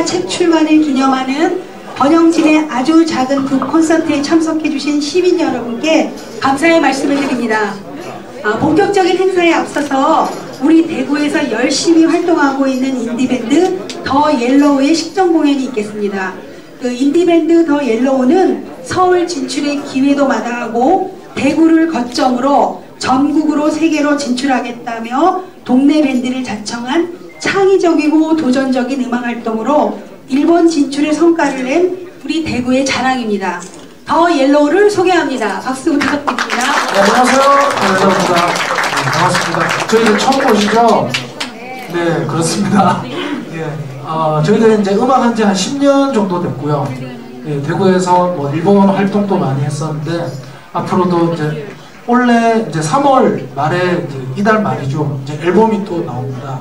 책 출간을 기념하는 번영진의 아주 작은 그 콘서트에 참석해주신 시민 여러분께 감사의 말씀을 드립니다. 본격적인 행사에 앞서서 우리 대구에서 열심히 활동하고 있는 인디밴드 더 옐로우의 식전 공연이 있겠습니다. 그 인디밴드 더 옐로우는 서울 진출의 기회도 마다하고 대구를 거점으로 전국으로 세계로 진출하겠다며 동네 밴드를 자청한 창의적이고 도전적인 음악 활동으로 일본 진출의 성과를 낸 우리 대구의 자랑입니다. 더 옐로우를 소개합니다. 박수 부탁드립니다. 네, 안녕하세요. 옐로우입니다. 네, 반갑습니다. 저희들 처음 보시죠? 네, 그렇습니다. 예, 저희들 이제 음악 한 지 한 10년 정도 됐고요. 예, 대구에서 뭐 일본 활동도 많이 했었는데 앞으로도 이제 원래 이제 3월 말에 이달 말이죠. 이제 앨범이 또 나옵니다.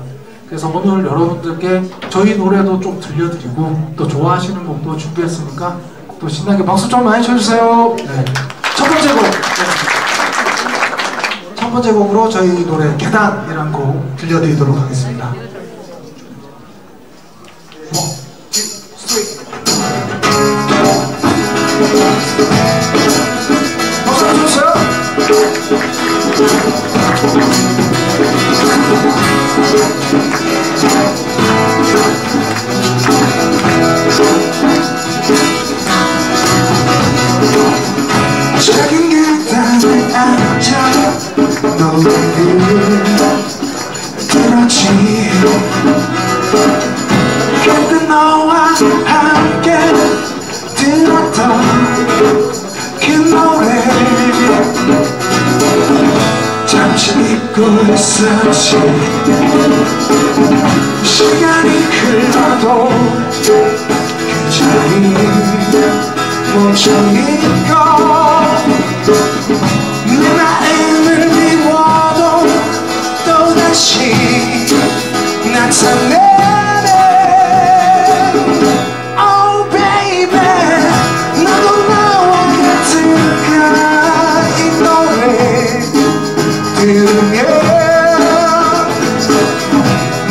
그래서 오늘 여러분들께 저희 노래도 좀 들려드리고 또 좋아하시는 곡도 준비했으니까 또 신나게 박수 좀 많이 쳐주세요. 네. 첫 번째 곡으로 저희 노래 계단이라는 곡 들려드리도록 하겠습니다. 박수 쳐주세요. 작은 계단에 앉아 노래를 들었지. 그때 너와 함께 들었던 그 노래 잠시 잊고 있었지. 시간이 흘러도 그 자리 멈춰있고 내 마음을 미워도 또다시 나타나네. Oh baby, 너도 나와 같을까. 이 노래 들으면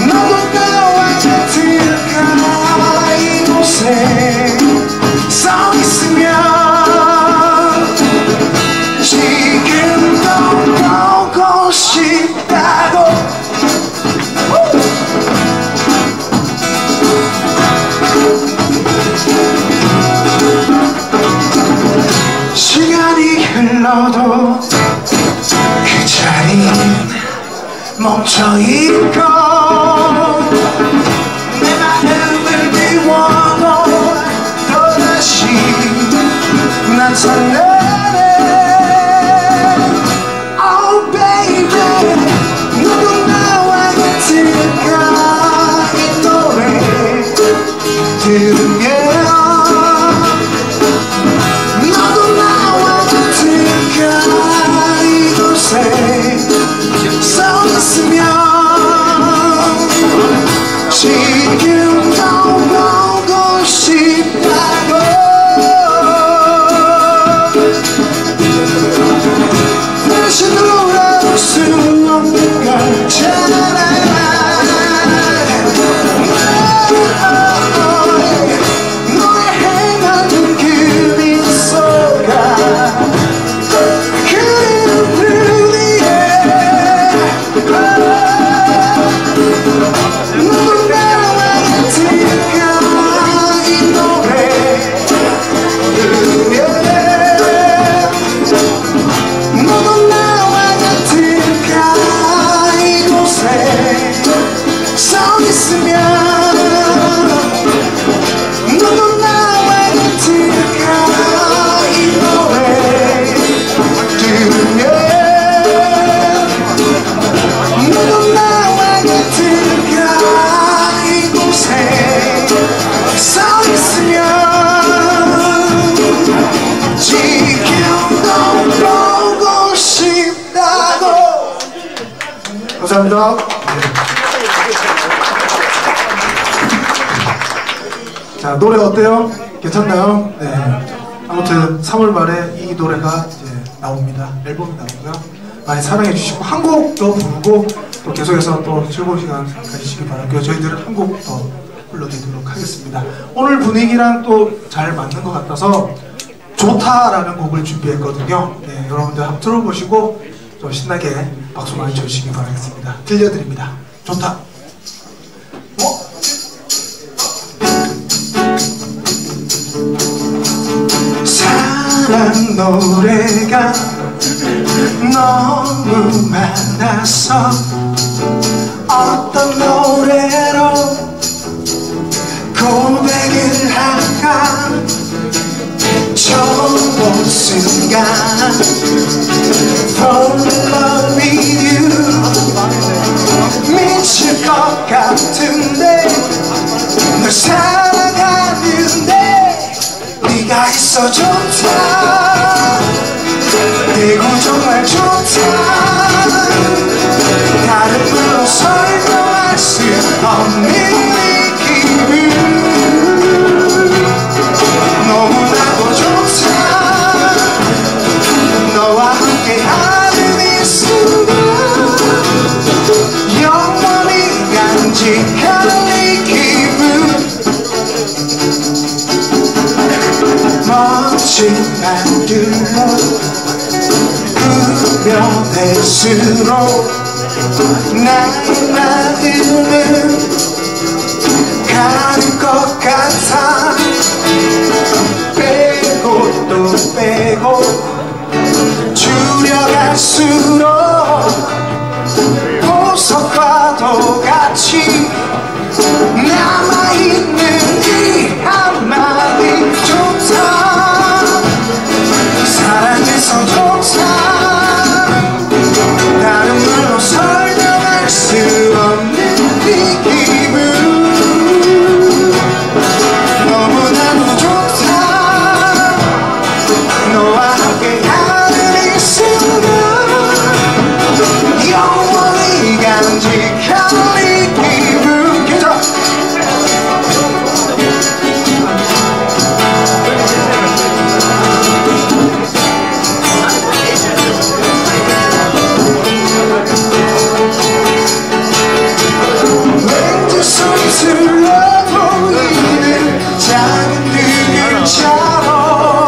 너도 나와 같을까. 이곳에 서 있으면 지금도 보고 싶다고. 시간이 흘러도 그 자리는 멈춰있고 내 마음을 비워도 또다시 나타나네. Oh baby, 너도 나와 같을까. 이 노래 들으면 너도 나와 같을까. 이곳에 서 있으면 지금도 보고 싶다고. 다시 돌아올 수 없는 걸잖아. 너의 행하는 그 미소가 그리운 위에 너도 나와 같을까. 이 노래 들으면 너도 나와 같을까. 이곳에 서 있으면 너도 나와 같을까. 이 노래 들으면 너도 나와 같을까. 이곳에 서 있으면 지금도 보고 싶다고. 감사합니다. 자, 노래 어때요? 괜찮나요? 네. 아무튼 3월 말에 이 노래가 이제 나옵니다. 앨범이 나오고요. 많이 사랑해 주시고 한 곡 더 부르고 또 계속해서 또 즐거운 시간 가지시기 바랄게요. 저희들은 한 곡 더 불러드리도록 하겠습니다. 오늘 분위기랑 또 잘 맞는 것 같아서 좋다라는 곡을 준비했거든요. 네, 여러분들 한번 들어보시고 좀 신나게 박수 많이 쳐주시기 바라겠습니다. 들려드립니다. 좋다. 사랑 노래가 너무 많아서 어떤 노래로 고백을 할까 처음 본 순간 Fall in love with you 미칠 것 같은데 널 사랑하는데 네가 있어 좋다 대구 정말 좋다 다른 말로 설명할 수 없는 이 기분 너무나도 좋다 너와 함께하는 이 순간 영원히 간직할 이 기분 멋진 말들로 꾸며낼수록 나의 마음은 가는 것 같아 빼고 또 빼고 줄여갈수록 보석과도 같이 남아있는 이 한마디 좋다 사랑해서 좋다 다른 말로 설명할 수 없는 이 기분 너무나도 좋다 너와 함께하는 이 순간 영원히 간직할 이 기분 계속 왠지 소리스러워 보이는 작은 그 글자로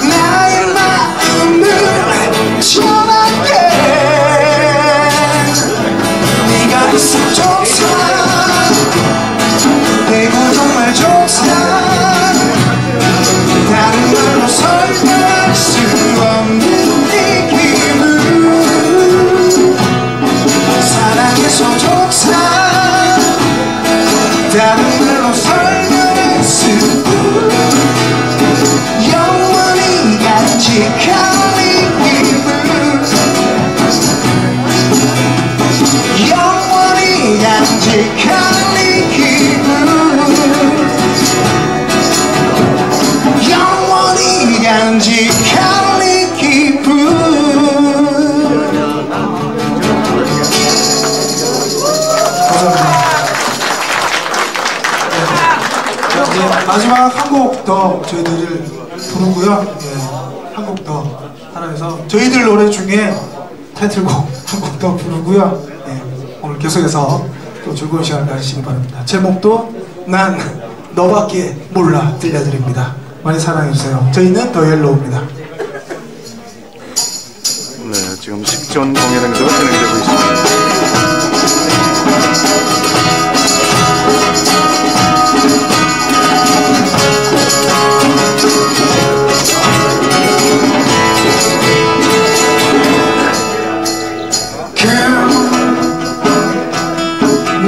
나의 마음을 전할게 네가 있어 좋다 대구 정말 좋다 다른 말로 설명할 수 없는 이 기분 사랑해서 좋다 다른 말로 설명할 수 영원히 간직할 이 기분 영원히 간직할 이 기분 영원히 간직할 이 기분 감사합니다. 네, 마지막 한 곡 더 저희들을 부르고요. 한 곡 더 하나 해서 저희들 노래 중에 타이틀곡 한 곡 더 부르고요. 오늘 계속해서 또 즐거운 시간 가지시기 바랍니다. 제목도 난 너밖에 몰라 들려드립니다. 많이 사랑해주세요. 저희는 더 옐로우입니다. 네, 지금 식전 공연 행사가 진행되고 있습니다.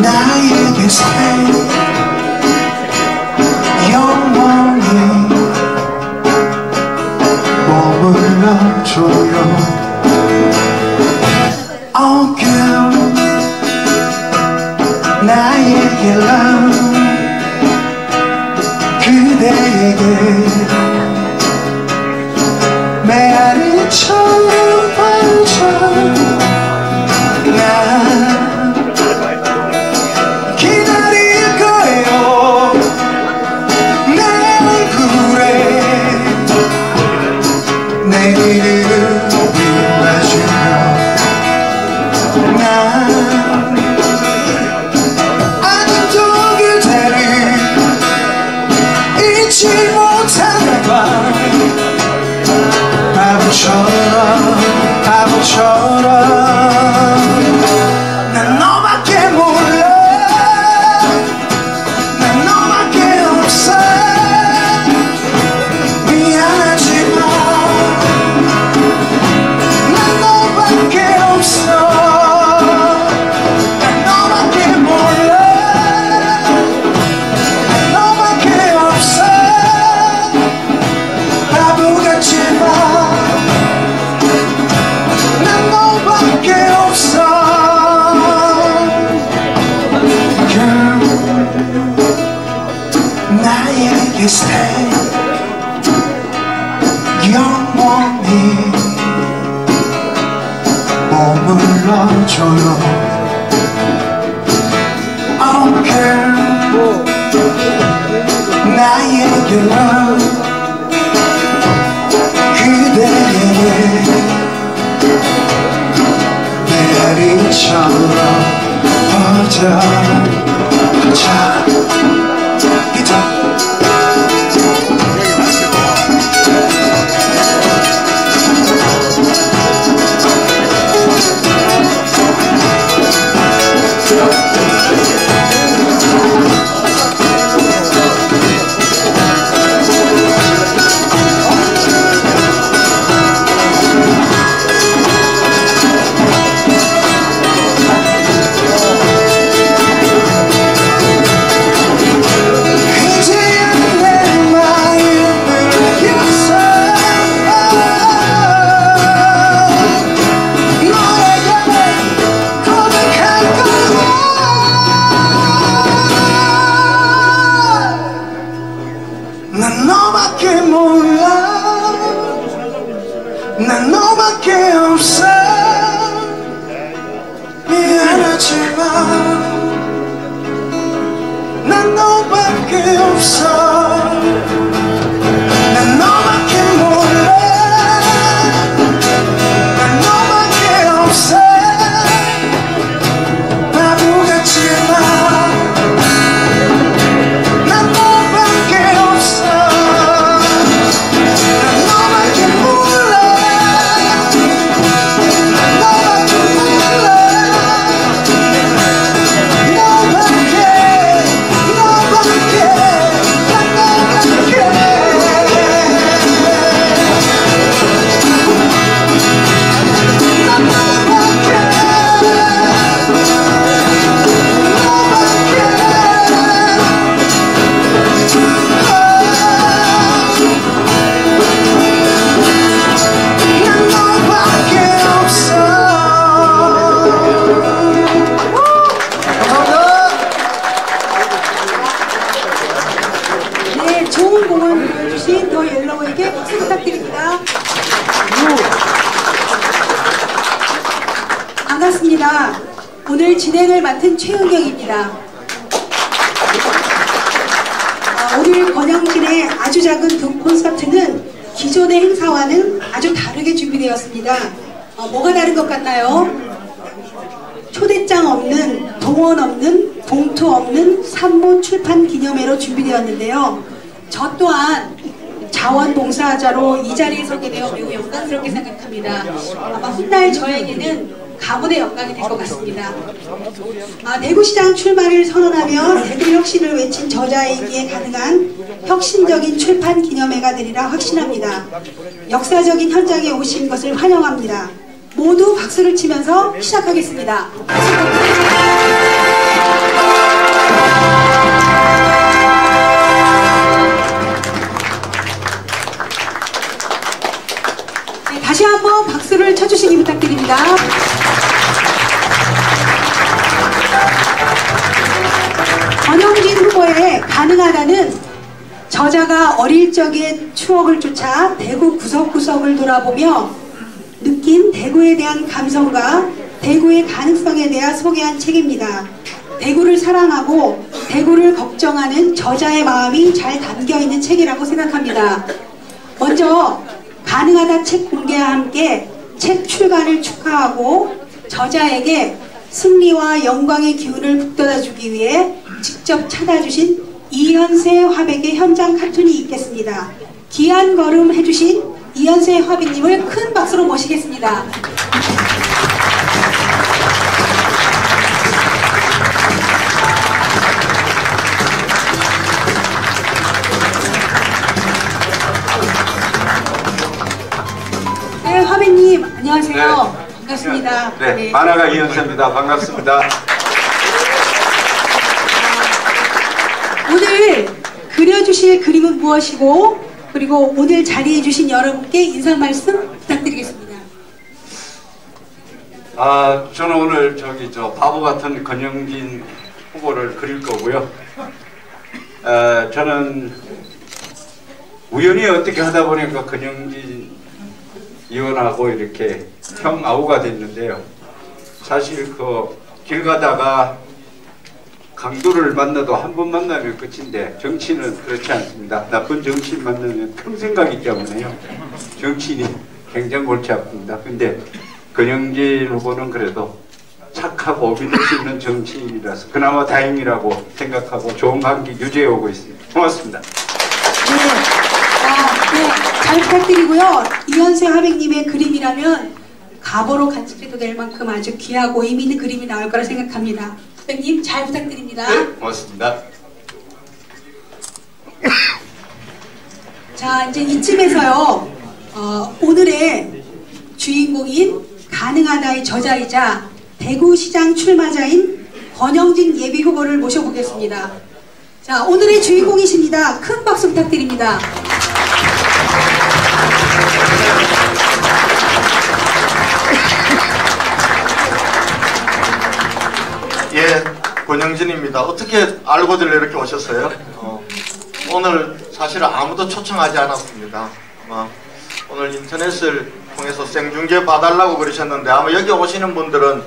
나에게 영원히 머물러줘요. Oh girl, 나에게 love 그대에게 메아리처럼 빠져 난 기다릴 거예요. 내 얼굴에 내 이름을 불러주며 난 아직도 그대를 나에게 stay 영원히 머물러줘요. Okay. 나에게 love 그대에게 내리처럼 퍼져 기타 난 너밖에 몰라. 난 너밖에 없어. 미안하지만 난 너밖에 없어. 난 너밖에 몰라. 난 너밖에 없어. 바보 같지만 난 너밖에 없어. 난 너밖에 몰라. 난 너밖에 몰라. 너밖에 난 네, 좋은 공헌 보여주신 더 옐로우에게 박수 부탁드립니다. 반갑습니다. 오늘 진행을 맡은 최은경입니다. 오늘 권영진의 아주 작은 두 콘서트는 기존의 행사와는 아주 다르게 준비되었습니다. 뭐가 다른 것 같나요? 초대장 없는, 동원 없는, 봉투 없는 산문 출판 기념회로 준비되었는데요. 저 또한 자원봉사자로 이 자리에 서게 되어 매우 영광스럽게 생각합니다. 아마 훗날 저에게는 가문의 영광이 될 것 같습니다. 대구시장 출마를 선언하며 대구 혁신을 외친 저자이기에 가능한 혁신적인 출판 기념회가 되리라 확신합니다. 역사적인 현장에 오신 것을 환영합니다. 모두 박수를 치면서 시작하겠습니다. 네, 다시 한번 박수를 쳐주시기 부탁드립니다. 권영진 후보의 가능하다는 저자가 어릴 적의 추억을 쫓아 대구 구석구석을 돌아보며 느낀 대구에 대한 감성과 대구의 가능성에 대해 소개한 책입니다. 대구를 사랑하고 대구를 걱정하는 저자의 마음이 잘 담겨있는 책이라고 생각합니다. 먼저 가능하다 책 공개와 함께 책 출간을 축하하고 저자에게 승리와 영광의 기운을 북돋아주기 위해 직접 찾아주신 이현세 화백의 현장 카툰이 있겠습니다. 귀한 걸음 해주신 이현세 화백님을 큰 박수로 모시겠습니다. 네, 화백님 안녕하세요. 네. 반갑습니다. 네, 만화가 이현세입니다. 반갑습니다. 오늘 그려주실 그림은 무엇이고 그리고 오늘 자리해 주신 여러분께 인사 말씀 부탁드리겠습니다. 저는 오늘 바보 같은 권영진 후보를 그릴 거고요. 저는 우연히 어떻게 하다 보니까 권영진 의원하고 이렇게 형아우가 됐는데요. 사실 그 길 가다가 강도를 만나도 한 번 만나면 끝인데 정치는 그렇지 않습니다. 나쁜 정치인 만나면 평생 가기 때문에요. 정치인이 굉장히 골치 아픕니다. 근데 권영진 후보는 그래도 착하고 믿을 수 있는 정치인이라서 그나마 다행이라고 생각하고 좋은 관계 유지해 오고 있습니다. 고맙습니다. 네, 잘 부탁드리고요. 이현수 하백님의 그림이라면 가보로 간직해도 될 만큼 아주 귀하고 의미 있는 그림이 나올 거라 생각합니다. 하백님 잘 부탁드립니다. 네, 고맙습니다. 자, 이제 이쯤에서요. 오늘의 주인공인 가능하다의 저자이자 대구시장 출마자인 권영진 예비후보를 모셔보겠습니다. 자, 오늘의 주인공이십니다. 큰 박수 부탁드립니다. 예, 권영진입니다. 어떻게 알고들 이렇게 오셨어요? 오늘 사실 아무도 초청하지 않았습니다. 오늘 인터넷을 통해서 생중계 봐달라고 그러셨는데 아마 여기 오시는 분들은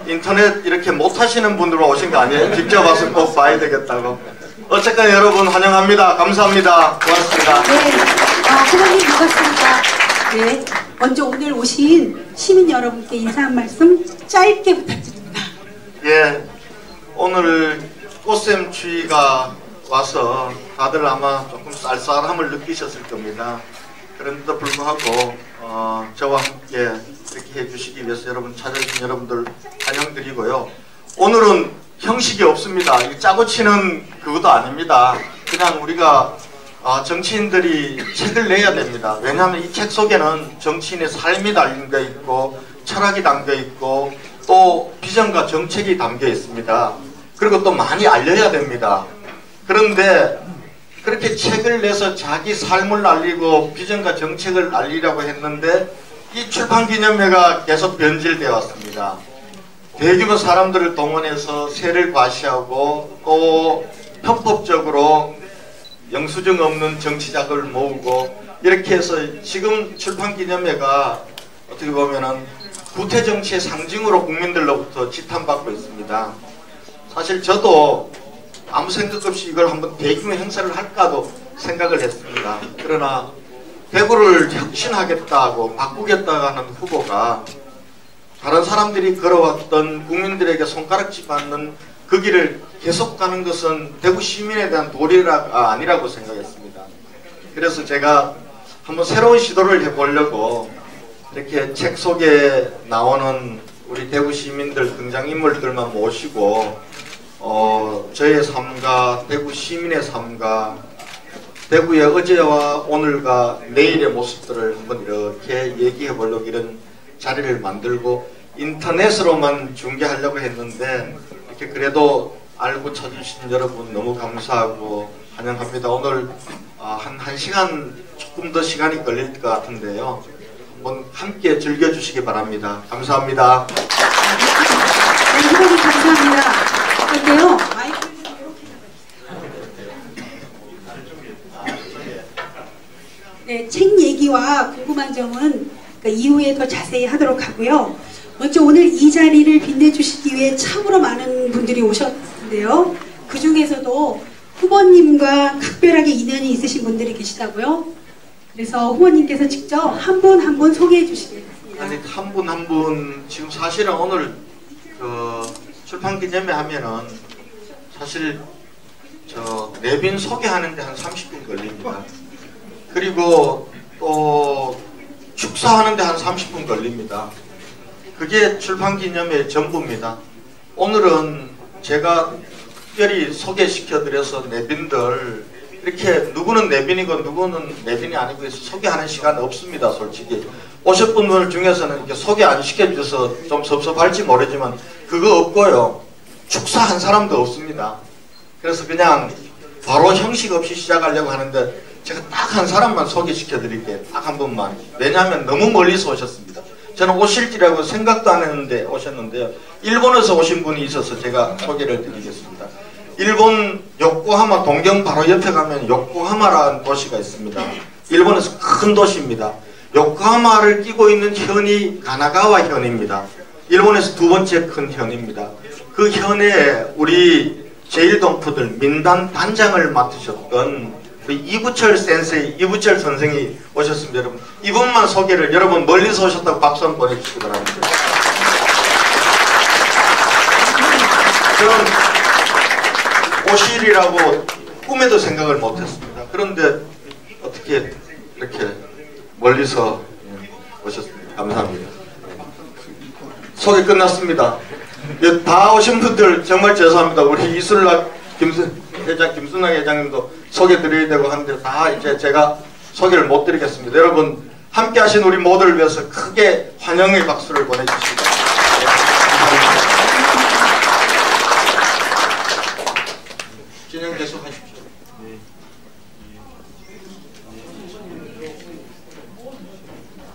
인터넷 이렇게 못하시는 분들만 오신 거 아니에요? 직접 와서 꼭 봐야 되겠다고. 어쨌든 여러분 환영합니다. 감사합니다. 고맙습니다. 네, 후보님 반갑습니다. 네, 먼저 오늘 오신 시민 여러분께 인사 한 말씀 짧게 부탁드립니다. 예, 오늘 꽃샘 추위가 와서 다들 아마 조금 쌀쌀함을 느끼셨을 겁니다. 그런데도 불구하고 저와 함께 이렇게 해주시기 위해서 여러분 찾아주신 여러분들 환영드리고요. 오늘은 형식이 없습니다. 이 짜고 치는 그것도 아닙니다. 그냥 우리가 정치인들이 책을 내야 됩니다. 왜냐하면 이 책 속에는 정치인의 삶이 담겨 있고 철학이 담겨 있고 또 비전과 정책이 담겨 있습니다. 그리고 또 많이 알려야 됩니다. 그런데 그렇게 책을 내서 자기 삶을 알리고 비전과 정책을 알리려고 했는데 이 출판기념회가 계속 변질되어 왔습니다. 대규모 사람들을 동원해서 세를 과시하고 또 편법적으로 영수증 없는 정치자금을 모으고 이렇게 해서 지금 출판기념회가 어떻게 보면은 구태정치의 상징으로 국민들로부터 지탄받고 있습니다. 사실 저도 아무 생각 없이 이걸 한번 대규모 행사를 할까도 생각을 했습니다. 그러나 대구를 혁신하겠다고 바꾸겠다고 하는 후보가 다른 사람들이 걸어왔던 국민들에게 손가락질 받는 그 길을 계속 가는 것은 대구 시민에 대한 도리가 아니라고 생각했습니다. 그래서 제가 한번 새로운 시도를 해보려고 이렇게 책 속에 나오는 우리 대구 시민들 등장인물들만 모시고 저의 삶과 대구 시민의 삶과 대구의 어제와 오늘과 내일의 모습들을 한번 이렇게 얘기해 보려고 이런 자리를 만들고 인터넷으로만 중계하려고 했는데 이렇게 그래도 알고 찾으신 여러분 너무 감사하고 환영합니다. 오늘 한 1시간 조금 더 시간이 걸릴 것 같은데요. 한번 함께 즐겨주시기 바랍니다. 감사합니다. 네, 후보님 감사합니다. 어때요? 네, 책 얘기와 궁금한 점은 이후에 더 자세히 하도록 하고요. 먼저 오늘 이 자리를 빛내주시기 위해 참으로 많은 분들이 오셨는데요. 그 중에서도 후보님과 각별하게 인연이 있으신 분들이 계시다고요. 그래서 후보님께서 직접 한 분 한 분 소개해 주시겠습니다. 아니, 한 분 한 분 지금 사실은 오늘 출판기념회 하면은 사실 내빈 소개하는데 한 30분 걸립니다. 그리고 또 축사하는데 한 30분 걸립니다. 그게 출판기념회의 전부입니다. 오늘은 제가 특별히 소개시켜드려서 내빈들 이렇게 누구는 내빈이고 누구는 내빈이 아니고 해서 소개하는 시간 없습니다. 솔직히 오셨던 분들 중에서는 이렇게 소개 안 시켜줘서 좀 섭섭할지 모르지만 그거 없고요. 축사 한 사람도 없습니다. 그래서 그냥 바로 형식 없이 시작하려고 하는데 제가 딱 한 사람만 소개시켜 드릴게요. 딱 한 분만. 왜냐하면 너무 멀리서 오셨습니다. 저는 오실지라고 생각도 안 했는데 오셨는데요. 일본에서 오신 분이 있어서 제가 소개를 드리겠습니다. 일본 요코하마 동경 바로 옆에 가면 요코하마라는 도시가 있습니다. 일본에서 큰 도시입니다. 요코하마를 끼고 있는 현이 가나가와 현입니다. 일본에서 두 번째 큰 현입니다. 그 현에 우리 제1동포들 민단 단장을 맡으셨던 우리 이부철 센세이, 이부철 선생이 오셨습니다. 여러분, 이분만 소개를, 여러분 멀리서 오셨다고 박수 한번 보내주시기 바랍니다. 저는 오실이라고 꿈에도 생각을 못했습니다. 그런데 어떻게 이렇게 멀리서 오셨습니다. 감사합니다. 소개 끝났습니다. 다 오신 분들 정말 죄송합니다. 우리 이슬락 김순락 회장님도 소개 드려야 되고 하는데 다 이제 제가 소개를 못 드리겠습니다. 여러분 함께 하신 우리 모두를 위해서 크게 환영의 박수를 보내주시기 바랍니다. 진행 계속하십시오.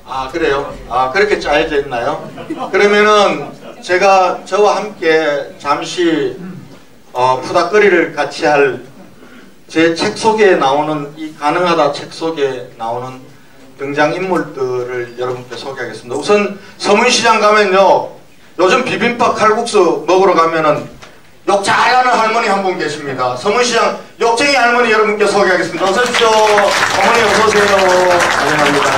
아 그래요? 아 그렇게 짜여져 있나요? 그러면은 제가 저와 함께 잠시 푸닥거리를 같이 할 제 책 속에 나오는 이 가능하다 책 속에 나오는 등장인물들을 여러분께 소개하겠습니다. 우선 서문시장 가면요 요즘 비빔밥 칼국수 먹으러 가면은 욕 잘하는 할머니 한 분 계십니다. 서문시장 욕쟁이 할머니 여러분께 소개하겠습니다. 어서 오십시오. 어머니 어서 오세요. 환영합니다.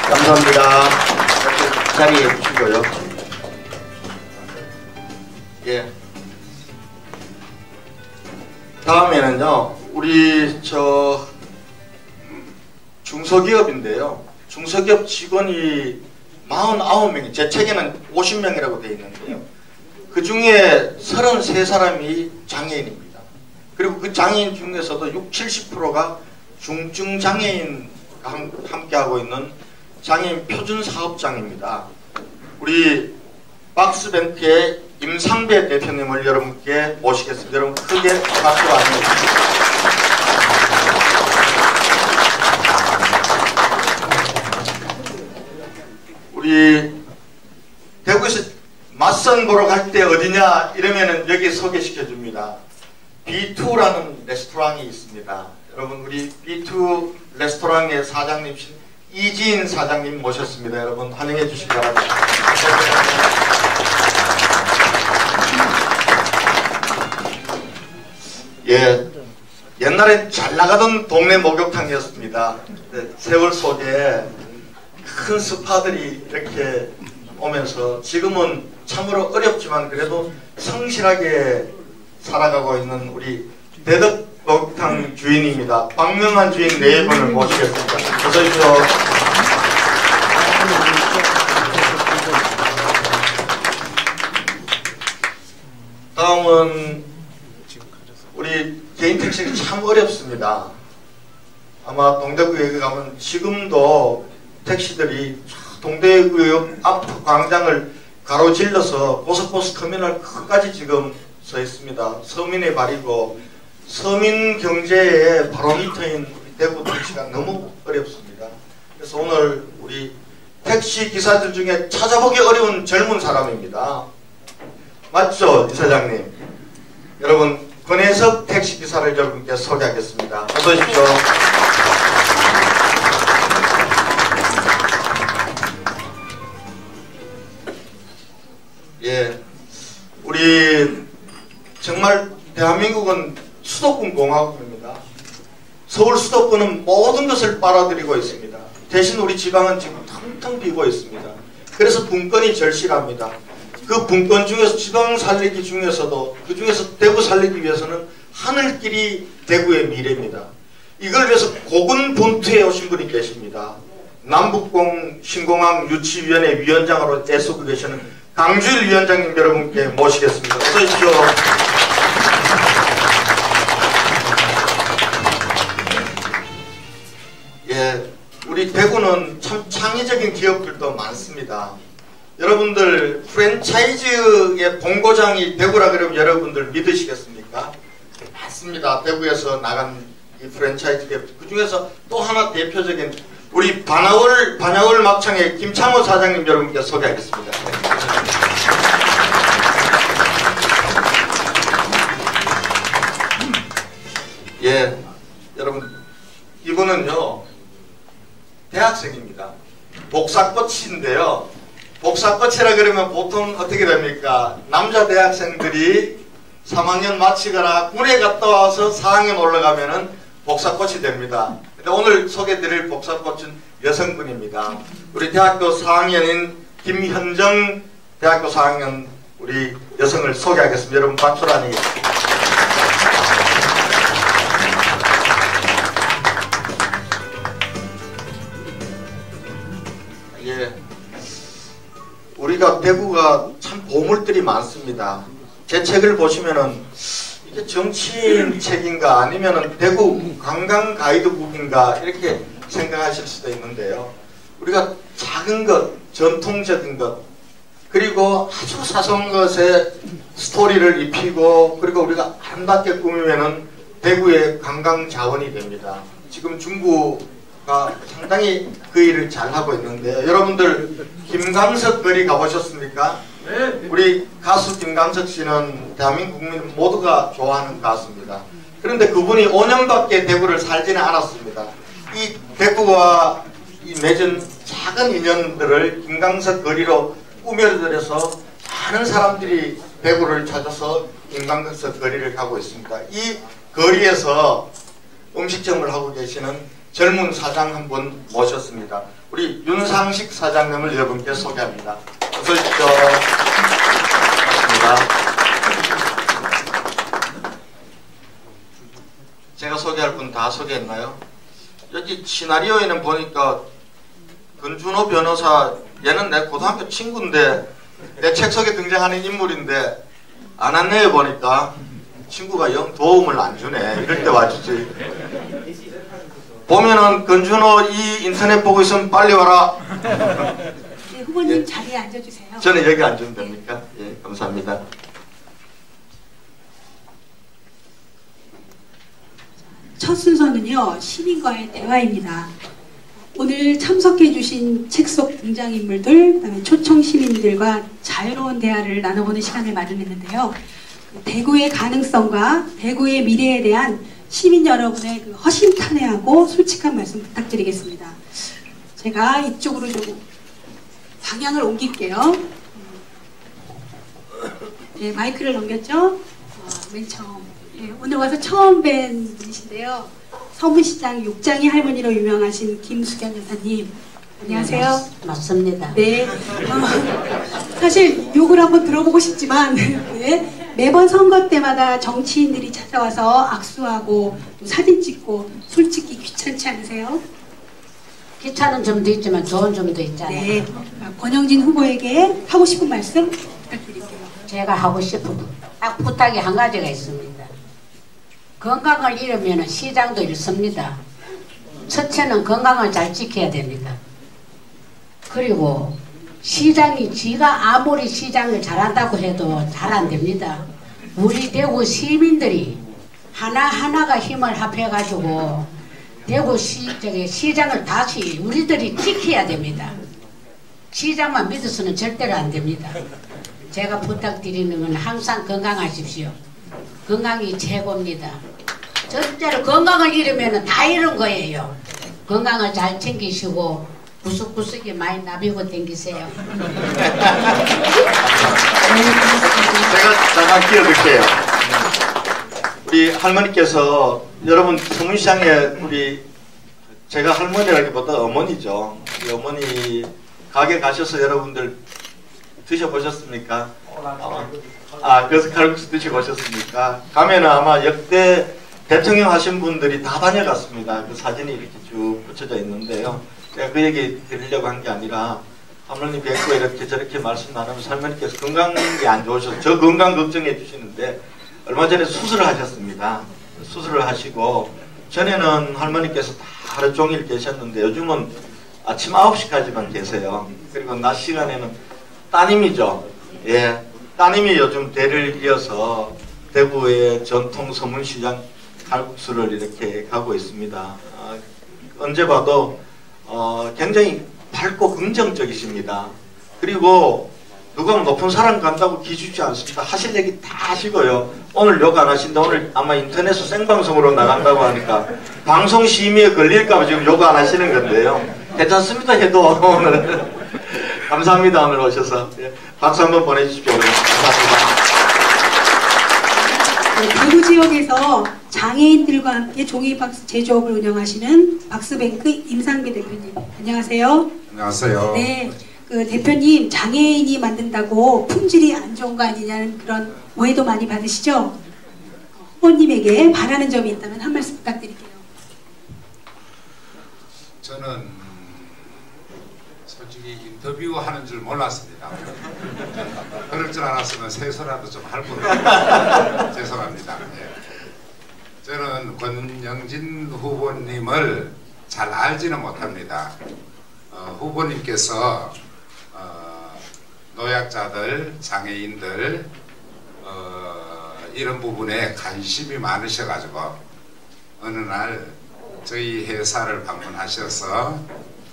감사합니다. 자리에 주시고요. 예. 다음에는요, 우리 중소기업인데요. 중소기업 직원이 49명이, 제 책에는 50명이라고 되어 있는데요. 그 중에 33사람이 장애인입니다. 그리고 그 장애인 중에서도 60~70%가 중증장애인과 함께하고 있는 장애인 표준사업장입니다. 우리 박스뱅크의 임상배 대표님을 여러분께 모시겠습니다. 여러분 크게 박수로 안내해 주십시오. 우리 대구에서 맞선 보러 갈 때 어디냐 이러면은 여기 소개시켜 줍니다. B2라는 레스토랑이 있습니다. 여러분 우리 B2 레스토랑의 사장님이신 이지인 사장님 모셨습니다. 여러분 환영해 주시기 바랍니다. 예, 옛날엔 잘 나가던 동네 목욕탕이었습니다. 세월 속에 큰 스파들이 이렇게 오면서 지금은 참으로 어렵지만 그래도 성실하게 살아가고 있는 우리 대덕 목욕탕 주인입니다. 박명한 주인 4분을 모시겠습니다. 어서 오십시오. 다음은 우리 개인 택시가 참 어렵습니다. 아마 동대구역에 가면 지금도 택시들이 동대구역 앞 광장을 가로질러서 고속버스 터미널 끝까지 지금 서 있습니다. 서민의 발이고 서민 경제의 바로미터인 대구 택시가 너무 어렵습니다. 그래서 오늘 우리 택시 기사들 중에 찾아보기 어려운 젊은 사람입니다. 맞죠, 이사장님? 여러분 권혜석 택시기사를 여러분께 소개하겠습니다. 어서 오십시오. 예, 우리 정말 대한민국은 수도권 공화국입니다. 서울 수도권은 모든 것을 빨아들이고 있습니다. 대신 우리 지방은 지금 텅텅 비고 있습니다. 그래서 분권이 절실합니다. 그 분권 중에서 지방 살리기 중에서도 그 중에서 대구 살리기 위해서는 하늘길이 대구의 미래입니다. 이걸 위해서 고군분투해 오신 분이 계십니다. 남북공 신공항 유치위원회 위원장으로 애쓰고 계시는 강주일 위원장님 여러분께 모시겠습니다. 어서 오십시오. 예, 우리 대구는 참 창의적인 기업들도 많습니다. 여러분들 프랜차이즈의 본고장이 대구라 그러면 여러분들 믿으시겠습니까? 맞습니다. 대구에서 나간 이 프랜차이즈 기업 그 중에서 또 하나 대표적인 우리 반야월 막창의 김창호 사장님 여러분께 소개하겠습니다. 예, 여러분 이분은요 대학생입니다. 복사꽃인데요. 복사꽃이라 그러면 보통 어떻게 됩니까? 남자 대학생들이 3학년 마치거나 군에 갔다 와서 4학년 올라가면은 복사꽃이 됩니다. 근데 오늘 소개드릴 복사꽃은 여성분입니다. 우리 대학교 4학년인 김현정 대학교 4학년 우리 여성을 소개하겠습니다. 여러분 박수로 안녕하십니까. 예, 우리가 대구가 참 보물들이 많습니다. 제 책을 보시면은 이게 정치인 책인가 아니면은 대구 관광 가이드북인가 이렇게 생각하실 수도 있는데요. 우리가 작은 것, 전통적인 것, 그리고 아주 사소한 것에 스토리를 입히고 그리고 우리가 아름답게 꾸미면은 대구의 관광 자원이 됩니다. 지금 중구가 상당히 그 일을 잘 하고 있는데요. 여러분들 김광석 거리 가보셨습니까? 네. 우리 가수 김광석 씨는 대한민국 국민 모두가 좋아하는 가수입니다. 그런데 그분이 5년밖에 대구를 살지는 않았습니다. 이 대구와 이 맺은 작은 인연들을 김광석 거리로 꾸며들여서 많은 사람들이 대구를 찾아서 김광석 거리를 가고 있습니다. 이 거리에서 음식점을 하고 계시는 젊은 사장 한 분 모셨습니다. 우리 윤상식 사장님을 여러분께 소개합니다. 어서 오십시오. 반갑습니다. 제가 소개할 분 다 소개했나요? 여기 시나리오에는 보니까 권준호 변호사, 얘는 내 고등학교 친구인데 내 책 속에 등장하는 인물인데 안 왔네요. 보니까 친구가 영 도움을 안 주네. 이럴 때 와주지. 보면은 권준호 이 인터넷 보고 있으면 빨리 와라. 네, 후보님 예. 자리에 앉아주세요. 저는 여기 앉으면 됩니까? 예, 감사합니다. 첫 순서는요, 시민과의 대화입니다. 오늘 참석해주신 책 속 등장인물들, 그다음에 초청 시민들과 자유로운 대화를 나눠보는 시간을 마련했는데요. 대구의 가능성과 대구의 미래에 대한 시민 여러분의 그 허심탄회하고 솔직한 말씀 부탁드리겠습니다. 제가 이쪽으로 좀 방향을 옮길게요. 네, 마이크를 넘겼죠? 맨 처음. 네, 오늘 와서 처음 뵌 분이신데요. 서문시장 욕장이 할머니로 유명하신 김수경 여사님. 안녕하세요. 맞습니다. 네. 사실 욕을 한번 들어보고 싶지만 네, 매번 선거 때마다 정치인들이 찾아와서 악수하고 또 사진 찍고 솔직히 귀찮지 않으세요? 귀찮은 점도 있지만 좋은 점도 있잖아요. 네. 권영진 후보에게 하고 싶은 말씀 부탁드릴게요. 제가 하고 싶은 딱 부탁이 한 가지가 있습니다. 건강을 잃으면 시장도 잃습니다. 첫째는 건강을 잘 지켜야 됩니다. 그리고 시장이 지가 아무리 시장을 잘한다고 해도 잘 안 됩니다. 우리 대구 시민들이 하나하나가 힘을 합해가지고 대구 시장을 다시 우리들이 지켜야 됩니다. 시장만 믿어서는 절대로 안 됩니다. 제가 부탁드리는 건 항상 건강하십시오. 건강이 최고입니다. 절대로 건강을 잃으면 다 잃은 거예요. 건강을 잘 챙기시고 구석구석에 많이 나비고 댕기세요. 제가 잠깐 끼어들게요. 우리 할머니께서 여러분 서문시장에 우리 제가 할머니라기보다 어머니죠. 이 어머니 가게 가셔서 여러분들 드셔보셨습니까? 그래서 칼국수 드셔보셨습니까? 가면은 아마 역대 대통령 하신 분들이 다 다녀갔습니다. 그 사진이 이렇게 쭉 붙여져 있는데요. 제가 그 얘기 드리려고 한 게 아니라 할머니 뵙고 이렇게 저렇게 말씀 나누면서 할머니께서 건강이 안 좋으셔서 저 건강 걱정해 주시는데 얼마 전에 수술을 하셨습니다. 수술을 하시고 전에는 할머니께서 다 하루 종일 계셨는데 요즘은 아침 9시까지만 계세요. 그리고 낮 시간에는 따님이죠. 예, 따님이 요즘 대를 이어서 대구의 전통 서문시장 칼국수를 이렇게 가고 있습니다. 언제 봐도 굉장히 밝고 긍정적이십니다. 그리고 누가 높은 사람 간다고 기죽지 않습니다. 하실 얘기 다 하시고요. 오늘 욕 안 하신다. 오늘 아마 인터넷 생방송으로 나간다고 하니까 방송 심의에 걸릴까봐 지금 욕 안 하시는 건데요. 괜찮습니다 해도 오늘 감사합니다. 오늘 오셔서 박수 한번 보내주십시오. 감사합니다. 네, 대구 지역에서 장애인들과 함께 종이박스 제조업을 운영하시는 박스뱅크 임상배 대표님, 안녕하세요. 안녕하세요. 네, 그 대표님 장애인이 만든다고 품질이 안 좋은 거 아니냐는 그런 오해도 많이 받으시죠? 후보님에게 바라는 점이 있다면 한 말씀 부탁드릴게요. 저는 솔직히 인터뷰하는 줄 몰랐습니다. 그럴 줄 알았으면 세서라도 좀 할 뻔했습니다. 죄송합니다. 예. 저는 권영진 후보님을 잘 알지는 못합니다. 후보님께서 노약자들, 장애인들 이런 부분에 관심이 많으셔가지고 어느 날 저희 회사를 방문하셔서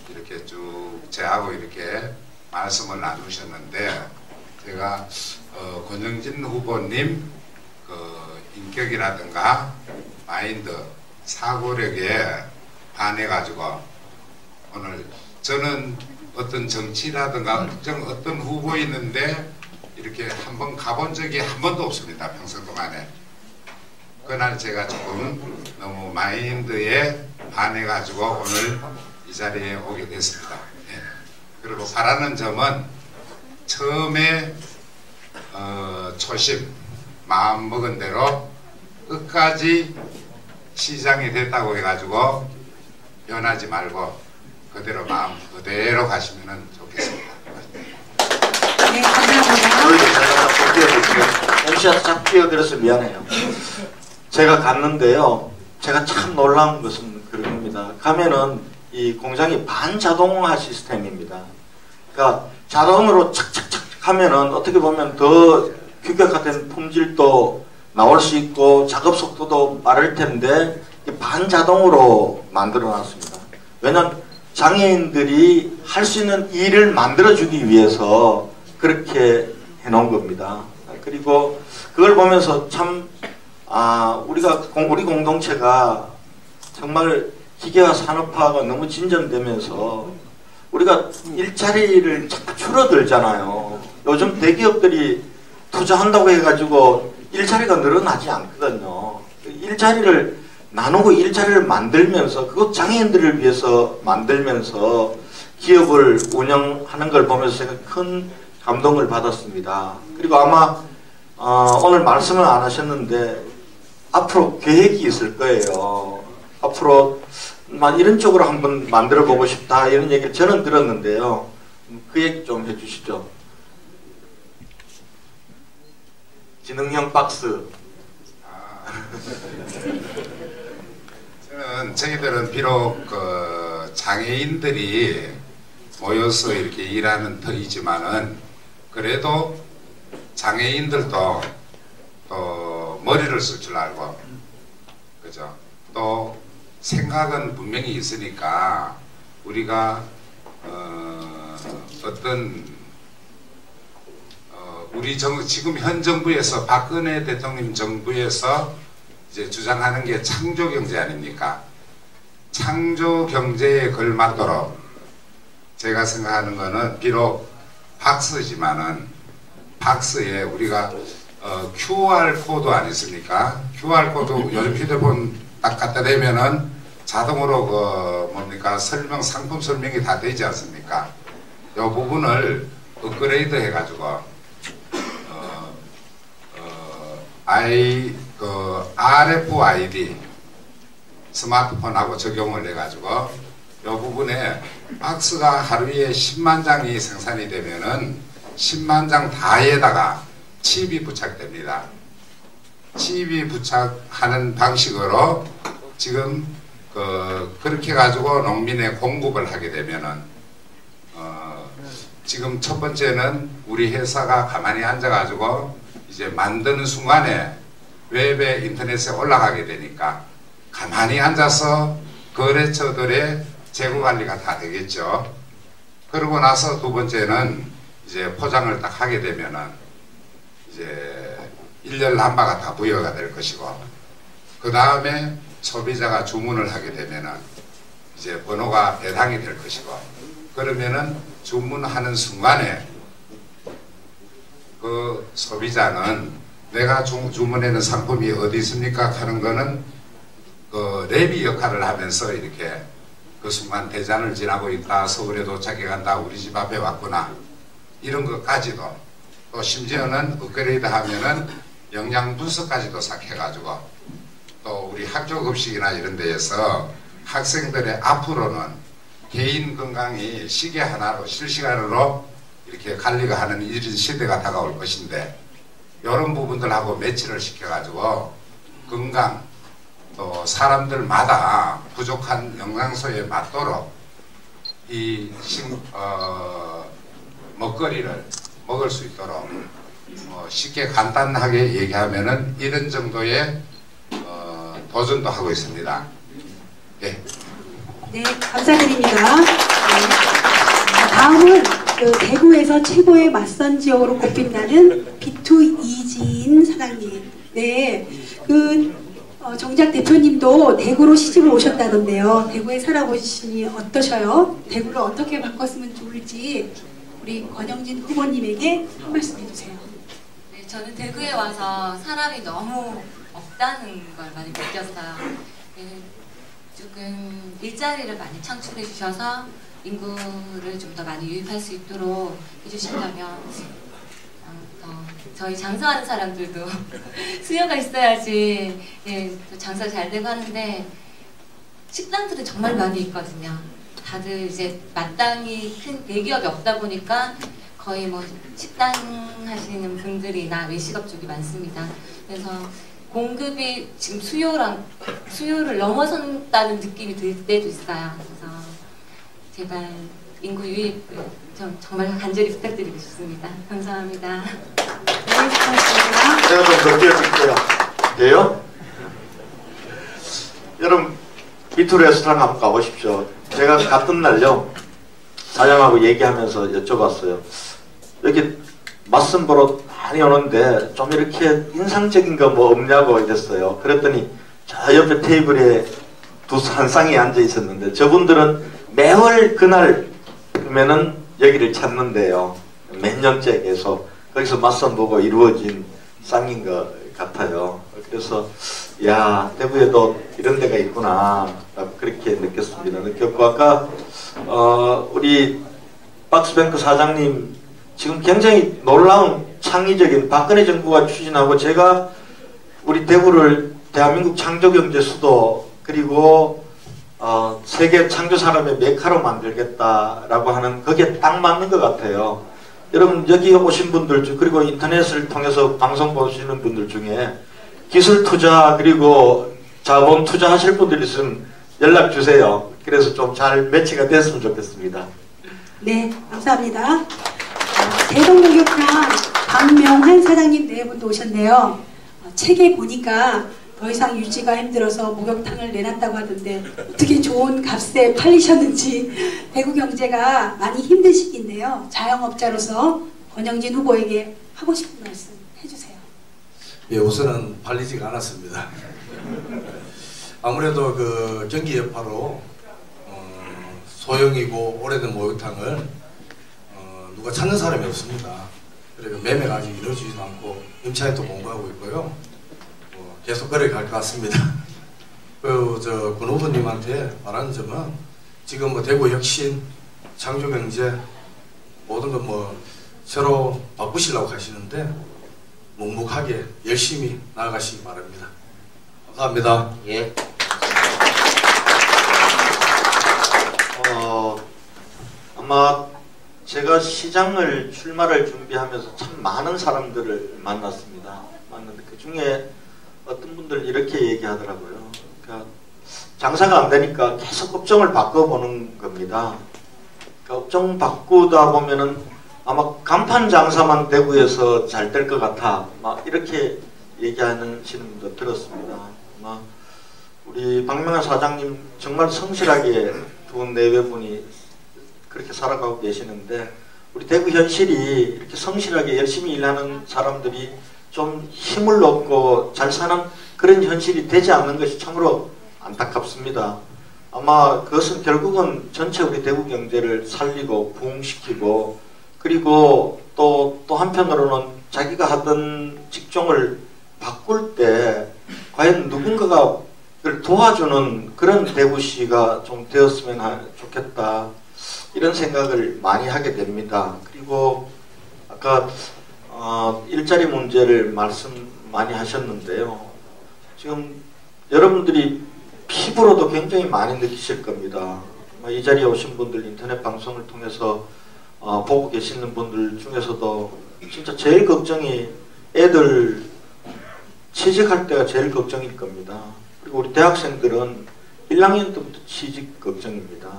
이렇게 쭉 저하고 이렇게 말씀을 나누셨는데 제가 권영진 후보님 그 인격이라든가 마인드, 사고력에 반해가지고 오늘 저는 어떤 정치라든가 특정 어떤 후보 있는데 이렇게 한번 가본 적이 한 번도 없습니다. 평생 동안에. 그날 제가 조금 너무 마인드에 반해가지고 오늘 이 자리에 오게 됐습니다. 예. 그리고 바라는 점은 처음에 초심, 마음 먹은 대로 끝까지 시장이 됐다고 해가지고 변하지 말고 그대로 마음 그대로 가시면 좋겠습니다. 네, 감사합니다. MC한테 자꾸 끼어들어서 미안해요. 제가 갔는데요. 제가 참 놀라운 것은 그런 겁니다. 가면은 이 공장이 반자동화 시스템입니다. 그러니까 자동으로 착착착 하면은 어떻게 보면 더 규격화된 품질도 나올 수 있고 작업 속도도 빠를 텐데 반자동으로 만들어 놨습니다. 왜냐하면 장애인들이 할 수 있는 일을 만들어주기 위해서 그렇게 해놓은 겁니다. 그리고 그걸 보면서 참 우리 공동체가 정말 기계화 산업화가 너무 진전되면서 우리가 일자리를 자꾸 줄어들잖아요. 요즘 대기업들이 투자한다고 해가지고 일자리가 늘어나지 않거든요. 일자리를 나누고 일자리를 만들면서 그것 장애인들을 위해서 만들면서 기업을 운영하는 걸 보면서 제가 큰 감동을 받았습니다. 그리고 아마 오늘 말씀을 안 하셨는데 앞으로 계획이 있을 거예요. 앞으로 이런 쪽으로 한번 만들어 보고 싶다 이런 얘기를 저는 들었는데요. 그 얘기 좀 해주시죠. 지능형 박스. 저희들은 비록 그 장애인들이 모여서 이렇게 일하는 터이지만은 그래도 장애인들도 또 머리를 쓸 줄 알고 그죠? 또 생각은 분명히 있으니까 우리가 어떤 우리 지금 현 정부에서 박근혜 대통령 정부에서 이제 주장하는 게 창조 경제 아닙니까? 창조 경제에 걸맞도록 제가 생각하는 거는 비록 박스지만은 박스에 우리가 QR 코드 아니습니까? QR 코드 요즘 휴대폰 딱 갖다 대면은 자동으로 그 뭡니까 상품 설명이 다 되지 않습니까? 이 부분을 업그레이드 해가지고 RFID 스마트폰하고 적용을 해가지고 이 부분에 박스가 하루에 10만 장이 생산이 되면은 10만 장 다에다가 칩이 부착됩니다. 칩이 부착하는 방식으로 지금 그렇게 가지고 농민에 공급을 하게 되면은 지금 첫 번째는 우리 회사가 가만히 앉아가지고 이제 만드는 순간에 웹에 인터넷에 올라가게 되니까 가만히 앉아서 거래처들의 재고 관리가 다 되겠죠. 그러고 나서 두 번째는 이제 포장을 딱 하게 되면은 이제 일렬 남바가 다 부여가 될 것이고, 그 다음에 소비자가 주문을 하게 되면은 이제 번호가 배당이 될 것이고, 그러면은 주문하는 순간에 그 소비자는 내가 주문하는 상품이 어디 있습니까 하는 거는 그 레비 역할을 하면서 이렇게 그 순간 대전을 지나고 있다, 서울에 도착해 간다, 우리 집 앞에 왔구나, 이런 것까지도, 또 심지어는 업그레이드 하면은 영양 분석까지도 싹 해가지고, 또 우리 학교 급식이나 이런 데에서 학생들의 앞으로는 개인 건강이 시계 하나로 실시간으로 이렇게 관리가 하는 이런 시대가 다가올 것인데, 이런 부분들하고 매치를 시켜가지고 건강, 또 사람들마다 부족한 영양소에 맞도록 이 먹거리를 먹을 수 있도록 쉽게 간단하게 얘기하면은 이런 정도의 도전도 하고 있습니다. 네. 네, 감사드립니다. 다음은 그 대구에서 최고의 맞선 지역으로 꼽힌다는 B2 이지인 사장님. 네, 정작 대표님도 대구로 시집을 오셨다던데요. 대구에 살아보시니 어떠셔요? 대구를 어떻게 바꿨으면 좋을지 우리 권영진 후보님에게 한 말씀 해주세요. 네, 저는 대구에 와서 사람이 너무 없다는 걸 많이 느꼈어요. 네, 조금 일자리를 많이 창출해 주셔서 인구를 좀 더 많이 유입할 수 있도록 해주신다면 저희 장사하는 사람들도 수요가 있어야지 장사 잘 되고 하는데, 식당들은 정말 많이 있거든요. 다들 이제 마땅히 큰 대기업이 없다 보니까 거의 뭐 식당 하시는 분들이나 외식업 쪽이 많습니다. 그래서 공급이 지금 수요를 넘어선다는 느낌이 들 때도 있어요. 그래서 제발 인구 유입을 정말 간절히 부탁드리고 싶습니다. 감사합니다. 네, 수고하셨습니다. 제가 좀 더 띄워줄게요. 돼요? 여러분, B2 레스토랑 한번 가보십시오. 제가 갔던 날요, 사장하고 얘기하면서 여쭤봤어요. 여기 맞선 보러 많이 오는데 좀 이렇게 인상적인 거 뭐 없냐고 이랬어요. 그랬더니 저 옆에 테이블에 한 쌍이 앉아 있었는데, 저분들은 매월 그날 그러면은 여기를 찾는데요. 몇 년째 계속 거기서 맞선 보고 이루어진 쌍인 것 같아요. 그래서 야, 대구에도 이런 데가 있구나 그렇게 느꼈습니다. 느꼈고, 아까 우리 박스뱅크 사장님 지금 굉장히 놀라운 창의적인 박근혜 정부가 추진하고, 제가 우리 대구를 대한민국 창조경제 수도 그리고 세계 창조산업의 메카로 만들겠다라고 하는, 거기에 딱 맞는 것 같아요. 여러분, 여기 오신 분들 중, 그리고 인터넷을 통해서 방송 보시는 분들 중에 기술 투자 그리고 자본 투자 하실 분들이 있으면 연락 주세요. 그래서 좀 잘 매치가 됐으면 좋겠습니다. 네, 감사합니다. 대동목욕탕 박명환 사장님 네 분도 오셨네요. 책에 보니까 더 이상 유지가 힘들어서 목욕탕을 내놨다고 하던데 어떻게 좋은 값에 팔리셨는지, 대구 경제가 많이 힘든 시기인데요. 자영업자로서 권영진 후보에게 하고 싶은 말씀 해주세요. 예, 우선은 팔리지가 않았습니다. 아무래도 그 경기 여파로 소형이고 오래된 목욕탕을 누가 찾는 사람이 없습니다. 그리고 매매가 아직 이루어지지도 않고 임차인도 공부하고 있고요. 계속 그래 갈 것 같습니다. 그 권 후보님한테 말하는 점은, 지금 뭐 대구 혁신, 창조경제 모든 건 뭐 새로 바꾸시려고 하시는데 묵묵하게 열심히 나아가시기 바랍니다. 감사합니다. 예. 아마 제가 시장을 출마를 준비하면서 참 많은 사람들을 만났습니다. 만났는데 그 중에 어떤 분들 이렇게 얘기하더라고요. 그러니까 장사가 안 되니까 계속 업종을 바꿔보는 겁니다. 그러니까 업종 바꾸다 보면은 아마 간판 장사만 대구에서 잘 될 것 같아, 막 이렇게 얘기하시는 분도 들었습니다. 아마 우리 박명환 사장님 정말 성실하게 두 분, 네 분이 그렇게 살아가고 계시는데, 우리 대구 현실이 이렇게 성실하게 열심히 일하는 사람들이 좀 힘을 얻고 잘 사는 그런 현실이 되지 않는 것이 참으로 안타깝습니다. 아마 그것은 결국은 전체 우리 대구 경제를 살리고 부흥시키고, 그리고 또 한편으로는 자기가 하던 직종을 바꿀 때 과연 누군가가 그걸 도와주는 그런 대구시가 좀 되었으면 좋겠다, 이런 생각을 많이 하게 됩니다. 그리고 아까 일자리 문제를 말씀 많이 하셨는데요. 지금 여러분들이 피부로도 굉장히 많이 느끼실 겁니다. 이 자리에 오신 분들, 인터넷 방송을 통해서 보고 계시는 분들 중에서도 진짜 제일 걱정이 애들 취직할 때가 제일 걱정일 겁니다. 그리고 우리 대학생들은 1학년 때부터 취직 걱정입니다.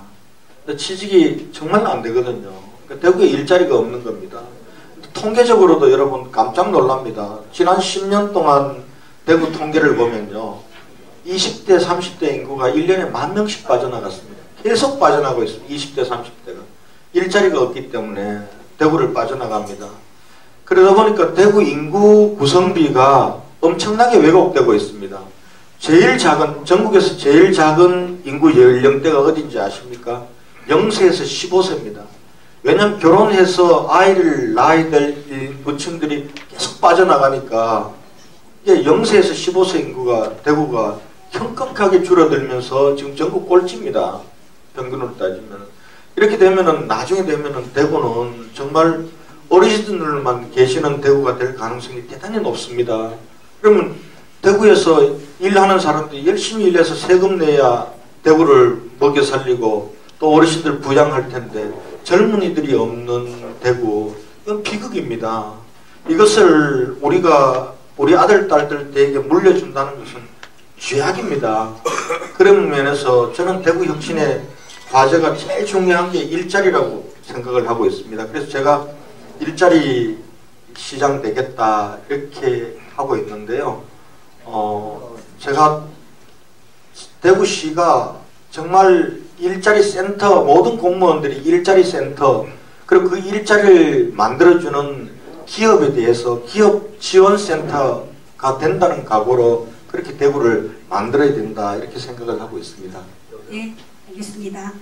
근데 취직이 정말 안 되거든요. 그러니까 대구에 일자리가 없는 겁니다. 통계적으로도 여러분 깜짝 놀랍니다. 지난 10년 동안 대구 통계를 보면요, 20대, 30대 인구가 1년에 10,000명씩 빠져나갔습니다. 계속 빠져나가고 있습니다. 20대, 30대가. 일자리가 없기 때문에 대구를 빠져나갑니다. 그러다 보니까 대구 인구 구성비가 엄청나게 왜곡되고 있습니다. 전국에서 제일 작은 인구 연령대가 어딘지 아십니까? 0세에서 15세입니다. 왜냐하면 결혼해서 아이를 낳아야 될 부층들이 계속 빠져나가니까 이제 0세에서 15세 인구가 대구가 현격하게 줄어들면서 지금 전국 꼴찌입니다. 평균으로 따지면. 이렇게 되면은 나중에 되면은 대구는 정말 어르신들만 계시는 대구가 될 가능성이 대단히 높습니다. 그러면 대구에서 일하는 사람들이 열심히 일해서 세금 내야 대구를 먹여 살리고 또 어르신들 부양할 텐데 젊은이들이 없는 대구, 이건 비극입니다. 이것을 우리 아들, 딸들에게 물려준다는 것은 죄악입니다. 그런 면에서 저는 대구 혁신의 과제가 제일 중요한 게 일자리라고 생각을 하고 있습니다. 그래서 제가 일자리 시장 되겠다 이렇게 하고 있는데요. 제가 대구시가 정말 일자리 센터, 모든 공무원들이 일자리 센터, 그리고 그 일자리를 만들어주는 기업에 대해서 기업 지원 센터가 된다는 각오로 그렇게 대구를 만들어야 된다, 이렇게 생각을 하고 있습니다. 네, 알겠습니다.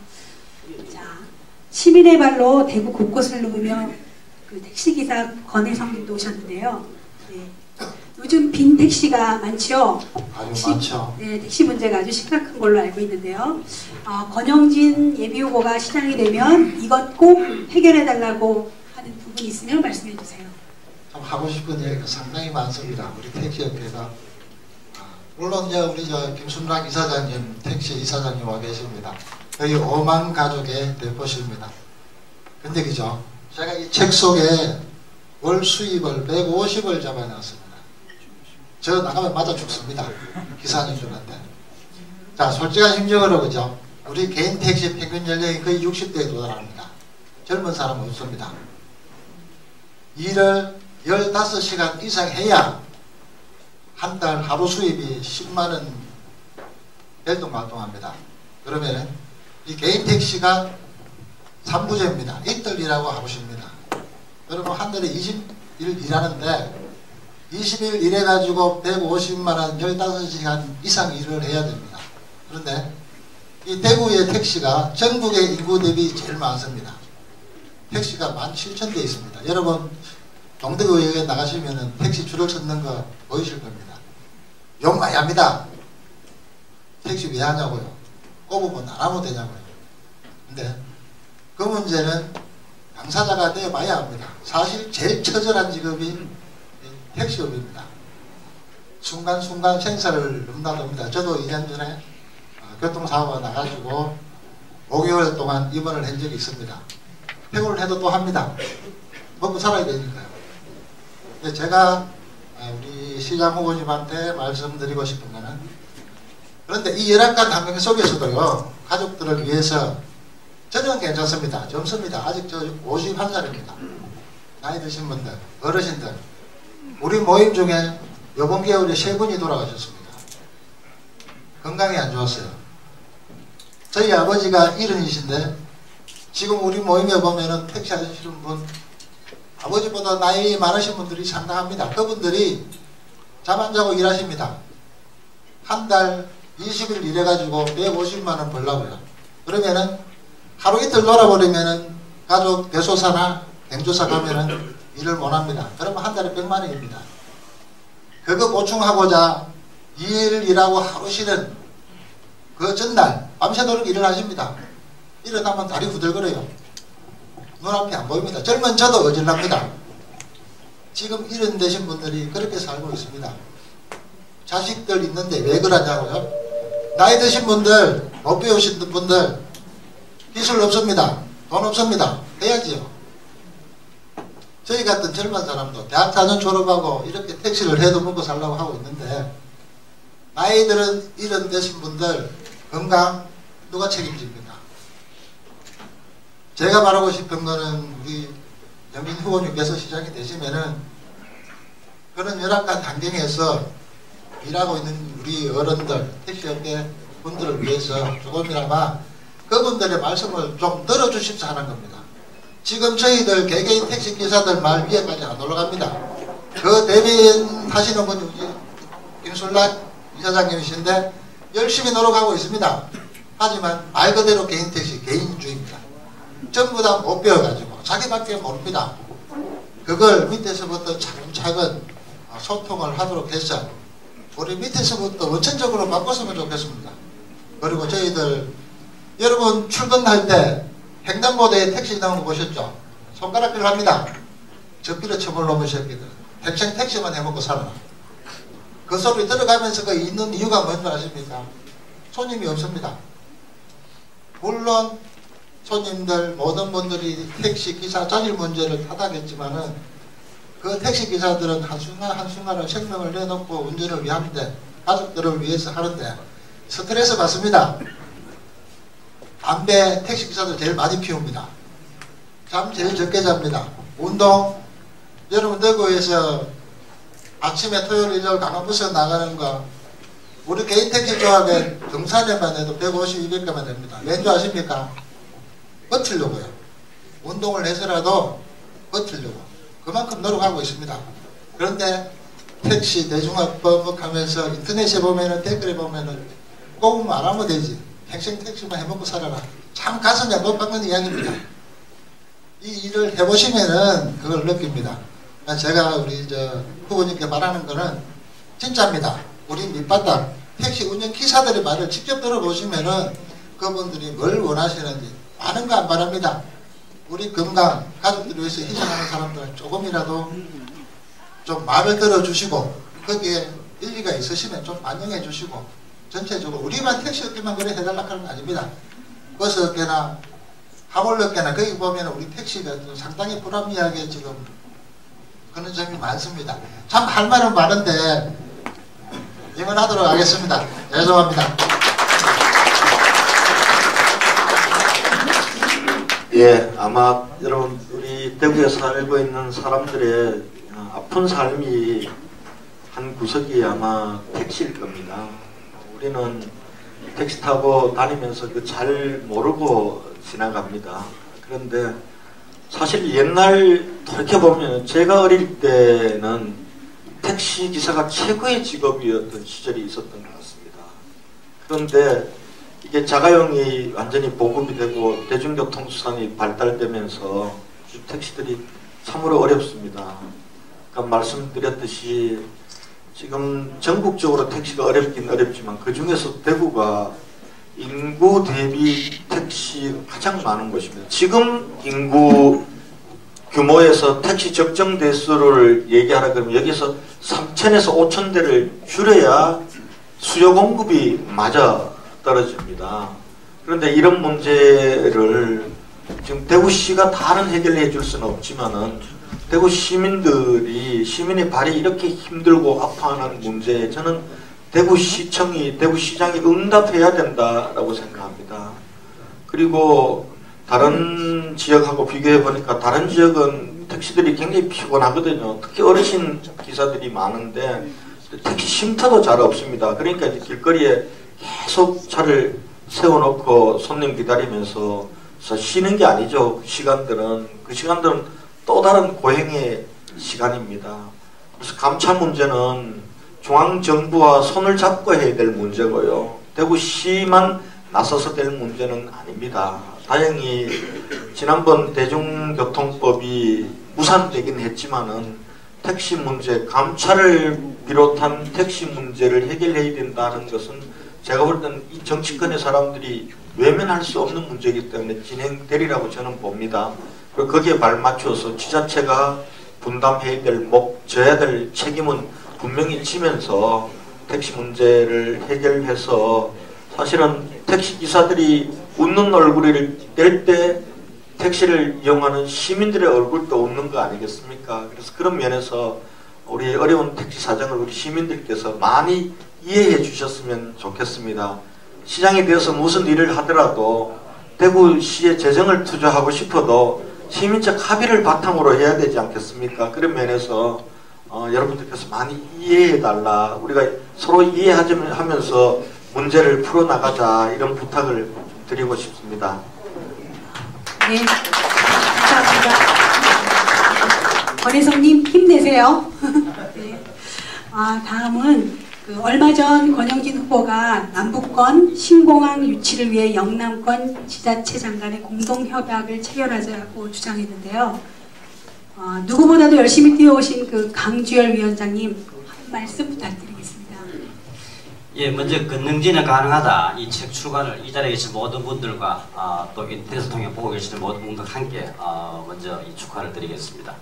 자, 시민의 발로 대구 곳곳을 누비며 그 택시기사 권혜성님도 오셨는데요. 네. 요즘 빈 택시가 많죠. 아주 많죠. 네, 택시 문제가 아주 심각한 걸로 알고 있는데요. 권영진 예비후보가 시장이 되면 이것 꼭 해결해달라고 하는 부분이 있으면 말씀해 주세요. 좀 하고 싶은 얘기가 상당히 많습니다. 우리 택시협회가. 물론 이제 우리 김순락 이사장님, 택시 이사장님 와 계십니다. 거의 5만 가족의 대표십니다. 근데 그죠? 제가 이 책 속에 월 수입을 150을 잡아놨습니다. 저 나가면 맞아 죽습니다. 기사님들한테. 자, 솔직한 심정으로 그죠? 우리 개인 택시 평균 연령이 거의 60대에 도달합니다. 젊은 사람은 없습니다. 일을 15시간 이상 해야 한 달 하루 수입이 10만원 벨동말동합니다. 그러면 이 개인 택시가 3부제입니다. 이틀 일하고 하루십니다. 여러분 한 달에 20일 일하는데 20일 일해가지고 150만원 15시간 이상 일을 해야 됩니다. 그런데 이 대구의 택시가 전국의 인구 대비 제일 많습니다. 택시가 17,000대 있습니다. 여러분 동대구역에 나가시면 택시 줄을 섰는 거 보이실 겁니다. 욕 많이 합니다. 택시 왜 하냐고요. 꼽으면 안 하면 되냐고요. 근데 그 문제는 당사자가 되어봐야 합니다. 사실 제일 처절한 직업이 택시업입니다. 순간순간 생사를 넘나듭니다. 저도 2년 전에 교통사고가 나가지고 5개월 동안 입원을 한 적이 있습니다. 퇴근을 해도 또 합니다. 먹고 살아야 되니까요. 근데 제가 우리 시장 후보님한테 말씀드리고 싶은 거는, 그런데 이 열악한 환경 속에서도요, 가족들을 위해서 저는 괜찮습니다. 젊습니다. 아직 저 51살입니다. 나이 드신 분들, 어르신들, 우리 모임 중에 이번 겨울에 3분이 돌아가셨습니다. 건강이 안 좋았어요. 저희 아버지가 70이신데 지금 우리 모임에 보면은 택시 하시는 분, 아버지보다 나이 많으신 분들이 상당합니다. 그분들이 잠 안 자고 일하십니다. 한 달 20일 일해가지고 150만원 벌라고요. 그러면은 하루 이틀 놀아버리면은 가족 대소사나 경조사 가면은 일을 못합니다. 그러면 한 달에 100만원입니다. 그거 보충하고자 2일 일하고 하루 쉬는 그 전날 밤새도록 일을 하십니다. 일어나면 다리 후들거려요. 눈앞이 안 보입니다. 젊은 저도 어질랍니다. 지금 이런 되신 분들이 그렇게 살고 있습니다. 자식들 있는데 왜 그러냐고요? 나이 드신 분들, 못 배우신 분들, 기술 없습니다. 돈 없습니다. 해야지요. 저희 같은 젊은 사람도 대학 4년 졸업하고 이렇게 택시를 해도 먹고 살려고 하고 있는데, 나이들은 이런 되신 분들 건강 누가 책임집니까? 제가 말하고 싶은 거는 우리 영민 후보님께서 시장이 되시면은 그런 열악한 환경에서 일하고 있는 우리 어른들, 택시업계 분들을 위해서 조금이나마 그분들의 말씀을 좀 들어주십사 하는 겁니다. 지금 저희들 개개인 택시기사들 말 위에까지 안 올라갑니다. 그 대변 하시는 분이 김술락 이사장님이신데 열심히 노력하고 있습니다. 하지만 말 그대로 개인 택시, 개인주의입니다. 전부 다 못 배워가지고 자기밖에 모릅니다. 그걸 밑에서부터 차근차근 소통을 하도록 해서 우리 밑에서부터 원천적으로 바꿨으면 좋겠습니다. 그리고 저희들 여러분 출근할 때 횡단보도에 택시 나오는 거 보셨죠? 손가락질 합니다. 적기를 처벌 놈의 새끼들. 평생 택시만 해먹고 살아라. 그 소리 들어가면서 그 있는 이유가 뭔지 아십니까? 손님이 없습니다. 물론 손님들 모든 분들이 택시 기사 자질 문제를 타닥했지만은 그 택시 기사들은 한순간 한순간을 생명을 내놓고 운전을 위한데 가족들을 위해서 하는데 스트레스 받습니다. 담배 택시 기사들 제일 많이 피웁니다. 잠 제일 적게 잡니다. 운동 여러분 대구에서 아침에 토요일 일요일 강원버스 나가는 거 우리 개인 택시 조합에 등산에만 해도 150, 200개만 됩니다. 왠지 아십니까? 버티려고요. 운동을 해서라도 버티려고 그만큼 노력하고 있습니다. 그런데 택시 대중화법 하면서 인터넷에 보면은 댓글에 보면은 꼭 말하면 되지. 평생 택시만 해먹고 살아라. 참 가슴에 못 박는 이야기입니다. 이 일을 해보시면은 그걸 느낍니다. 제가 우리 후보님께 말하는 거는 진짜입니다. 우리 밑바닥 택시 운전 기사들의 말을 직접 들어보시면은 그분들이 뭘 원하시는지 아는 거 안 바랍니다. 우리 건강, 가족들을 위해서 희생하는 사람들 조금이라도 좀 말을 들어주시고 거기에 일리가 있으시면 좀 반영해 주시고 전체적으로 우리만 택시 업계만 그래 해달라고 하는 거 아닙니다. 버스 업계나 하몰 업계나 거기 보면 우리 택시가 상당히 불합리하게 지금 그런 점이 많습니다. 참 할 말은 많은데 임원하도록 하겠습니다. 죄송합니다. 예, 아마 여러분 우리 대구에 살고 있는 사람들의 아픈 삶이 한 구석이 아마 택시일 겁니다. 우리는 택시 타고 다니면서 그 잘 모르고 지나갑니다. 그런데 사실 옛날 돌이켜보면 제가 어릴 때는 택시 기사가 최고의 직업이었던 시절이 있었던 것 같습니다. 그런데 이게 자가용이 완전히 보급이 되고 대중교통 수단이 발달되면서 택시들이 참으로 어렵습니다. 그러니까 말씀드렸듯이 지금 전국적으로 택시가 어렵긴 어렵지만 그 중에서 대구가 인구 대비 택시 가장 많은 곳입니다. 지금 인구 규모에서 택시 적정 대수를 얘기하라 그러면 여기서 3,000에서 5,000대를 줄여야 수요 공급이 맞아 떨어집니다. 그런데 이런 문제를 지금 대구시가 다른 해결해 줄 수는 없지만은 대구 시민의 발이 이렇게 힘들고 아파하는 문제에 저는 대구시청이 대구시장이 응답해야 된다라고 생각합니다. 그리고 다른 지역하고 비교해 보니까 다른 지역은 택시들이 굉장히 피곤하거든요. 특히 어르신 기사들이 많은데 택시 쉼터도 잘 없습니다. 그러니까 이제 길거리에 계속 차를 세워놓고 손님 기다리면서 그래서 쉬는 게 아니죠. 그 시간들은 또 다른 고행의 시간입니다. 그래서 감차 문제는 중앙정부와 손을 잡고 해야 될 문제고요. 대구시만 나서서 될 문제는 아닙니다. 다행히 지난번 대중교통법이 무산되긴 했지만은 택시 문제, 감차를 비롯한 택시 문제를 해결해야 된다는 것은 제가 볼 때는 이 정치권의 사람들이 외면할 수 없는 문제이기 때문에 진행되리라고 저는 봅니다. 그리고 거기에 발맞춰서 지자체가 분담해야 될 져야 될 책임은 분명히 지면서 택시 문제를 해결해서 사실은 택시 기사들이 웃는 얼굴을 낼 때 택시를 이용하는 시민들의 얼굴도 웃는 거 아니겠습니까? 그래서 그런 면에서 우리 어려운 택시 사정을 우리 시민들께서 많이 이해해 주셨으면 좋겠습니다. 시장이 되어서 무슨 일을 하더라도 대구시에 재정을 투자하고 싶어도 시민적 합의를 바탕으로 해야 되지 않겠습니까? 그런 면에서 여러분들께서 많이 이해해달라, 우리가 서로 이해하면서 문제를 풀어나가자, 이런 부탁을 드리고 싶습니다. 네, 감사합니다. 권혜성님 힘내세요. 네. 다음은 얼마 전 권영진 후보가 남북권 신공항 유치를 위해 영남권 지자체장 간의 공동협약을 체결하자고 주장했는데요. 누구보다도 열심히 뛰어오신 강주열 위원장님 한 말씀 부탁드리겠습니다. 예, 먼저 권능진은 가능하다 이 책 출간을 이 자리에 계신 모든 분들과 또 인터넷을 통해 보고 계시는 모든 분들 함께 먼저 이 축하를 드리겠습니다.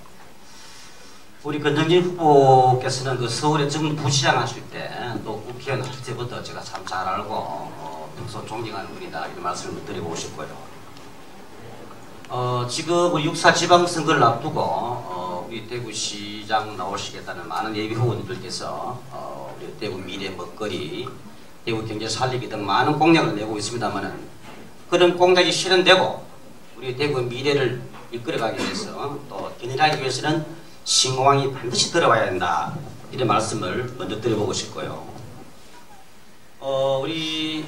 우리 권정진 후보께서는 서울에 전 부시장 하실 때 또 국회의원 할 때부터 제가 참 잘 알고 평소 존경하는 분이다, 이런 말씀을 드리고 싶고요. 지금 우리 6.4 지방선거를 앞두고 우리 대구시장 나오시겠다는 많은 예비 후보님들께서 우리 대구 미래 먹거리, 대구 경제 살리기 등 많은 공약을 내고 있습니다만은 그런 공약이 실현되고 우리 대구 미래를 이끌어가기 위해서 또 견인하기 위해서는 신공항이 반드시 들어와야 된다, 이런 말씀을 먼저 드려보고 싶고요. 우리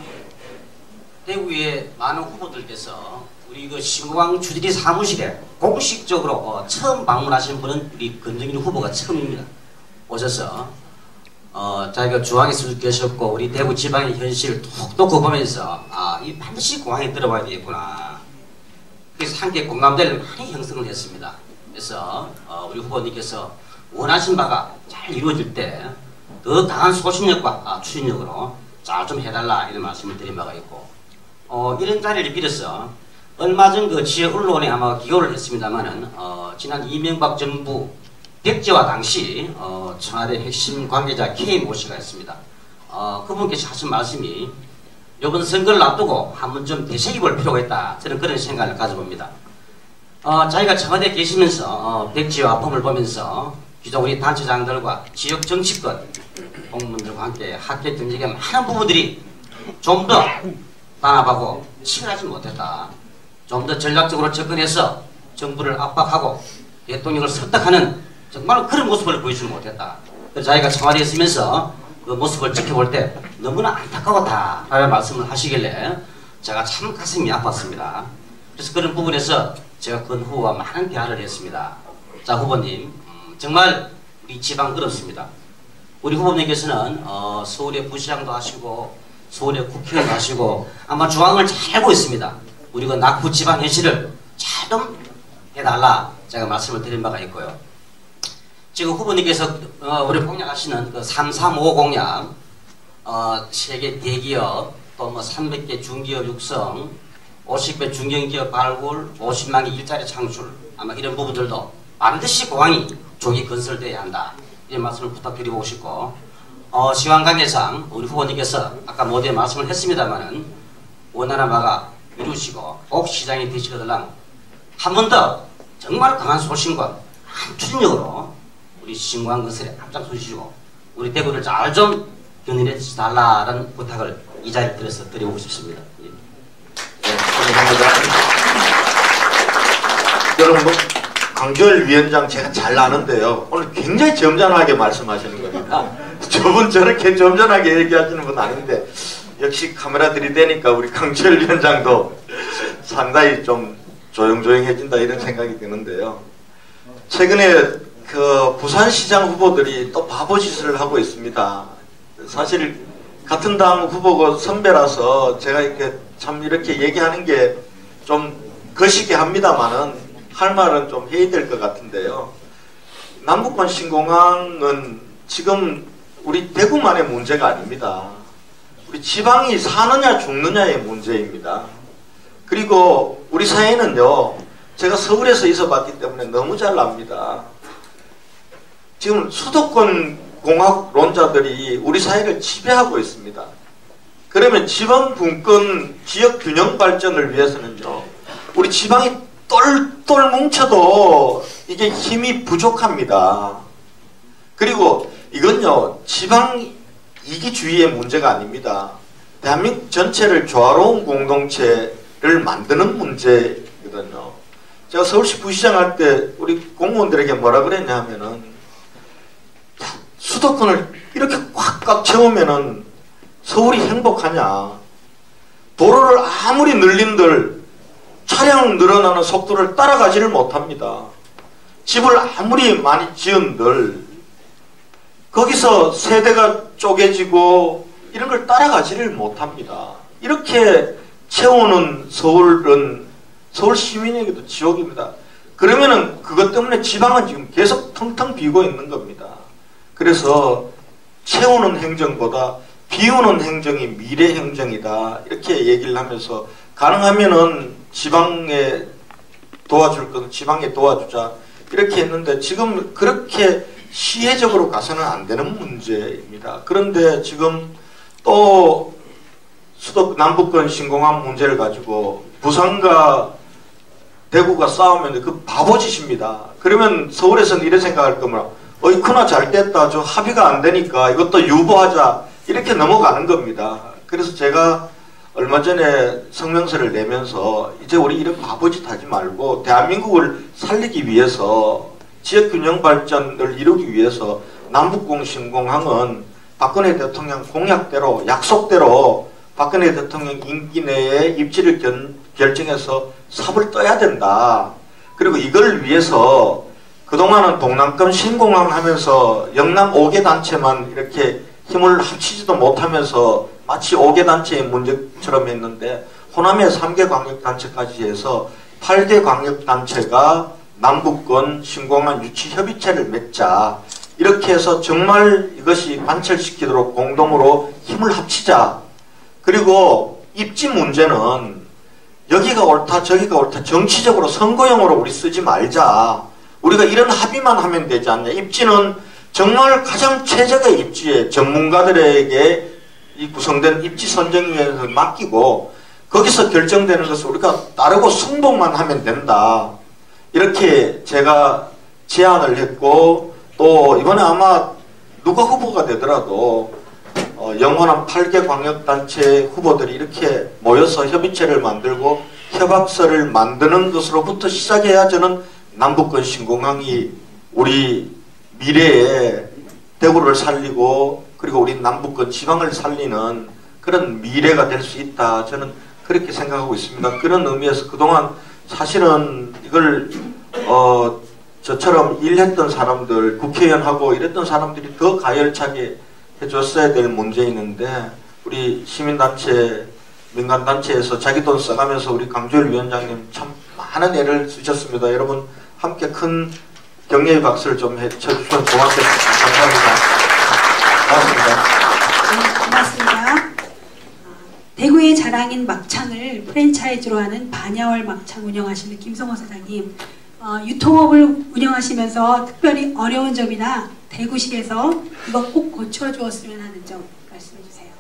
대구의 많은 후보들께서 우리 신공항 주지리 사무실에 공식적으로 처음 방문하신 분은 우리 권정진 후보가 처음입니다. 오셔서 자기가 중앙에서 계셨고 우리 대구 지방의 현실을 툭 놓고 보면서 이 반드시 공항에 들어와야 되겠구나, 그래서 함께 공감대를 많이 형성을 했습니다. 그래서 우리 후보님께서 원하신 바가 잘 이루어질 때 더 강한 소신력과 추진력으로 잘 좀 해달라, 이런 말씀을 드린 바가 있고, 이런 자리를 빌어서 얼마 전 지역 언론에 아마 기고를 했습니다만은 지난 이명박 정부 백제와 당시 청와대 핵심 관계자 K모 씨가 있습니다. 그분께서 하신 말씀이 이번 선거를 앞두고 한번 좀 되새겨볼 필요가 있다, 저는 그런 생각을 가져봅니다. 자기가 청와대에 계시면서 백지와 아픔을 보면서 기존 우리 단체장들과 지역 정치권 공무원들과 함께 학계 정책의 많은 부분들이 좀 더 단합하고 치열하지 못했다, 좀 더 전략적으로 접근해서 정부를 압박하고 대통령을 설득하는 정말 그런 모습을 보여주지 못했다. 그래서 자기가 청와대에 있으면서 그 모습을 지켜볼 때 너무나 안타까웠다, 라는 말씀을 하시길래 제가 참 가슴이 아팠습니다. 그래서 그런 부분에서 제가 권 후보와 많은 대화를 했습니다. 자, 후보님, 정말 우리 지방 어렵습니다. 우리 후보님께서는 서울의 부시장도 하시고 서울의 국회의원도 하시고 아마 중앙을 잘 알고 있습니다. 우리 낙후 지방 현실을 잘 좀 해달라, 제가 말씀을 드린 바가 있고요. 지금 후보님께서 우리 공약하시는 335 공약, 세계 대기업, 또 300개 중기업 육성, 50배 중견기업 발굴, 50만 개 일자리 창출, 아마 이런 부분들도 반드시 공항이 조기 건설돼야 한다, 이런 말씀을 부탁드리고 싶고, 시황 관계상 우리 후보님께서 아까 모두에 말씀을 했습니다만은 원하는 바가 이루시고 꼭 시장이 되시거들랑 한 번 더 정말 강한 소신과 한 추진력으로 우리 신공항 건설에 앞장서주시고 우리 대구를 잘 좀 견인해 달라는 부탁을 이 자리에 들어서 드리고 싶습니다. 예. 네, 감사합니다. 여러분, 강주열 위원장 제가 잘 아는데요, 오늘 굉장히 점잖하게 말씀하시는 겁니다. 저분 저렇게 점잖하게 얘기하시는 분 아닌데 역시 카메라 들이대니까 우리 강주열 위원장도 상당히 좀 조용조용해진다 이런 생각이 드는데요. 최근에 그 부산시장 후보들이 또 바보짓을 하고 있습니다. 사실 같은 당 후보고 선배라서 제가 이렇게 참 이렇게 얘기하는 게 좀 거시기 합니다만은 할 말은 좀 해야 될 것 같은데요. 남북권 신공항은 지금 우리 대구만의 문제가 아닙니다. 우리 지방이 사느냐 죽느냐의 문제입니다. 그리고 우리 사회는요, 제가 서울에서 있어봤기 때문에 너무 잘 압니다. 지금 수도권 공학론자들이 우리 사회를 지배하고 있습니다. 그러면 지방 분권 지역 균형 발전을 위해서는요, 우리 지방이 똘똘 뭉쳐도 이게 힘이 부족합니다. 그리고 이건요, 지방 이기주의의 문제가 아닙니다. 대한민국 전체를 조화로운 공동체를 만드는 문제거든요. 제가 서울시 부시장 할 때 우리 공무원들에게 뭐라 그랬냐 하면은, 수도권을 이렇게 꽉꽉 채우면은 서울이 행복하냐. 도로를 아무리 늘린들 차량 늘어나는 속도를 따라가지를 못합니다. 집을 아무리 많이 지은들 거기서 세대가 쪼개지고 이런 걸 따라가지를 못합니다. 이렇게 채우는 서울은 서울 시민에게도 지옥입니다. 그러면은 그것 때문에 지방은 지금 계속 텅텅 비고 있는 겁니다. 그래서 채우는 행정보다 비우는 행정이 미래 행정이다 이렇게 얘기를 하면서 가능하면은 지방에 도와줄 건 지방에 도와주자 이렇게 했는데 지금 그렇게 시혜적으로 가서는 안 되는 문제입니다. 그런데 지금 또 남북권 신공항 문제를 가지고 부산과 대구가 싸우면 그 바보짓입니다. 그러면 서울에서는 이래 생각할 거면 어이쿠나 잘 됐다. 저 합의가 안 되니까 이것도 유보하자. 이렇게 넘어가는 겁니다. 그래서 제가 얼마 전에 성명서를 내면서 이제 우리 이런 바보짓 하지 말고 대한민국을 살리기 위해서 지역균형 발전을 이루기 위해서 남북공 신공항은 박근혜 대통령 공약대로 약속대로 박근혜 대통령 임기 내에 입지를 결정해서 삽을 떠야 된다. 그리고 이걸 위해서 그동안은 동남권 신공항 하면서 영남 5개 단체만 이렇게 힘을 합치지도 못하면서 마치 5개 단체의 문제처럼 했는데 호남의 3개 광역단체까지 해서 8개 광역단체가 남북권 신공항 유치 협의체를 맺자. 이렇게 해서 정말 이것이 관철시키도록 공동으로 힘을 합치자. 그리고 입지 문제는 여기가 옳다 저기가 옳다 정치적으로 선거용으로 우리 쓰지 말자. 우리가 이런 합의만 하면 되지 않냐. 입지는 정말 가장 최적의 입지에 전문가들에게 이 구성된 입지 선정위원회를 맡기고 거기서 결정되는 것을 우리가 따르고 승복만 하면 된다. 이렇게 제가 제안을 했고 또 이번에 아마 누가 후보가 되더라도 영원한 8개 광역단체 후보들이 이렇게 모여서 협의체를 만들고 협약서를 만드는 것으로부터 시작해야 저는 남북권 신공항이 우리 미래에 대구를 살리고 그리고 우리 남북권 지방을 살리는 그런 미래가 될 수 있다. 저는 그렇게 생각하고 있습니다. 그런 의미에서 그동안 사실은 이걸 저처럼 일했던 사람들, 국회의원하고 이랬던 사람들이 더 가열차게 해줬어야 될 문제있는데 우리 시민단체, 민간단체에서 자기 돈 써가면서 우리 강주열 위원장님 참 많은 애를 쓰셨습니다. 여러분 함께 큰 격려의 박수를 좀 해주시면 고맙겠습니다. 감사합니다. 고맙습니다. 네, 고맙습니다. 대구의 자랑인 막창을 프랜차이즈로 하는 반야월 막창 운영하시는 김성호 사장님, 유통업을 운영하시면서 특별히 어려운 점이나 대구시에서 이거 꼭 고쳐주었으면 하는 점 말씀해 주세요.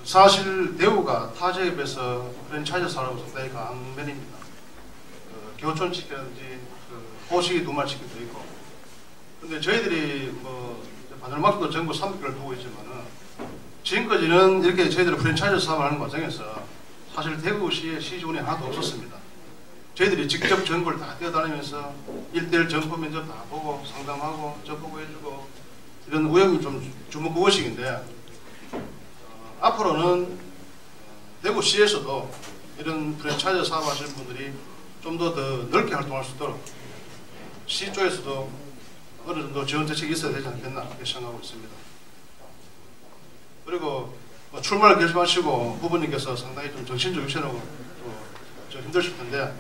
사실 대구가 타 지역에서 프랜차이즈 사업으로 상당히 강면입니다. 교촌치킨이라든지 호식이 2마리치킨도 있고. 근데 저희들이 뭐 바늘막기도 전국 300개를 두고 있지만은 지금까지는 이렇게 저희들이 프랜차이즈 사업을 하는 과정에서 사실 대구시에 시지원이 하나도 없었습니다. 저희들이 직접 전국을 다 뛰어다니면서 1대1 점포 면접 다 보고 상담하고 접보고 해주고 이런 우영이 좀 주목구호식인데 앞으로는 대구시에서도 이런 프랜차이즈 사업하시는 분들이 좀 더 넓게 활동할 수 있도록 시 쪽에서도 어느 정도 지원 대책이 있어야 되지 않겠나 그렇게 생각하고 있습니다. 그리고 출마를 결심하시고 후보님께서 상당히 좀 정신적 유체력으로 좀 힘드실 텐데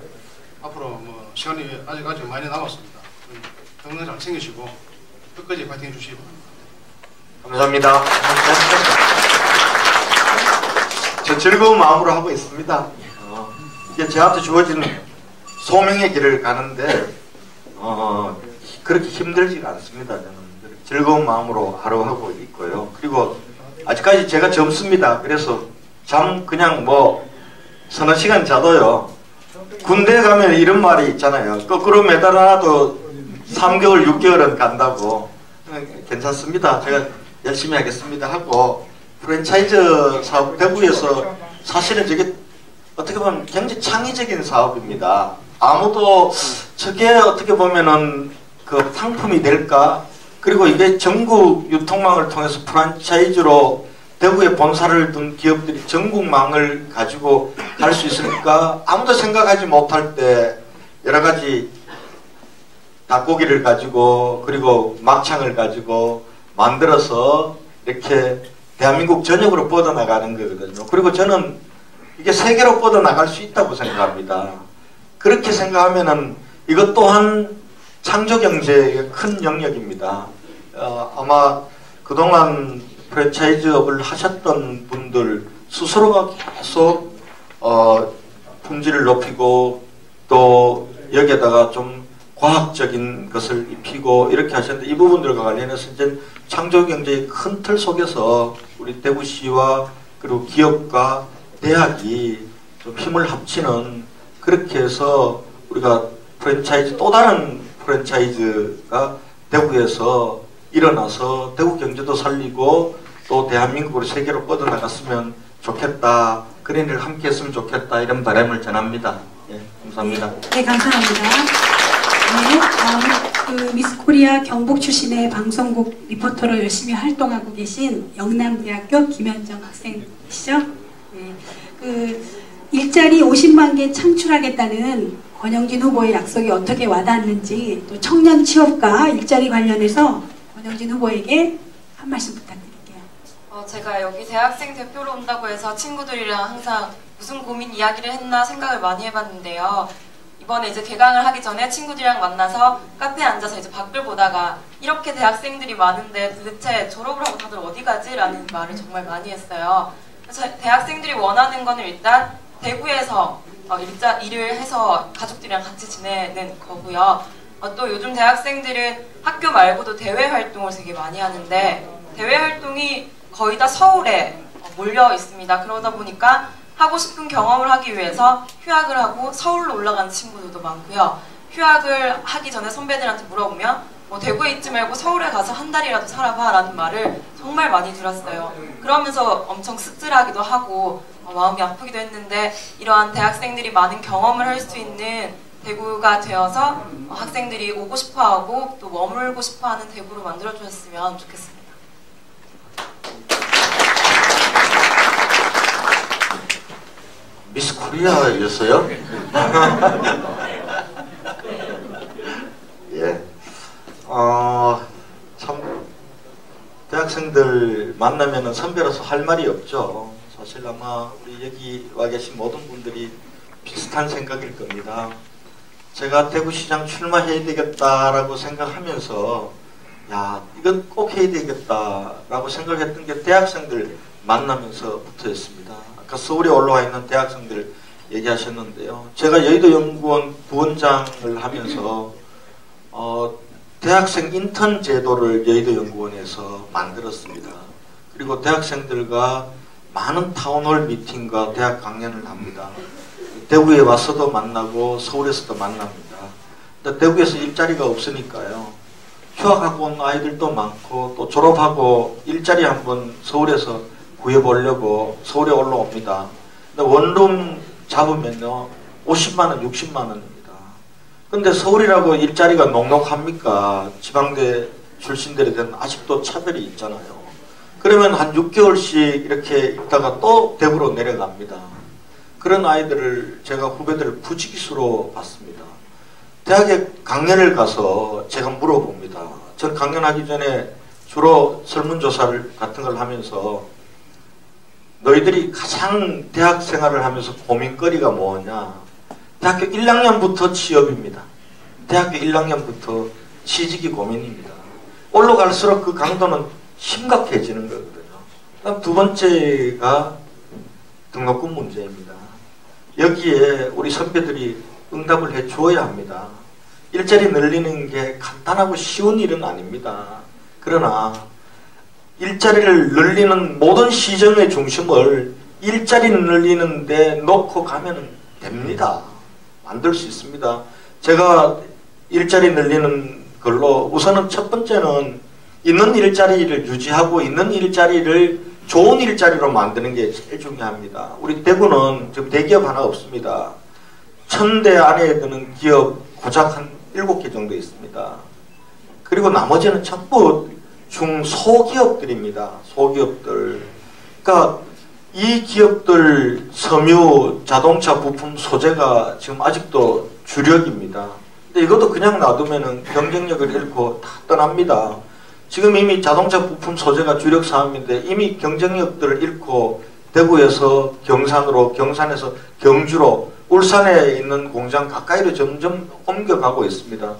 앞으로 시간이 아직 많이 남았습니다. 건강 잘 챙기시고 끝까지 파이팅 해주시기 바랍니다. 감사합니다. 저 즐거운 마음으로 하고 있습니다. 이게 저한테 주어진 소명의 길을 가는데 그렇게 힘들지가 않습니다. 저는 즐거운 마음으로 하루 하고 있고요. 그리고 아직까지 제가 젊습니다. 그래서 잠 그냥 서너 시간 자도요. 군대 가면 이런 말이 있잖아요. 거꾸로 매달아놔도 3개월, 6개월은 간다고. 괜찮습니다. 제가 열심히 하겠습니다 하고 프랜차이즈 사업 대구에서 사실은 저게 어떻게 보면 굉장히 창의적인 사업입니다. 아무도 저게 어떻게 보면은 그 상품이 될까? 그리고 이게 전국 유통망을 통해서 프랜차이즈로 대구에 본사를 둔 기업들이 전국망을 가지고 갈 수 있으니까 아무도 생각하지 못할 때 여러 가지 닭고기를 가지고 그리고 막창을 가지고 만들어서 이렇게 대한민국 전역으로 뻗어나가는 거거든요. 그리고 저는 이게 세계로 뻗어나갈 수 있다고 생각합니다. 그렇게 생각하면은 이것 또한 창조경제의 큰 영역입니다. 아마 그동안 프랜차이즈업을 하셨던 분들 스스로가 계속 품질을 높이고 또 여기에다가 좀 과학적인 것을 입히고 이렇게 하셨는데 이 부분들과 관련해서 이제 창조경제의 큰 틀 속에서 우리 대구시와 그리고 기업과 대학이 좀 힘을 합치는 그렇게 해서 우리가 프랜차이즈 또 다른 프랜차이즈가 대구에서 일어나서 대구 경제도 살리고 또 대한민국으로 세계로 뻗어나갔으면 좋겠다. 그런 일을 함께 했으면 좋겠다. 이런 바람을 전합니다. 예, 감사합니다. 네, 감사합니다. 네, 다음 미스코리아 경북 출신의 방송국 리포터로 열심히 활동하고 계신 영남대학교 김현정 학생이시죠? 네, 일자리 50만 개 창출하겠다는 권영진 후보의 약속이 어떻게 와닿았는지 또 청년 취업과 일자리 관련해서 권영진 후보에게 한 말씀 부탁드립니다. 제가 여기 대학생 대표로 온다고 해서 친구들이랑 항상 무슨 고민 이야기를 했나 생각을 많이 해봤는데요. 이번에 이제 개강을 하기 전에 친구들이랑 만나서 카페에 앉아서 이제 밖을 보다가 이렇게 대학생들이 많은데 도대체 졸업을 하고 다들 어디 가지? 라는 말을 정말 많이 했어요. 그래서 대학생들이 원하는 거는 일단 대구에서 일을 해서 가족들이랑 같이 지내는 거고요. 또 요즘 대학생들은 학교 말고도 대외 활동을 되게 많이 하는데 대외 활동이 거의 다 서울에 몰려 있습니다. 그러다 보니까 하고 싶은 경험을 하기 위해서 휴학을 하고 서울로 올라가는 친구들도 많고요. 휴학을 하기 전에 선배들한테 물어보면 대구에 있지 말고 서울에 가서 한 달이라도 살아봐 라는 말을 정말 많이 들었어요. 그러면서 엄청 씁쓸하기도 하고 마음이 아프기도 했는데 이러한 대학생들이 많은 경험을 할 수 있는 대구가 되어서 학생들이 오고 싶어하고 또 머물고 싶어하는 대구로 만들어주셨으면 좋겠습니다. 미스 코리아였어요? 예. 참 대학생들 만나면은 선배로서 할 말이 없죠. 사실 아마 우리 여기 와 계신 모든 분들이 비슷한 생각일 겁니다. 제가 대구시장 출마해야 되겠다라고 생각하면서 야 이건 꼭 해야 되겠다라고 생각했던 게 대학생들 만나면서부터였습니다. 아까 서울에 올라와 있는 대학생들 얘기하셨는데요. 제가 여의도연구원 부원장을 하면서 대학생 인턴 제도를 여의도연구원에서 만들었습니다. 그리고 대학생들과 많은 타운홀 미팅과 대학 강연을 합니다. 대구에 와서도 만나고 서울에서도 만납니다. 근데 대구에서 일자리가 없으니까요. 휴학하고 온 아이들도 많고 또 졸업하고 일자리 한번 서울에서 구해보려고 서울에 올라옵니다. 근데 원룸 잡으면요 50만원 60만원입니다. 근데 서울이라고 일자리가 녹록합니까? 지방대 출신들에 대한 아직도 차별이 있잖아요. 그러면 한 6개월씩 이렇게 있다가 또 대구로 내려갑니다. 그런 아이들을 제가 후배들을 부지기수로 봤습니다. 대학에 강연을 가서 제가 물어봅니다. 전 강연하기 전에 주로 설문조사를 같은 걸 하면서 너희들이 가장 대학 생활을 하면서 고민거리가 뭐냐? 대학교 1학년부터 취업입니다. 대학교 1학년부터 취직이 고민입니다. 올라갈수록 그 강도는 심각해지는 거거든요. 그다음 두 번째가 등록금 문제입니다. 여기에 우리 선배들이 응답을 해 주어야 합니다. 일자리 늘리는 게 간단하고 쉬운 일은 아닙니다. 그러나 일자리를 늘리는 모든 시정의 중심을 일자리 늘리는 데 놓고 가면 됩니다. 만들 수 있습니다. 제가 일자리 늘리는 걸로 우선은 첫 번째는 있는 일자리를 유지하고 있는 일자리를 좋은 일자리로 만드는 게 제일 중요합니다. 우리 대구는 지금 대기업 하나 없습니다. 1000대 안에 드는 기업 고작 한 7개 정도 있습니다. 그리고 나머지는 전부 중소기업들입니다. 소기업들. 그러니까 이 기업들 섬유, 자동차 부품 소재가 지금 아직도 주력입니다. 근데 이것도 그냥 놔두면은 경쟁력을 잃고 다 떠납니다. 지금 이미 자동차 부품 소재가 주력 사업인데 이미 경쟁력들을 잃고 대구에서 경산으로, 경산에서 경주로, 울산에 있는 공장 가까이로 점점 옮겨가고 있습니다.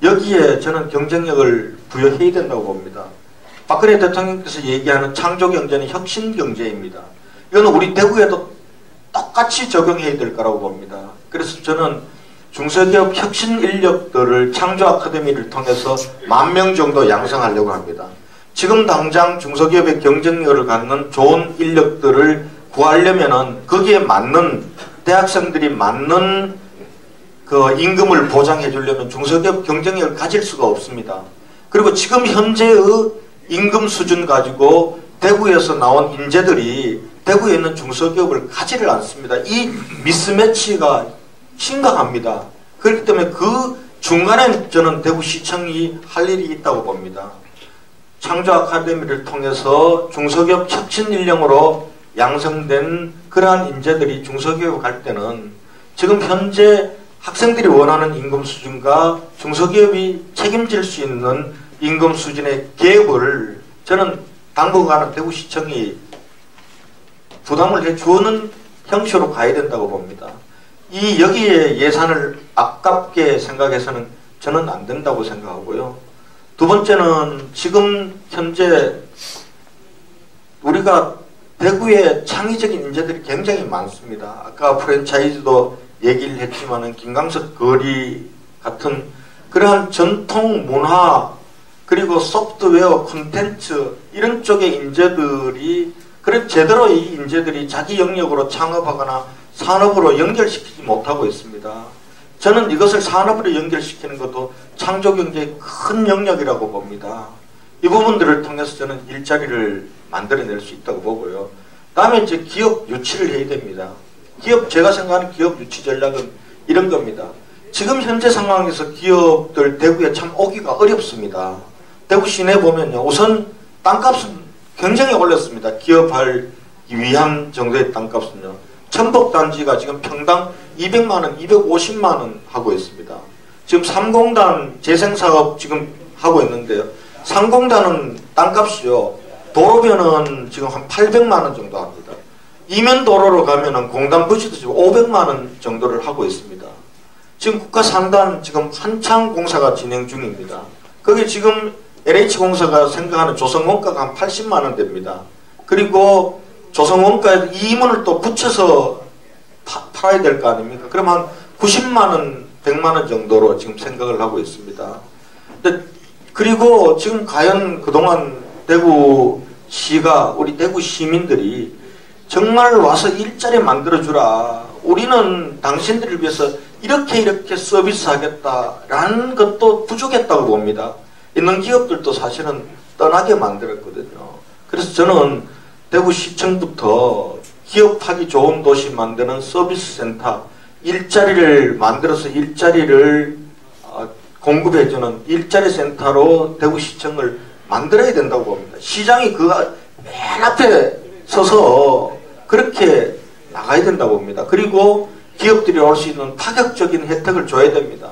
여기에 저는 경쟁력을 부여해야 된다고 봅니다. 박근혜 대통령께서 얘기하는 창조경제는 혁신경제입니다. 이거는 우리 대구에도 똑같이 적용해야 될 거라고 봅니다. 그래서 저는 중소기업 혁신 인력들을 창조 아카데미를 통해서 10,000명 정도 양성하려고 합니다. 지금 당장 중소기업의 경쟁력을 갖는 좋은 인력들을 구하려면은 거기에 맞는 대학생들이 맞는 그 임금을 보장해 주려면 중소기업 경쟁력을 가질 수가 없습니다. 그리고 지금 현재의 임금 수준 가지고 대구에서 나온 인재들이 대구에 있는 중소기업을 가지를 않습니다. 이 미스매치가 심각합니다. 그렇기 때문에 그 중간에 저는 대구시청이 할 일이 있다고 봅니다. 창조 아카데미를 통해서 중소기업 혁신 인력으로 양성된 그러한 인재들이 중소기업에 갈 때는 지금 현재 학생들이 원하는 임금 수준과 중소기업이 책임질 수 있는 임금 수준의 갭을 저는 당분간은 대구시청이 부담을 해주는 형식으로 가야 된다고 봅니다. 여기에 예산을 아깝게 생각해서는 저는 안 된다고 생각하고요. 두 번째는 지금 현재 우리가 대구에 창의적인 인재들이 굉장히 많습니다. 아까 프랜차이즈도 얘기를 했지만은 김광석 거리 같은 그러한 전통 문화 그리고 소프트웨어 콘텐츠 이런 쪽의 인재들이 그런 제대로 이 인재들이 자기 영역으로 창업하거나 산업으로 연결시키지 못하고 있습니다. 저는 이것을 산업으로 연결시키는 것도 창조경제의 큰 영역이라고 봅니다. 이 부분들을 통해서 저는 일자리를 만들어낼 수 있다고 보고요. 다음에 이제 기업 유치를 해야 됩니다. 제가 생각하는 기업 유치 전략은 이런 겁니다. 지금 현재 상황에서 기업들 대구에 참 오기가 어렵습니다. 대구 시내 보면요. 우선 땅값은 굉장히 올랐습니다. 기업할 위한 정도의 땅값은요. 천복단지가 지금 평당 200만원, 250만원 하고 있습니다. 지금 3공단 재생사업 지금 하고 있는데요. 3공단은 땅값이요. 도로변은 지금 한 800만원 정도 합니다. 이면 도로로 가면은 공단 부지도 지금 500만원 정도를 하고 있습니다. 지금 국가산단 지금 한창 공사가 진행 중입니다. 거기 지금 LH공사가 생각하는 조성원가가 한 80만원 됩니다. 그리고 조성원가에 이문을 또 붙여서 팔아야 될 거 아닙니까? 그럼 한 90만원, 100만원 정도로 지금 생각을 하고 있습니다. 그리고 지금 과연 그동안 대구시가 우리 대구 시민들이 정말 와서 일자리 만들어주라. 우리는 당신들을 위해서 이렇게 서비스 하겠다라는 것도 부족했다고 봅니다. 있는 기업들도 사실은 떠나게 만들었거든요. 그래서 저는 대구시청부터 기업하기 좋은 도시 만드는 서비스 센터, 일자리를 만들어서 일자리를 공급해주는 일자리 센터로 대구시청을 만들어야 된다고 봅니다. 시장이 그 맨 앞에 서서 그렇게 나가야 된다고 봅니다. 그리고 기업들이 올 수 있는 파격적인 혜택을 줘야 됩니다.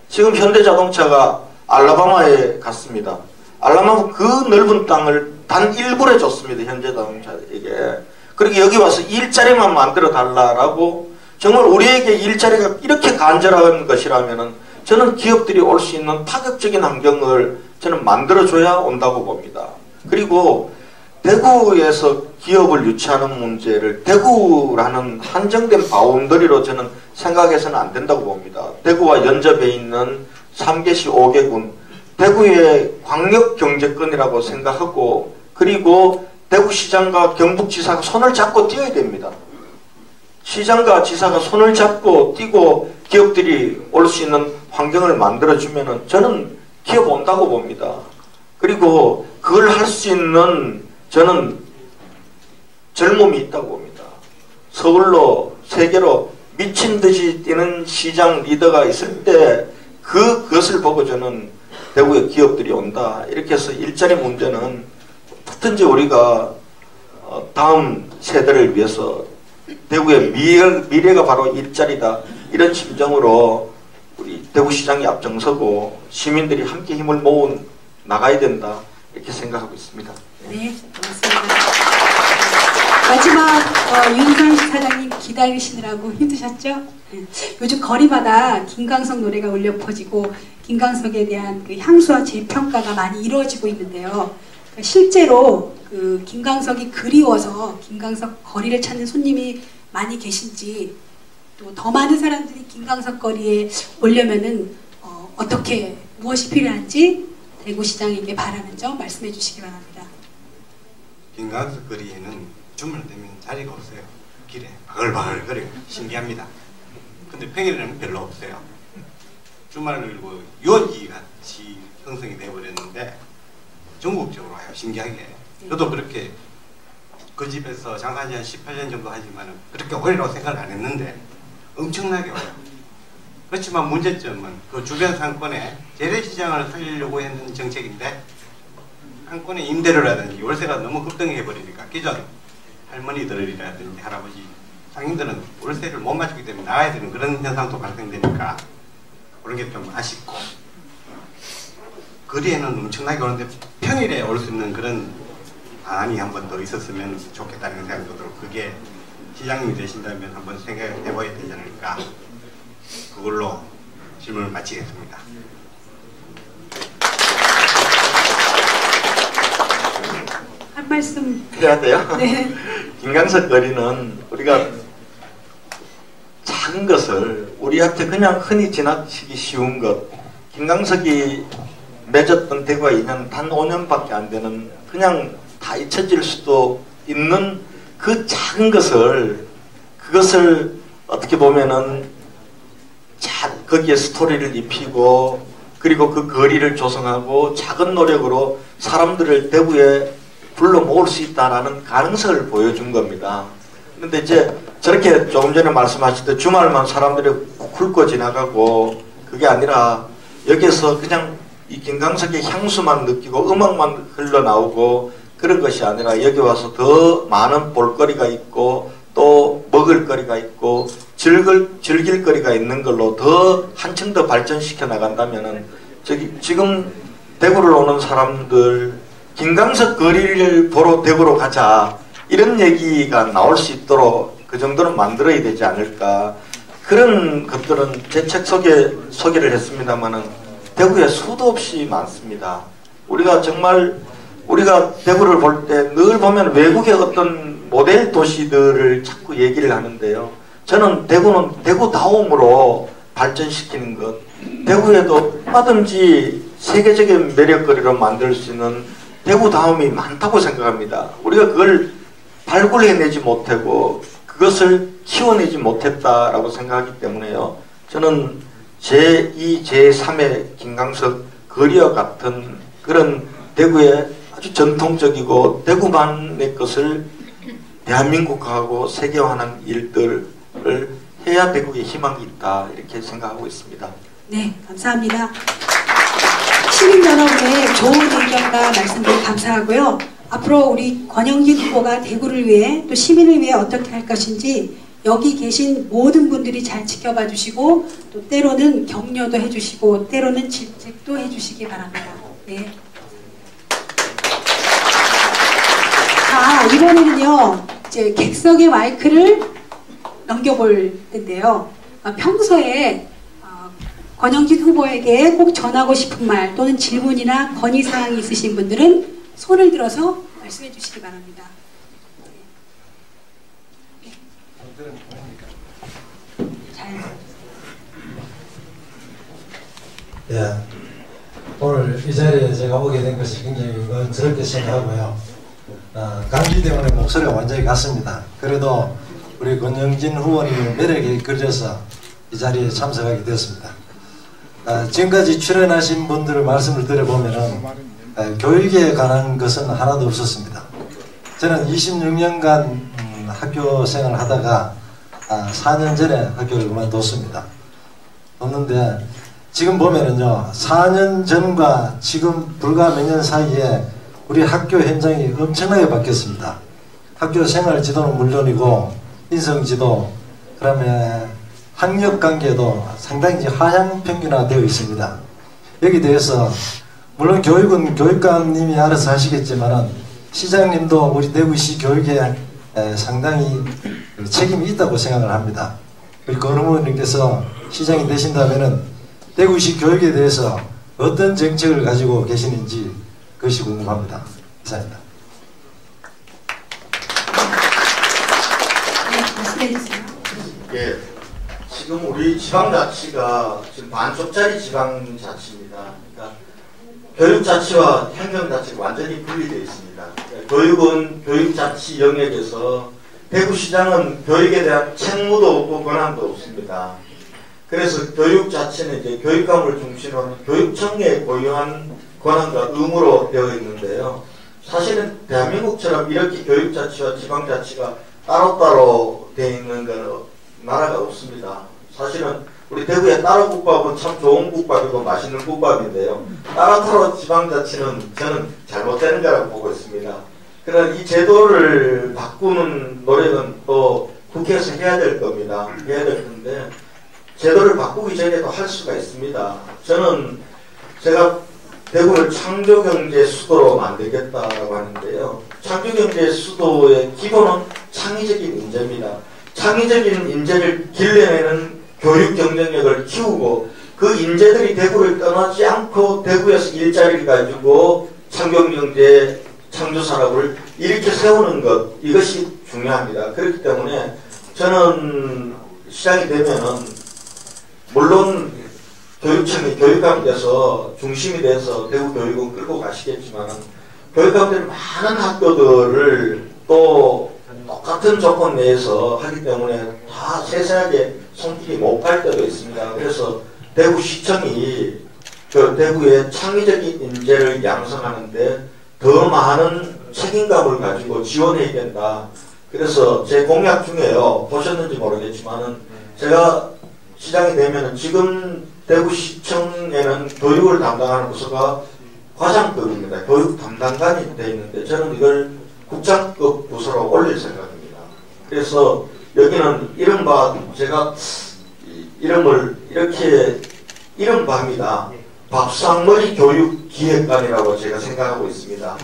지금 현대자동차가 알라바마에 갔습니다. 알라바마 그 넓은 땅을 단 1불에 줬습니다. 현대자동차에게. 그리고 여기 와서 일자리만 만들어 달라라고 정말 우리에게 일자리가 이렇게 간절한 것이라면 저는 기업들이 올 수 있는 파격적인 환경을 저는 만들어줘야 온다고 봅니다. 그리고 대구에서 기업을 유치하는 문제를 대구라는 한정된 바운더리로 저는 생각해서는 안 된다고 봅니다. 대구와 연접해 있는 3개시 5개군, 대구의 광역경제권이라고 생각하고, 그리고 대구시장과 경북지사가 손을 잡고 뛰어야 됩니다. 시장과 지사가 손을 잡고 뛰고 기업들이 올 수 있는 환경을 만들어주면 저는 기업 온다고 봅니다. 그리고 그걸 할 수 있는 저는 젊음이 있다고 봅니다. 서울로 세계로 미친 듯이 뛰는 시장 리더가 있을 때 그것을 보고 저는 대구에 기업들이 온다. 이렇게 해서 일자리 문제는 어떻든지 우리가 다음 세대를 위해서 대구의 미래가 바로 일자리다. 이런 심정으로 우리 대구시장이 앞장서고 시민들이 함께 힘을 모은 나가야 된다. 이렇게 생각하고 있습니다. 네, 고맙습니다. 마지막 윤상식 사장님 기다리시느라고 힘드셨죠? 요즘 거리마다 김광석 노래가 울려 퍼지고 김광석에 대한 그 향수와 재평가가 많이 이루어지고 있는데요. 실제로 그 김광석이 그리워서 김광석 거리를 찾는 손님이 많이 계신지, 또 더 많은 사람들이 김광석 거리에 오려면은 어떻게 무엇이 필요한지 대구시장에게 바라는 점 말씀해 주시기 바랍니다. 김광석 거리에는 주말 되면 자리가 없어요. 길에 바글바글거리고 신기합니다. 근데 평일에는 별로 없어요. 주말을 유원지 같이 형성이 되어버렸는데 전국적으로 와요. 신기하게. 저도 그렇게 그 집에서 장사한 지 한 18년 정도 하지만 그렇게 오래라고 생각을 안 했는데 엄청나게 와요. 그렇지만 문제점은 그 주변 상권에 재래시장을 살리려고 했는 정책인데 상권의 임대료라든지 월세가 너무 급등해 버리니까 기존 할머니들이라든지 할아버지 상인들은 월세를 못 맞추기 때문에 나가야 되는 그런 현상도 발생되니까 그런 게 좀 아쉽고, 거리에는 엄청나게 오는데 평일에 올 수 있는 그런 방안이 한 번 더 있었으면 좋겠다는 생각이 들도록, 그게 시장님이 되신다면 한번 생각해 봐야 되지 않을까. 그걸로 질문을 마치겠습니다. 한 말씀 해야 돼요? 네. 김광석 거리는 우리가 작은 것을 우리한테 그냥 흔히 지나치기 쉬운 것, 김광석이 맺었던 대구와 인연 단 5년밖에 안 되는, 그냥 다 잊혀질 수도 있는 그 작은 것을, 그것을 어떻게 보면은 거기에 스토리를 입히고, 그리고 그 거리를 조성하고 작은 노력으로 사람들을 대구에 불러 모을 수 있다라는 가능성을 보여준 겁니다. 근데 이제 저렇게 조금 전에 말씀하셨듯 주말만 사람들이 굵고 지나가고, 그게 아니라 여기에서 그냥 이 김광석의 향수만 느끼고 음악만 흘러나오고 그런 것이 아니라 여기 와서 더 많은 볼거리가 있고 또 먹을거리가 있고 즐길 거리가 있는 걸로 더 한층 더 발전시켜 나간다면은 지금 대구를 오는 사람들 김광석 거리를 보러 대구로 가자 이런 얘기가 나올 수 있도록 그 정도는 만들어야 되지 않을까. 그런 것들은 제 책 소개를 했습니다마는 대구에 수도 없이 많습니다. 우리가 대구를 볼 때 늘 보면 외국의 어떤 모델 도시들을 자꾸 얘기를 하는데요. 저는 대구는 대구다움으로 발전시키는 것, 대구에도 얼마든지 세계적인 매력거리로 만들 수 있는 대구다움이 많다고 생각합니다. 우리가 그걸 발굴해내지 못하고 그것을 키워내지 못했다라고 생각하기 때문에요. 저는 제2, 제3의 김광석 거리와 같은 그런 대구의 아주 전통적이고 대구만의 것을 대한민국하고 세계화하는 일들을 해야 대구에 희망이 있다 이렇게 생각하고 있습니다. 네, 감사합니다. 시민 여러분의 좋은 의견과 말씀들 감사하고요. 앞으로 우리 권영진 후보가 대구를 위해 또 시민을 위해 어떻게 할 것인지 여기 계신 모든 분들이 잘 지켜봐 주시고 또 때로는 격려도 해주시고 때로는 질책도 해주시기 바랍니다. 네. 자, 이번에는요 이제 객석의 마이크를 넘겨볼 텐데요. 평소에 권영진 후보에게 꼭 전하고 싶은 말 또는 질문이나 건의사항이 있으신 분들은 손을 들어서 말씀해 주시기 바랍니다. 예, 오늘 이 자리에 제가 오게 된 것이 굉장히 은스럽게 생각하고요. 감기 때문에 목소리가 완전히 갔습니다. 그래도 우리 권영진 후보님의 매력에 이끌려서 이 자리에 참석하게 되었습니다. 지금까지 출연하신 분들의 말씀을 들어보면은 교육에 관한 것은 하나도 없었습니다. 저는 26년간 학교 생활을 하다가 4년 전에 학교를 그만뒀습니다. 뒀는데 지금 보면은요 4년 전과 지금 불과 몇 년 사이에 우리 학교 현장이 엄청나게 바뀌었습니다. 학교 생활 지도는 물론이고 인성지도 그다음에 학력관계도 상당히 하향 평균화되어 있습니다. 여기 대해서 물론 교육은 교육감님이 알아서 하시겠지만 시장님도 우리 대구시 교육에 상당히 책임이 있다고 생각을 합니다. 우리 권 후보님께서 시장이 되신다면 대구시 교육에 대해서 어떤 정책을 가지고 계시는지 그것이 궁금합니다. 감사합니다. 예, 지금 우리 지방자치가 지금 반쪽짜리 지방자치입니다. 그러니까 교육자치와 행정자치가 완전히 분리되어 있습니다. 교육은 교육자치 영역에서 대구시장은 교육에 대한 책무도 없고 권한도 없습니다. 그래서 교육자치는 이제 교육감을 중심으로 교육청에 고유한 권한과 의무로 되어 있는데요. 사실은 대한민국처럼 이렇게 교육자치와 지방자치가 따로따로 되어 있는 나라가 없습니다. 사실은 우리 대구의 따로국밥은 참 좋은 국밥이고 맛있는 국밥인데요. 따로따로 지방자치는 저는 잘못되는 거라고 보고 있습니다. 그러나 이 제도를 바꾸는 노력은 또 국회에서 해야 될 겁니다. 해야 될 건데 제도를 바꾸기 전에도 할 수가 있습니다. 제가 대구를 창조경제 수도로 만들겠다라고 하는데요. 창조경제 수도의 기본은 창의적인 인재입니다. 창의적인 인재를 길러내는 교육 경쟁력을 키우고 그 인재들이 대구를 떠나지 않고 대구에서 일자리를 가지고 창조경제 창조산업을 이렇게 세우는 것, 이것이 중요합니다. 그렇기 때문에 저는 시장이 되면은 물론 교육청이 교육감께서 중심이 돼서 대구 교육은 끌고 가시겠지만 교육감들이 많은 학교들을 또 똑같은 조건 내에서 하기 때문에 다 세세하게 손길이 못 갈 때도 있습니다. 그래서 대구시청이 대구의 창의적인 인재를 양성하는데 더 많은 책임감을 가지고 지원해야 된다. 그래서 제 공약 중에요. 보셨는지 모르겠지만은 제가 시장이 되면은 지금 대구시청에는 교육을 담당하는 부서가 과장급입니다. 교육 담당관이 되어 있는데 저는 이걸 국장급 부서로 올릴 생각입니다. 그래서 여기는 이른바 제가 이름을 이렇게 이른바입니다. 밥상머리 교육기획관이라고 제가 생각하고 있습니다.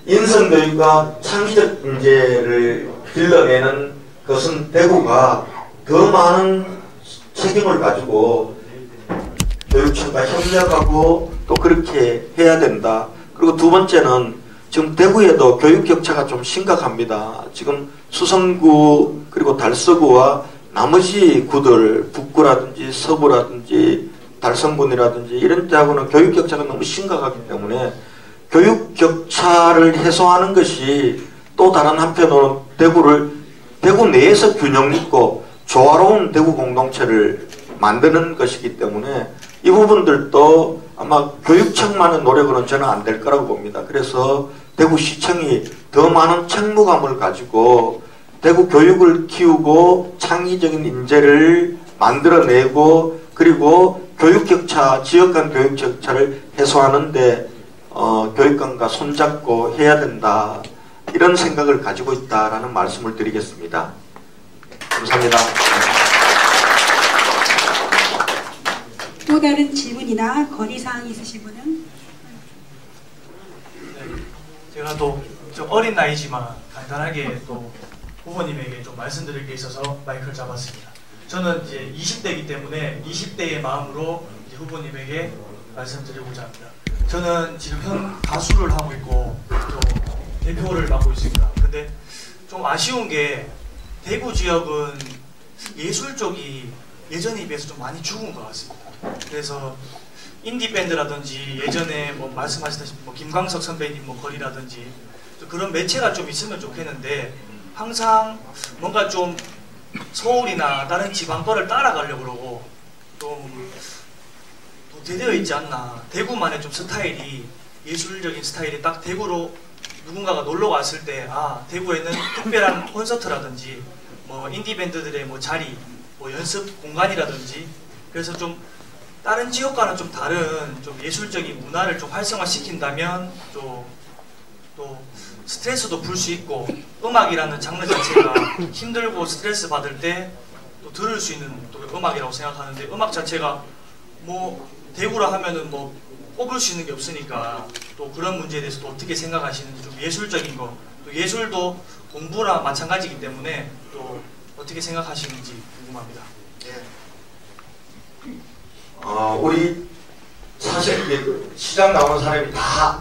인성교육과 창의적 인재를 길러내는 것은 대구가 더 많은 책임을 가지고 교육청과 협력하고 또 그렇게 해야 된다. 그리고 두 번째는 지금 대구에도 교육 격차가 좀 심각합니다. 지금 수성구 그리고 달서구와 나머지 구들 북구라든지 서구라든지 달성군이라든지 이런 데하고는 교육 격차가 너무 심각하기 때문에 교육 격차를 해소하는 것이 또 다른 한편으로는 대구 내에서 균형 있고 조화로운 대구 공동체를 만드는 것이기 때문에 이 부분들도 아마 교육청만의 노력으로는 저는 안 될 거라고 봅니다. 그래서 대구시청이 더 많은 책무감을 가지고 대구 교육을 키우고 창의적인 인재를 만들어내고 그리고 교육 격차, 지역 간 교육 격차를 해소하는데 교육감과 손잡고 해야 된다. 이런 생각을 가지고 있다라는 말씀을 드리겠습니다. 감사합니다. 또 다른 질문이나 건의사항이 있으신 분은? 제가 또 좀 어린 나이지만 간단하게 또 후보님에게 좀 말씀드릴 게 있어서 마이크를 잡았습니다. 저는 이제 20대이기 때문에 20대의 마음으로 이제 후보님에게 말씀드리고자 합니다. 저는 지금 현 가수를 하고 있고 또 대표를 맡고 있습니다. 근데 좀 아쉬운 게 대구 지역은 예술 쪽이 예전에 비해서 좀 많이 죽은 것 같습니다. 그래서 인디 밴드라든지 예전에 뭐 말씀하셨다시피 뭐 김광석 선배님 뭐 거리라든지 그런 매체가 좀 있으면 좋겠는데 항상 뭔가 좀 서울이나 다른 지방 거를 따라가려고 그러고 좀 도태되어 있지 않나. 대구만의 좀 스타일이 예술적인 스타일이 딱 대구로 누군가가 놀러 갔을 때 아 대구에는 특별한 콘서트라든지 뭐 인디 밴드들의 뭐 자리 뭐 연습 공간이라든지 그래서 좀 다른 지역과는 좀 다른 좀 예술적인 문화를 좀 활성화시킨다면 또 스트레스도 풀 수 있고 음악이라는 장르 자체가 힘들고 스트레스 받을 때 또 들을 수 있는 또 음악이라고 생각하는데 음악 자체가 뭐 대구라 하면은 뭐 꼽을 수 있는 게 없으니까 또 그런 문제에 대해서 또 어떻게 생각하시는지 좀 예술적인 거 또 예술도 공부나 마찬가지이기 때문에 또 어떻게 생각하시는지 궁금합니다. 우리 사실 시장 나오는 사람이 다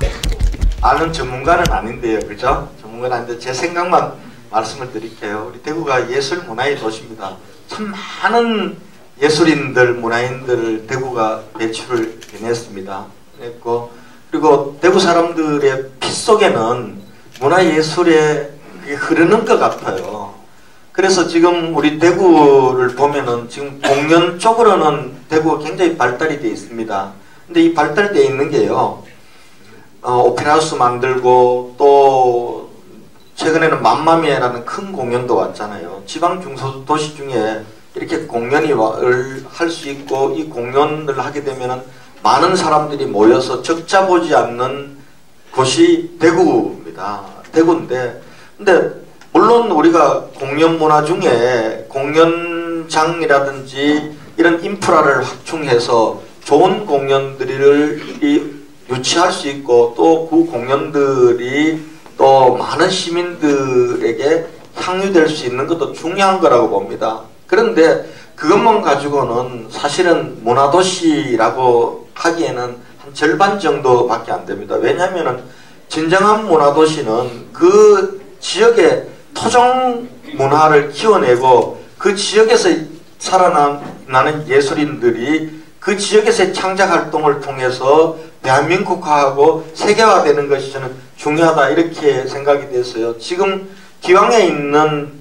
아는 전문가는 아닌데요, 그죠? 전문가는 아닌데 제 생각만 말씀을 드릴게요. 우리 대구가 예술 문화의 도시입니다. 참 많은 예술인들, 문화인들을 대구가 배출을 해냈습니다. 했고 그리고 대구 사람들의 피 속에는 문화예술에 흐르는 것 같아요. 그래서 지금 우리 대구를 보면은 지금 공연 쪽으로는 대구가 굉장히 발달이 되어 있습니다. 근데 이 발달되어 있는 게요. 오페라하우스 만들고 또 최근에는 맘마미아라는 큰 공연도 왔잖아요. 지방 중소도시 중에 이렇게 공연을 할 수 있고 이 공연을 하게 되면은 많은 사람들이 모여서 적자 보지 않는 곳이 대구입니다. 대구인데 근데 물론 우리가 공연 문화 중에 공연장이라든지 이런 인프라를 확충해서 좋은 공연들을 유치할 수 있고 또 그 공연들이 또 많은 시민들에게 향유될 수 있는 것도 중요한 거라고 봅니다. 그런데 그것만 가지고는 사실은 문화도시라고 하기에는 한 절반 정도밖에 안 됩니다. 왜냐하면 진정한 문화도시는 그 지역의 토종 문화를 키워내고 그 지역에서 살아나는 예술인들이 그 지역에서의 창작 활동을 통해서 대한민국화하고 세계화되는 것이 저는 중요하다 이렇게 생각이 됐어요. 지금 기왕에 있는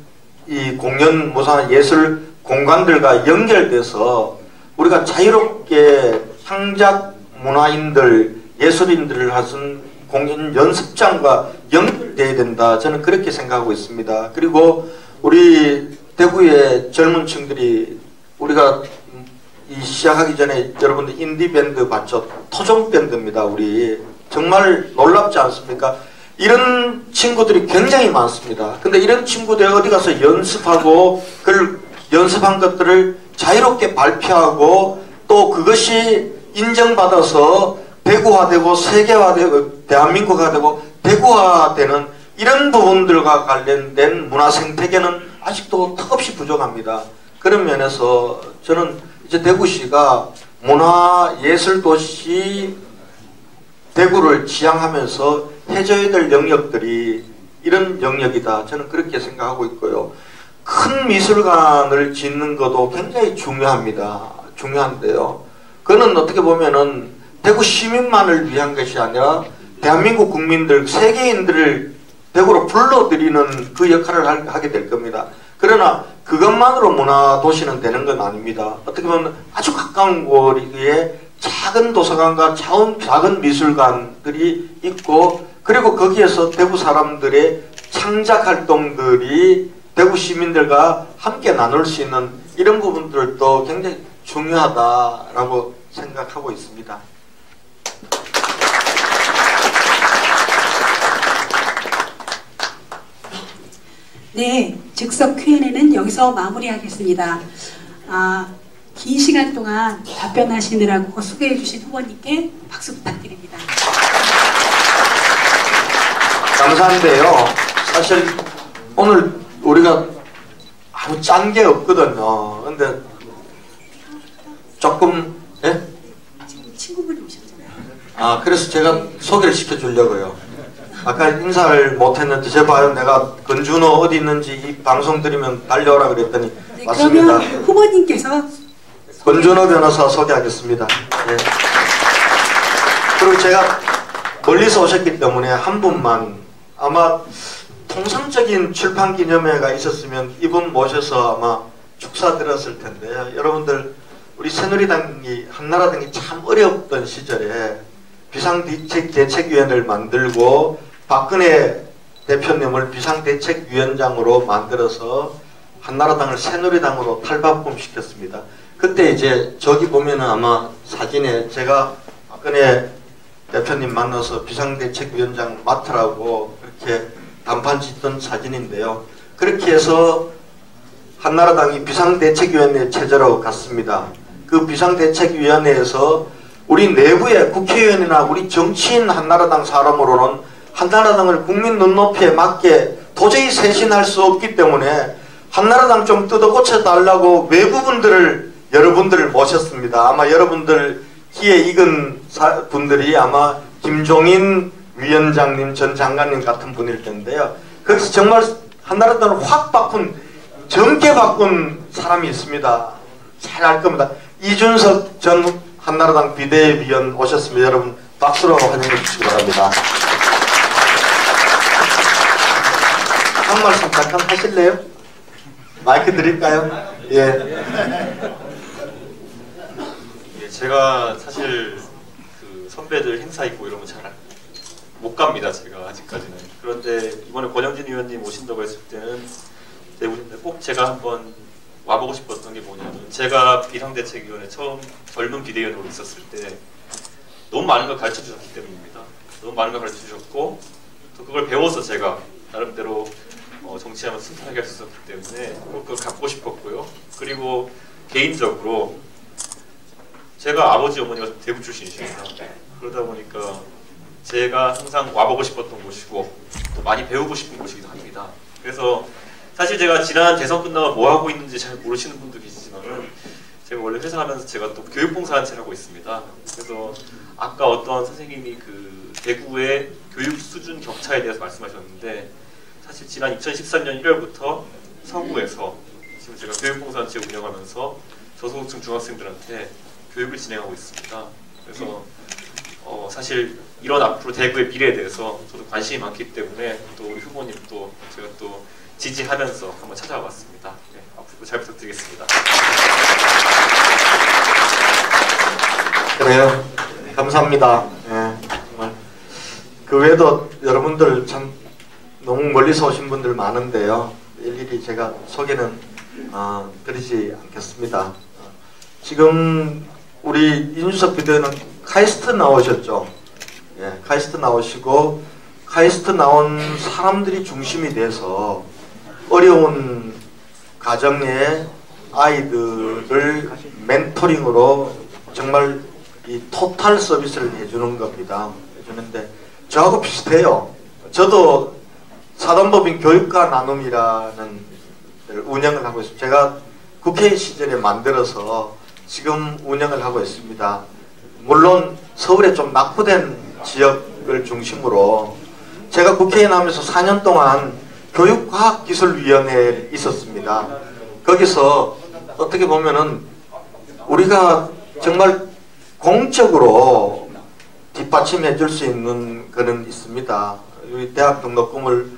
이 공연 무사 예술 공간들과 연결돼서 우리가 자유롭게 창작 문화인들 예술인들을 하신 공연 연습장과 연결돼야 된다. 저는 그렇게 생각하고 있습니다. 그리고 우리 대구의 젊은 층들이 우리가 시작하기 전에 여러분들 인디밴드 봤죠? 토종밴드입니다. 우리 정말 놀랍지 않습니까? 이런 친구들이 굉장히 많습니다. 근데 이런 친구들이 어디 가서 연습하고 그 연습한 것들을 자유롭게 발표하고 또 그것이 인정받아서 대구화되고 세계화되고 대한민국화되고 대구화되는 이런 부분들과 관련된 문화 생태계는 아직도 턱없이 부족합니다. 그런 면에서 저는 이제 대구시가 문화예술도시 대구를 지향하면서 해줘야 될 영역들이 이런 영역이다. 저는 그렇게 생각하고 있고요. 큰 미술관을 짓는 것도 굉장히 중요합니다. 중요한데요. 그거는 어떻게 보면은 대구 시민만을 위한 것이 아니라 대한민국 국민들, 세계인들을 대구로 불러들이는 그 역할을 하게 될 겁니다. 그러나 그것만으로 문화도시는 되는 건 아닙니다. 어떻게 보면 아주 가까운 거리에 작은 도서관과 작은 미술관들이 있고 그리고 거기에서 대구 사람들의 창작 활동들이 대구 시민들과 함께 나눌 수 있는 이런 부분들도 굉장히 중요하다라고 생각하고 있습니다. 네, 즉석 Q&A는 여기서 마무리하겠습니다. 긴 시간 동안 답변하시느라고 수고해 주신 후보님께 박수 부탁드립니다. 감사한데요. 사실 오늘 우리가 아무 짠 게 없거든요. 근데 조금 예? 친구분이 오셨잖아요. 그래서 제가 소개를 시켜주려고요. 아까 인사를 못했는데 제발 내가 건준호 어디 있는지 이 방송 들으면 달려오라 그랬더니 네, 맞습니다. 그러면 후보님께서 건준호 변호사 소개하겠습니다. 예. 그리고 제가 멀리서 오셨기 때문에 한 분만 아마 통상적인 출판 기념회가 있었으면 이분 모셔서 아마 축사 드렸을 텐데요. 여러분들 우리 새누리당이 한나라당이 참 어려웠던 시절에 비상대책위원회를 만들고 박근혜 대표님을 비상대책위원장으로 만들어서 한나라당을 새누리당으로 탈바꿈시켰습니다. 그때 이제 저기 보면은 아마 사진에 제가 박근혜 대표님 만나서 비상대책위원장 맡으라고 그렇게 단판 짓던 사진인데요. 그렇게 해서 한나라당이 비상대책위원회 체제로 갔습니다. 그 비상대책위원회에서 우리 내부의 국회의원이나 우리 정치인 한나라당 사람으로는 한나라당을 국민 눈높이에 맞게 도저히 쇄신할 수 없기 때문에 한나라당 좀 뜯어고쳐 달라고 외부분들을 여러분들을 모셨습니다. 아마 여러분들 귀에 익은 분들이 아마 김종인 위원장님 전 장관님 같은 분일 텐데요. 거기서 정말 한나라당을 확 바꾼 젊게 바꾼 사람이 있습니다. 잘 알 겁니다. 이준석 전 한나라당 비대위원 오셨습니다. 여러분 박수로 환영해 주시기 바랍니다. 한 말씀 잠깐 하실래요? 마이크 드릴까요? 예. 제가 사실 그 선배들 행사 있고 이러면 잘 못 갑니다. 제가 아직까지는. 그런데 이번에 권영진 의원님 오신다고 했을 때는 꼭 제가 한번 와보고 싶었던 게 뭐냐면 제가 비상대책위원회 처음 젊은 비대위원으로 있었을 때 너무 많은 걸 가르쳐 주셨기 때문입니다. 너무 많은 걸 가르쳐 주셨고 또 그걸 배워서 제가 나름대로 정치하면 순탄하게 할 수 있었기 때문에 꼭 그걸 갖고 싶었고요. 그리고 개인적으로 제가 아버지 어머니가 대구 출신이십니다. 그러다 보니까 제가 항상 와보고 싶었던 곳이고 또 많이 배우고 싶은 곳이기도 합니다. 그래서 사실 제가 지난 대선 끝나고 뭐 하고 있는지 잘 모르시는 분도 계시지만은 제가 원래 회사하면서 제가 또 교육봉사단체를 하고 있습니다. 그래서 아까 어떤 선생님이 그 대구의 교육 수준 격차에 대해서 말씀하셨는데 사실 지난 2013년 1월부터 서구에서 지금 제가 교육봉사단체 운영하면서 저소득층 중학생들한테 교육을 진행하고 있습니다. 그래서 사실 이런 앞으로 대구의 미래에 대해서 저도 관심이 많기 때문에 또 우리 후보님 또 제가 또 지지하면서 한번 찾아왔습니다. 네, 앞으로 잘 부탁드리겠습니다. 그래요. 감사합니다. 네, 정말 그 외에도 여러분들 참 너무 멀리서 오신 분들 많은데요. 일일이 제가 소개는 드리지 않겠습니다. 지금 우리 이준석 비대위원은 카이스트 나오셨죠. 예, 카이스트 나오시고 카이스트 나온 사람들이 중심이 돼서 어려운 가정의 아이들을 멘토링으로 정말 이 토탈 서비스를 해주는 겁니다. 해주는데 저하고 비슷해요. 저도 사단법인 교육과 나눔이라는 데를 운영을 하고 있습니다. 제가 국회 시절에 만들어서 지금 운영을 하고 있습니다. 물론 서울에 좀 낙후된 지역을 중심으로 제가 국회에 나오면서 4년 동안 교육과학기술위원회에 있었습니다. 거기서 어떻게 보면은 우리가 정말 공적으로 뒷받침해 줄 수 있는 거는 있습니다. 우리 대학 등록금을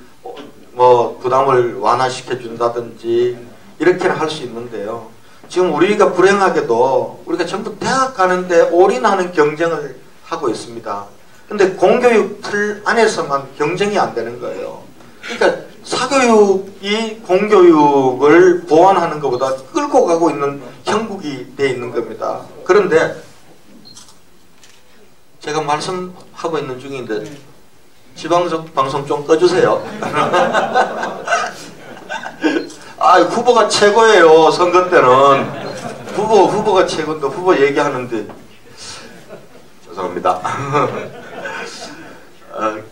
뭐 부담을 완화시켜 준다든지 이렇게는 할 수 있는데요. 지금 우리가 불행하게도 우리가 전부 대학 가는데 올인하는 경쟁을 하고 있습니다. 근데 공교육 틀 안에서만 경쟁이 안 되는 거예요. 그러니까 사교육이 공교육을 보완하는 것보다 끌고 가고 있는 형국이 돼 있는 겁니다. 그런데 제가 말씀하고 있는 중인데 지방적 방송 좀 꺼주세요. 아, 후보가 최고예요. 선거 때는 후보가 최고인데 후보 얘기하는데 죄송합니다.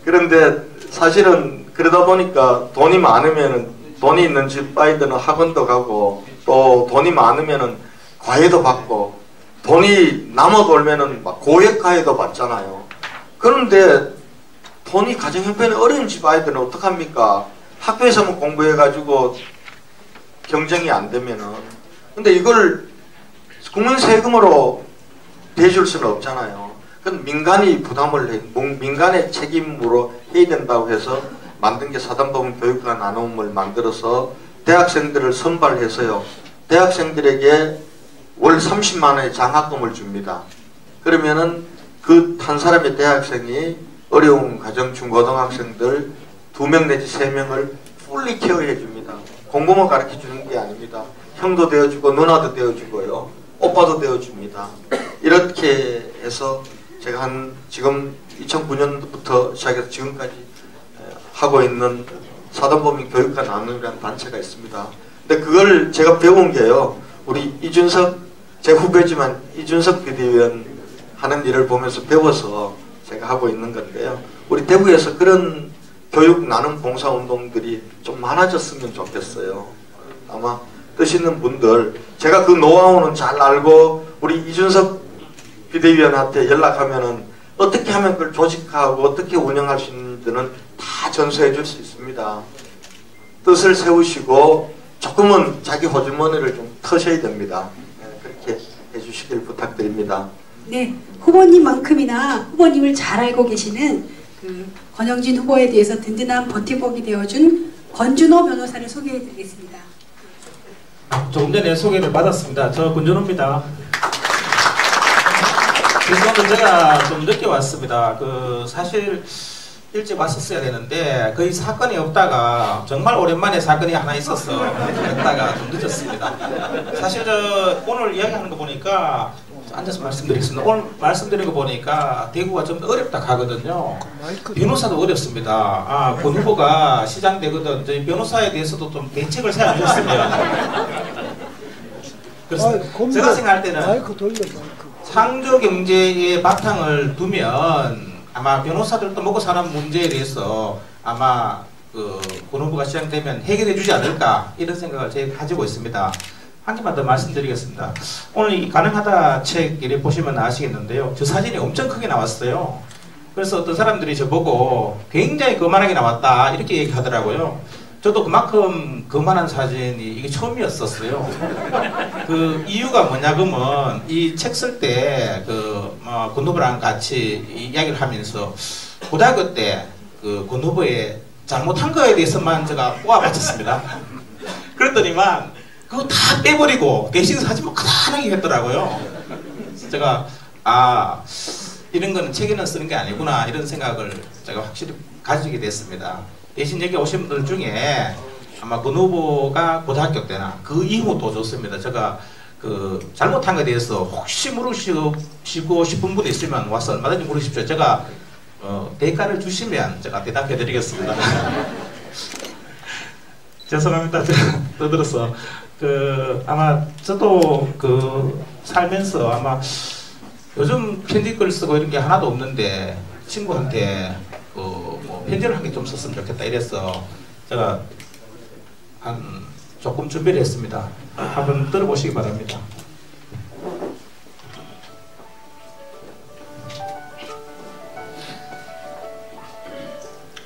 그런데 사실은 그러다 보니까 돈이 많으면은 돈이 있는 집 아이들은 학원도 가고 또 돈이 많으면은 과외도 받고 돈이 남아 돌면은 막 고액 과외도 받잖아요. 그런데 돈이 가정 형편이 어려운 집 아이들은 어떡합니까? 학교에서만 공부해가지고 경쟁이 안 되면은. 근데 이걸 국민 세금으로 대줄 수는 없잖아요. 그건 민간이 부담을 해, 민간의 책임으로 해야 된다고 해서 만든 게 사단법인 교육과 나눔을 만들어서 대학생들을 선발해서요. 대학생들에게 월 30만 원의 장학금을 줍니다. 그러면은 그 한 사람의 대학생이 어려운 가정 중고등학생들 2명 내지 3명을 풀리 케어해 줍니다. 공부만 가르쳐 주는 게 아닙니다. 형도 되어주고 누나도 되어주고요. 오빠도 되어줍니다. 이렇게 해서 제가 지금 2009년부터 시작해서 지금까지 하고 있는 사단법인 교육과 나눔이라는 단체가 있습니다. 근데 그걸 제가 배운 게요. 우리 이준석, 제 후배지만 이준석 비대위원 하는 일을 보면서 배워서 제가 하고 있는 건데요. 우리 대구에서 그런 교육 나눔 봉사 운동들이 좀 많아졌으면 좋겠어요. 아마 뜻 있는 분들, 제가 그 노하우는 잘 알고 우리 이준석 비대위원한테 연락하면은 어떻게 하면 그걸 조직하고 어떻게 운영할 수 있는지는 다 전수해 줄 수 있습니다. 뜻을 세우시고 조금은 자기 호주머니를 좀 터셔야 됩니다. 그렇게 해주시길 부탁드립니다. 네, 후보님만큼이나 후보님을 잘 알고 계시는 그 권영진 후보에 대해서 든든한 버팀목이 되어준 권준호 변호사를 소개해 드리겠습니다. 조금 전에 소개를 받았습니다. 저 권준호입니다. 그래서 제가 좀 늦게 왔습니다. 사실 일찍 왔었어야 되는데 거의 사건이 없다가 정말 오랜만에 사건이 하나 있었어. 그랬다가 좀 늦었습니다. 사실 오늘 이야기하는 거 보니까 앉아서 말씀드리겠습니다. 오늘 말씀드린 거 보니까 대구가 좀 어렵다 하거든요. 변호사도 어렵습니다. 권 후보가 시장 되거든. 저희 변호사에 대해서도 좀 대책을 세워주셨으면. 그래서 제가 생각할 때는 창조 경제의 바탕을 두면 아마 변호사들도 먹고 사는 문제에 대해서 아마 권 후보가 시작되면 해결해 주지 않을까 이런 생각을 제가 가지고 있습니다. 한 개만 더 말씀드리겠습니다. 오늘 이 가능하다 책 이렇게 보시면 아시겠는데요. 저 사진이 엄청 크게 나왔어요. 그래서 어떤 사람들이 저보고 굉장히 거만하게 나왔다 이렇게 얘기하더라고요. 저도 그만큼 거만한 사진이 이게 처음이었었어요. 그 이유가 뭐냐면 이 책 쓸 때 권 후보랑 같이 이야기를 하면서 고등학교 때 권 후보의 잘못한 거에 대해서만 제가 꼬아봤었습니다. 그랬더니만 그거 다 빼버리고 대신 사진만 크다하게 했더라고요. 제가 이런 거는 책에는 쓰는 게 아니구나 이런 생각을 제가 확실히 가지게 됐습니다. 대신 여기 오신 분들 중에 아마 권 후보가 고등학교 때나 그 이후도 좋습니다. 제가 잘못한 것에 대해서 혹시 물으시고 싶은 분이 있으면 와서 얼마든지 물으십시오. 제가 대가를 주시면 제가 대답해 드리겠습니다. 죄송합니다. 제가 떠들어서 아마 저도 살면서 아마 요즘 편지글 쓰고 이런 게 하나도 없는데 친구한테 편지를 한 개 좀 썼으면 좋겠다 이래서 제가 조금 준비를 했습니다. 한번 들어보시기 바랍니다.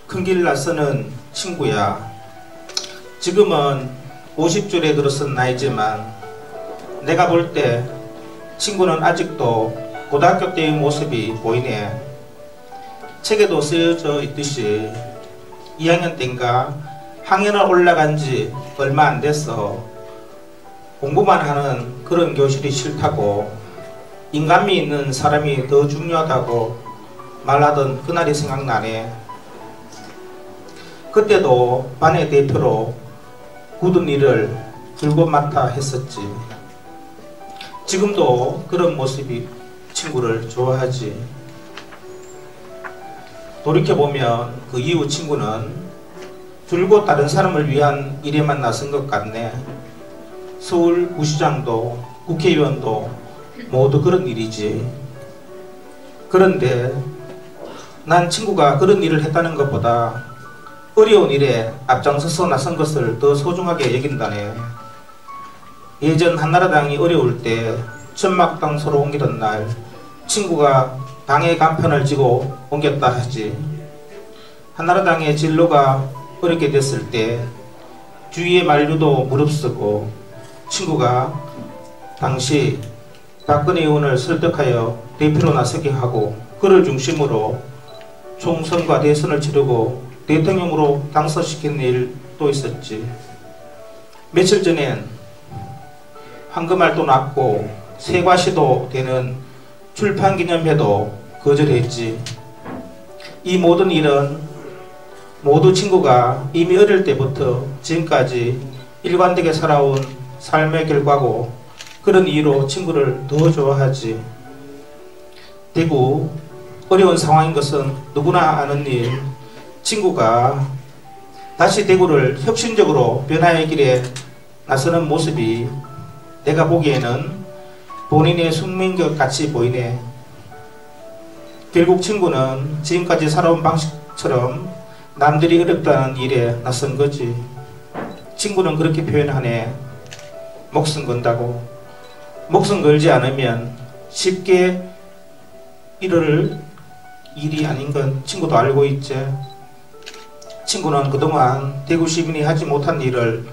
큰 길 나서는 친구야. 지금은 50줄에 들어선 나이지만 내가 볼 때 친구는 아직도 고등학교 때의 모습이 보이네. 책에도 쓰여져 있듯이 2학년 때인가 학년을 올라간 지 얼마 안 돼서 공부만 하는 그런 교실이 싫다고 인간미 있는 사람이 더 중요하다고 말하던 그날이 생각나네. 그때도 반의 대표로 굳은 일을 들고 맡아 했었지. 지금도 그런 모습이 친구를 좋아하지. 돌이켜보면 그 이후 친구는 줄곧 다른 사람을 위한 일에만 나선 것 같네. 서울구시장도 국회의원도 모두 그런 일이지. 그런데 난 친구가 그런 일을 했다는 것보다 어려운 일에 앞장서서 나선 것을 더 소중하게 여긴다네. 예전 한나라당이 어려울 때 천막당소로 옮기던 날 친구가 당의 간판을 쥐고 옮겼다 하지. 한나라당의 진로가 어렵게 됐을 때 주위의 만류도 무릅쓰고 친구가 당시 박근혜 의원을 설득하여 대표로 나서게 하고 그를 중심으로 총선과 대선을 치르고 대통령으로 당선시킨 일도 있었지. 며칠 전엔 황금알도 났고 세과시도 되는 출판기념회도 거절했지. 이 모든 일은 모두 친구가 이미 어릴 때부터 지금까지 일관되게 살아온 삶의 결과고 그런 이유로 친구를 더 좋아하지. 대구 어려운 상황인 것은 누구나 아는 일. 친구가 다시 대구를 혁신적으로 변화의 길에 나서는 모습이 내가 보기에는 본인의 숙명인 것 같이 보이네. 결국 친구는 지금까지 살아온 방식처럼 남들이 어렵다는 일에 나선 거지. 친구는 그렇게 표현하네. 목숨 건다고. 목숨 걸지 않으면 쉽게 이룰 일이 아닌 건 친구도 알고 있지. 친구는 그동안 대구 시민이 하지 못한 일을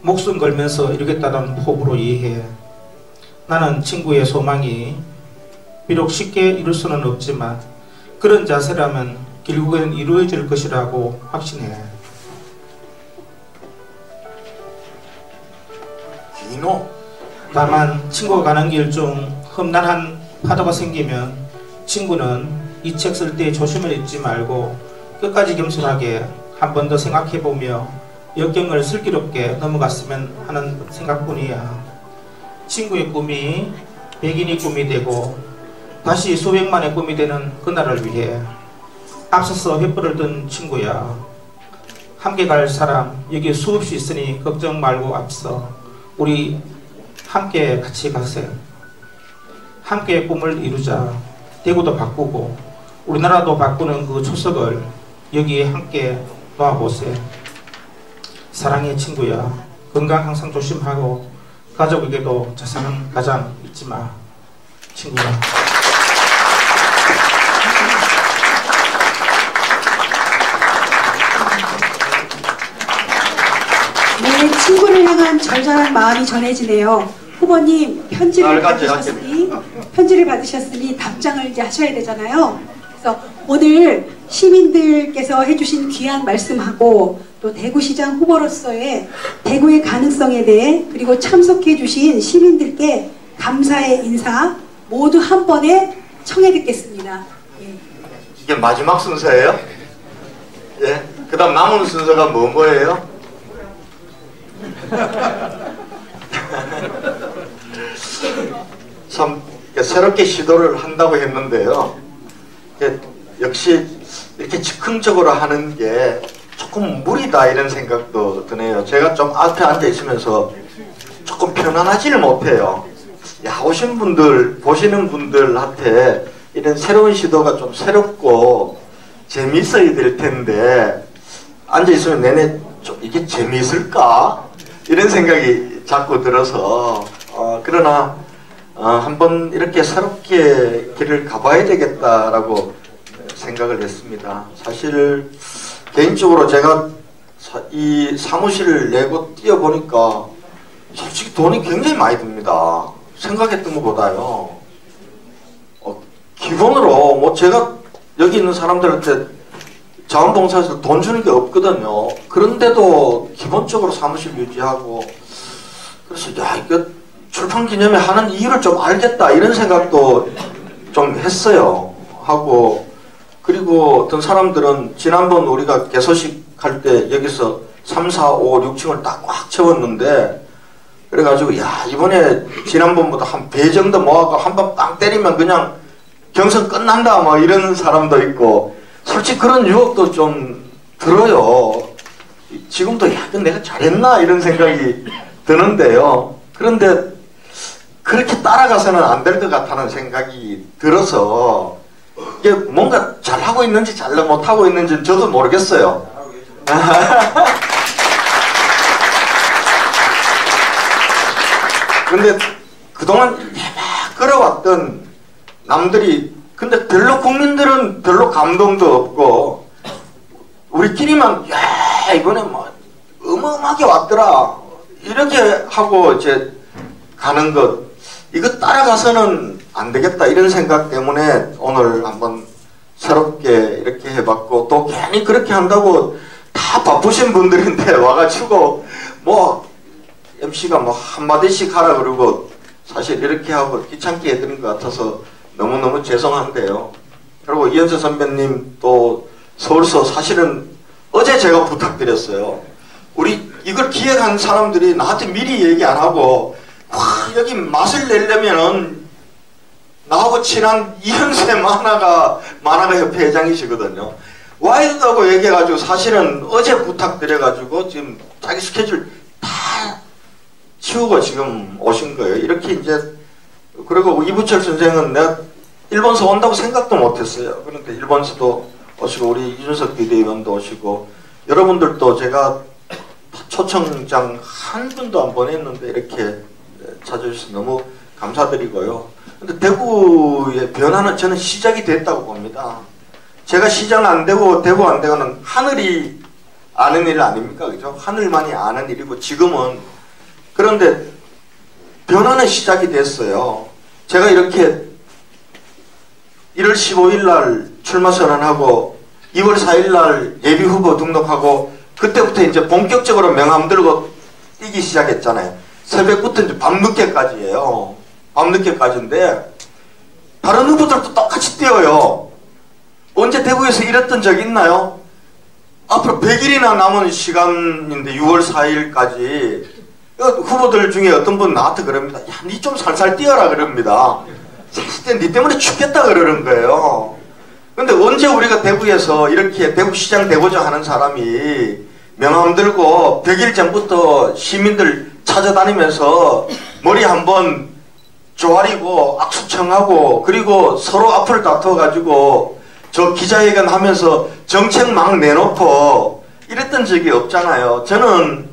목숨 걸면서 이루겠다는 포부로 이해해. 나는 친구의 소망이 비록 쉽게 이룰 수는 없지만 그런 자세라면 결국엔 이루어질 것이라고 확신해. 다만 친구가 가는 길 중 험난한 파도가 생기면 친구는 이 책 쓸 때 조심을 잊지 말고 끝까지 겸손하게 한 번 더 생각해보며 역경을 슬기롭게 넘어갔으면 하는 생각뿐이야. 친구의 꿈이 백인의 꿈이 되고 다시 수백만의 꿈이 되는 그날을 위해 앞서서 횃불을 든 친구야. 함께 갈 사람 여기 수없이 있으니 걱정 말고 앞서 우리 함께 같이 가세요. 함께 꿈을 이루자. 대구도 바꾸고 우리나라도 바꾸는 그 초석을 여기에 함께 놓아보세요. 사랑해 친구야. 건강 항상 조심하고 가족에게도 자상한 가장 잊지 마. 친구야. 네, 친구를 향한 절절한 마음이 전해지네요. 후보님 편지를 받으셨으니 답장을 이제 하셔야 되잖아요. 그래서 오늘 시민들께서 해주신 귀한 말씀하고 또 대구시장 후보로서의 대구의 가능성에 대해 그리고 참석해주신 시민들께 감사의 인사 모두 한 번에 청해 듣겠습니다. 예. 이게 마지막 순서예요? 예. 그 다음 남은 순서가 뭐예요? 참 새롭게 시도를 한다고 했는데요. 역시 이렇게 즉흥적으로 하는 게 조금 무리다 이런 생각도 드네요. 제가 좀 앞에 앉아 있으면서 조금 편안하지를 못해요. 오신 분들, 보시는 분들한테 이런 새로운 시도가 좀 새롭고 재미있어야 될 텐데 앉아 있으면 내내 좀 이게 재미있을까? 이런 생각이 자꾸 들어서 그러나 한번 이렇게 새롭게 길을 가봐야 되겠다라고 생각을 했습니다. 사실 개인적으로 제가 이 사무실을 내고 뛰어보니까 솔직히 돈이 굉장히 많이 듭니다. 생각했던 것보다요. 기본으로 뭐 제가 여기 있는 사람들한테 자원봉사에서 돈 주는 게 없거든요. 그런데도 기본적으로 사무실 유지하고 그래서 이거 출판기념회 하는 이유를 좀 알겠다 이런 생각도 좀 했어요. 하고 그리고 어떤 사람들은 지난번 우리가 개소식 할 때 여기서 3, 4, 5, 6층을 딱 꽉 채웠는데 그래가지고 이번에 지난번보다 한 배 정도 모아가 한 번 빵 때리면 그냥 경선 끝난다 뭐 이런 사람도 있고 솔직히 그런 유혹도 좀 들어요. 지금도 약간 내가 잘했나 이런 생각이 드는데요. 그런데 그렇게 따라가서는 안 될 것 같다는 생각이 들어서 이게 뭔가 잘하고 있는지 잘 못하고 있는지 저도 모르겠어요. 근데 그동안 막 끌어왔던 남들이 근데 별로 국민들은 별로 감동도 없고 우리끼리만 야 이번에 뭐 어마어마하게 왔더라 이렇게 하고 이제 가는 것 이거 따라가서는 안 되겠다 이런 생각 때문에 오늘 한번 새롭게 이렇게 해봤고 또 괜히 그렇게 한다고 다 바쁘신 분들인데 와가지고 뭐 MC가 뭐 한마디씩 하라 그러고 사실 이렇게 하고 귀찮게 해드린 것 같아서 너무너무 죄송한데요. 그리고 이현세 선배님 또 서울서 사실은 어제 제가 부탁드렸어요. 우리 이걸 기획한 사람들이 나한테 미리 얘기 안 하고 와 여기 맛을 내려면은 나하고 친한 이현세 만화가 협회 회장이시거든요. 와야 된다고 얘기해가지고 사실은 어제 부탁드려가지고 지금 자기 스케줄 다 치우고 지금 오신 거예요. 이렇게 이제 그리고 이부철 선생은 내가 일본서 온다고 생각도 못했어요. 그런데 일본서도 오시고 우리 이준석 비대위원도 오시고 여러분들도 제가 초청장 한 분도 안 보냈는데 이렇게 찾아주셔서 너무 감사드리고요. 근데 대구의 변화는 저는 시작이 됐다고 봅니다. 제가 시장 안 되고 대구 안 되고는 하늘이 아는 일 아닙니까? 그죠? 하늘만이 아는 일이고 지금은 그런데 변화는 시작이 됐어요. 제가 이렇게 1월 15일 날 출마 선언하고 2월 4일 날 예비 후보 등록하고 그때부터 이제 본격적으로 명함 들고 뛰기 시작했잖아요. 새벽부터 이제 밤늦게까지예요. 밤늦게까지인데 다른 후보들도 똑같이 뛰어요. 언제 대구에서 이랬던 적 있나요? 앞으로 100일이나 남은 시간인데 6월 4일까지 후보들 중에 어떤 분 나한테 그럽니다. 야, 니 좀 살살 뛰어라 그럽니다. 사실 니 때문에 죽겠다 그러는 거예요. 근데 언제 우리가 대구에서 이렇게 대구시장 되고자 하는 사람이 명함 들고 100일 전부터 시민들 찾아다니면서 머리 한번 조아리고 악수청하고 그리고 서로 앞을 다퉈가지고 저 기자회견 하면서 정책 막 내놓고 이랬던 적이 없잖아요. 저는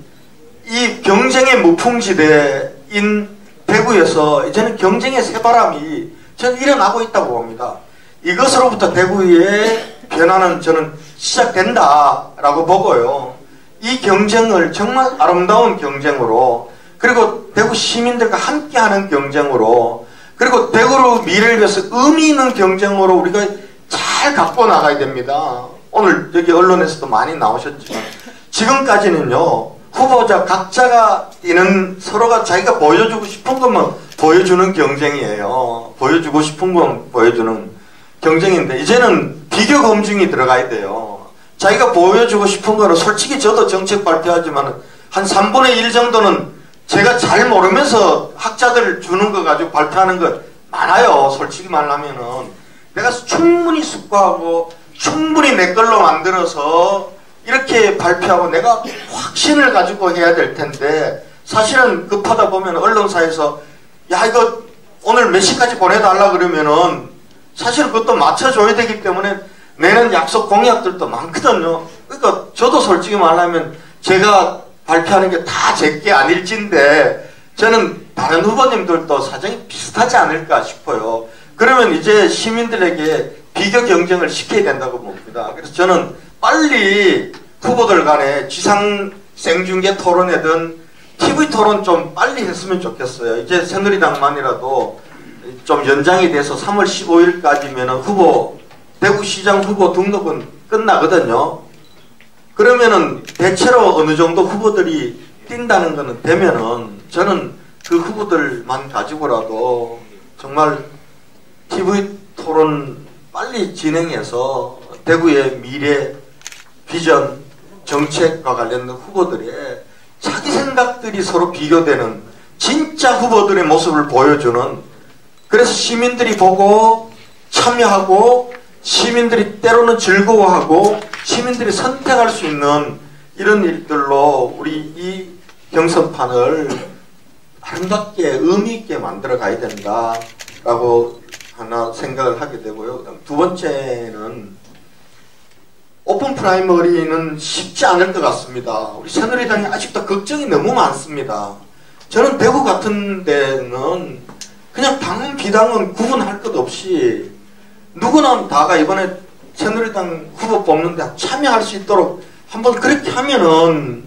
이 경쟁의 무풍지대인 대구에서 이제는 경쟁의 새바람이 저는 일어나고 있다고 봅니다. 이것으로부터 대구의 변화는 저는 시작된다라고 보고요. 이 경쟁을 정말 아름다운 경쟁으로 그리고 대구 시민들과 함께하는 경쟁으로 그리고 대구로 미래를 위해서 의미 있는 경쟁으로 우리가 잘 갖고 나가야 됩니다. 오늘 여기 언론에서도 많이 나오셨지만 지금까지는요. 후보자 각자가 뛰는 서로가 자기가 보여주고 싶은 것만 보여주는 경쟁이에요. 보여주고 싶은 건 보여주는 경쟁인데 이제는 비교 검증이 들어가야 돼요. 자기가 보여주고 싶은 거는 솔직히 저도 정책 발표하지만 한 3분의 1 정도는 제가 잘 모르면서 학자들 주는 거 가지고 발표하는 거 많아요. 솔직히 말하면은 내가 충분히 숙고하고 충분히 내 걸로 만들어서 이렇게 발표하고 내가 확신을 가지고 해야 될 텐데 사실은 급하다 보면 언론사에서 야 이거 오늘 몇 시까지 보내달라 그러면은 사실은 그것도 맞춰줘야 되기 때문에 내는 약속 공약들도 많거든요. 그러니까 저도 솔직히 말하면 제가 발표하는 게 다 제게 아닐진데 저는 다른 후보님들도 사정이 비슷하지 않을까 싶어요. 그러면 이제 시민들에게 비교 경쟁을 시켜야 된다고 봅니다. 그래서 저는 빨리 후보들 간에 지상 생중계 토론회든 TV 토론 좀 빨리 했으면 좋겠어요. 이제 새누리당만이라도 좀 연장이 돼서 3월 15일까지면 대구시장 후보 등록은 끝나거든요. 그러면은 대체로 어느 정도 후보들이 뛴다는 거는 되면은 저는 그 후보들만 가지고라도 정말 TV 토론 빨리 진행해서 대구의 미래, 비전, 정책과 관련된 후보들의 자기 생각들이 서로 비교되는 진짜 후보들의 모습을 보여주는 그래서 시민들이 보고 참여하고 시민들이 때로는 즐거워하고 시민들이 선택할 수 있는 이런 일들로 우리 이 경선판을 아름답게 의미 있게 만들어 가야 된다라고 하나 생각을 하게 되고요. 두 번째는 오픈 프라이머리는 쉽지 않을 것 같습니다. 우리 새누리당이 아직도 걱정이 너무 많습니다. 저는 대구 같은 데는 그냥 당 비당은 구분할 것 없이 누구나 다가 이번에 새누리당 후보 뽑는데 참여할 수 있도록 한번 그렇게 하면은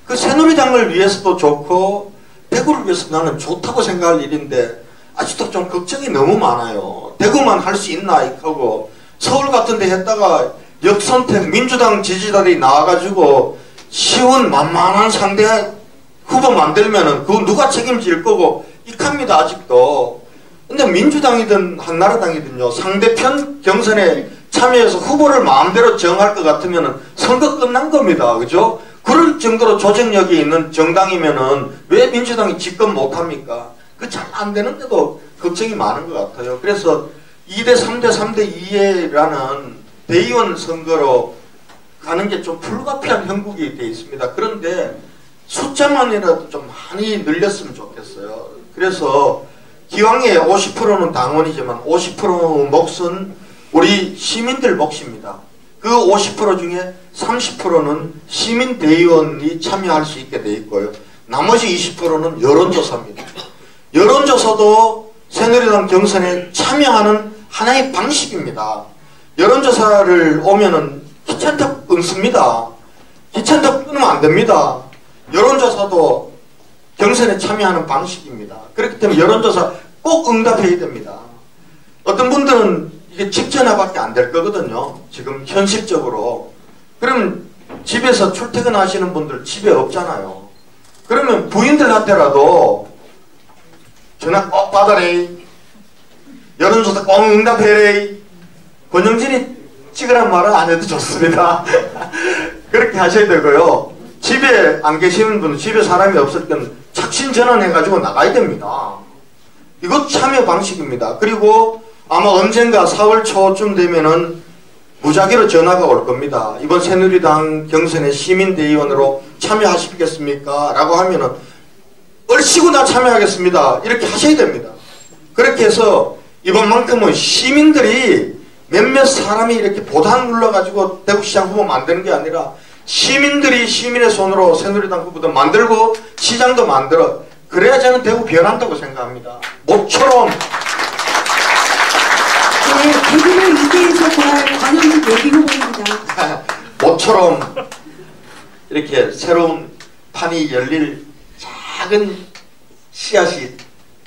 그 새누리당을 위해서도 좋고 대구를 위해서 나는 좋다고 생각할 일인데 아직도 좀 걱정이 너무 많아요. 대구만 할 수 있나 하고 서울 같은 데 했다가 역선택 민주당 지지자들이 나와가지고 쉬운 만만한 상대 후보 만들면은 그거 누가 책임질 거고 익합니다 아직도. 근데 민주당이든 한나라당이든요 상대편 경선에 참여해서 후보를 마음대로 정할 것 같으면은 선거 끝난 겁니다. 그죠? 그럴 정도로 조직력이 있는 정당이면은 왜 민주당이 집권 못합니까? 그 잘 안 되는데도 걱정이 많은 것 같아요. 그래서 2대 3대 3대 2라는 대의원 선거로 가는 게 좀 불가피한 형국이 돼 있습니다. 그런데 숫자만이라도 좀 많이 늘렸으면 좋겠어요. 그래서 기왕에 50%는 당원이지만 50% 몫은 우리 시민들 몫입니다. 그 50% 중에 30%는 시민 대의원이 참여할 수 있게 돼 있고요. 나머지 20%는 여론조사입니다. 여론조사도 새누리당 경선에 참여하는 하나의 방식입니다. 여론조사를 오면은 기차탑 끊습니다. 기차탑 끊으면 안 됩니다. 여론조사도 경선에 참여하는 방식입니다. 그렇기 때문에 여론조사 꼭 응답해야 됩니다. 어떤 분들은 이게 집 전화밖에 안 될 거거든요. 지금 현실적으로. 그러면 집에서 출퇴근하시는 분들 집에 없잖아요. 그러면 부인들한테라도 전화 꼭 받아래. 여론조사 꼭 응답해래. 권영진이 찍으란 말은 안 해도 좋습니다. 그렇게 하셔야 되고요. 집에 안 계시는 분은 집에 사람이 없을 때는 착신 전환해가지고 나가야 됩니다. 이것 참여 방식입니다. 그리고 아마 언젠가 4월 초쯤 되면은 무작위로 전화가 올 겁니다. 이번 새누리당 경선에 시민대의원으로 참여하시겠습니까? 라고 하면은 얼씨구 나 참여하겠습니다. 이렇게 하셔야 됩니다. 그렇게 해서 이번만큼은 시민들이 몇몇 사람이 이렇게 보단 눌러가지고 대구시장 후보 만드는 게 아니라 시민들이 시민의 손으로 새누리당 후보도 만들고 시장도 만들어. 그래야 저는 대구 변한다고 생각합니다. 모처럼 네, 대구를 위기에서 구할 권영진 예비후보입니다. 모처럼 이렇게 새로운 판이 열릴 작은 씨앗이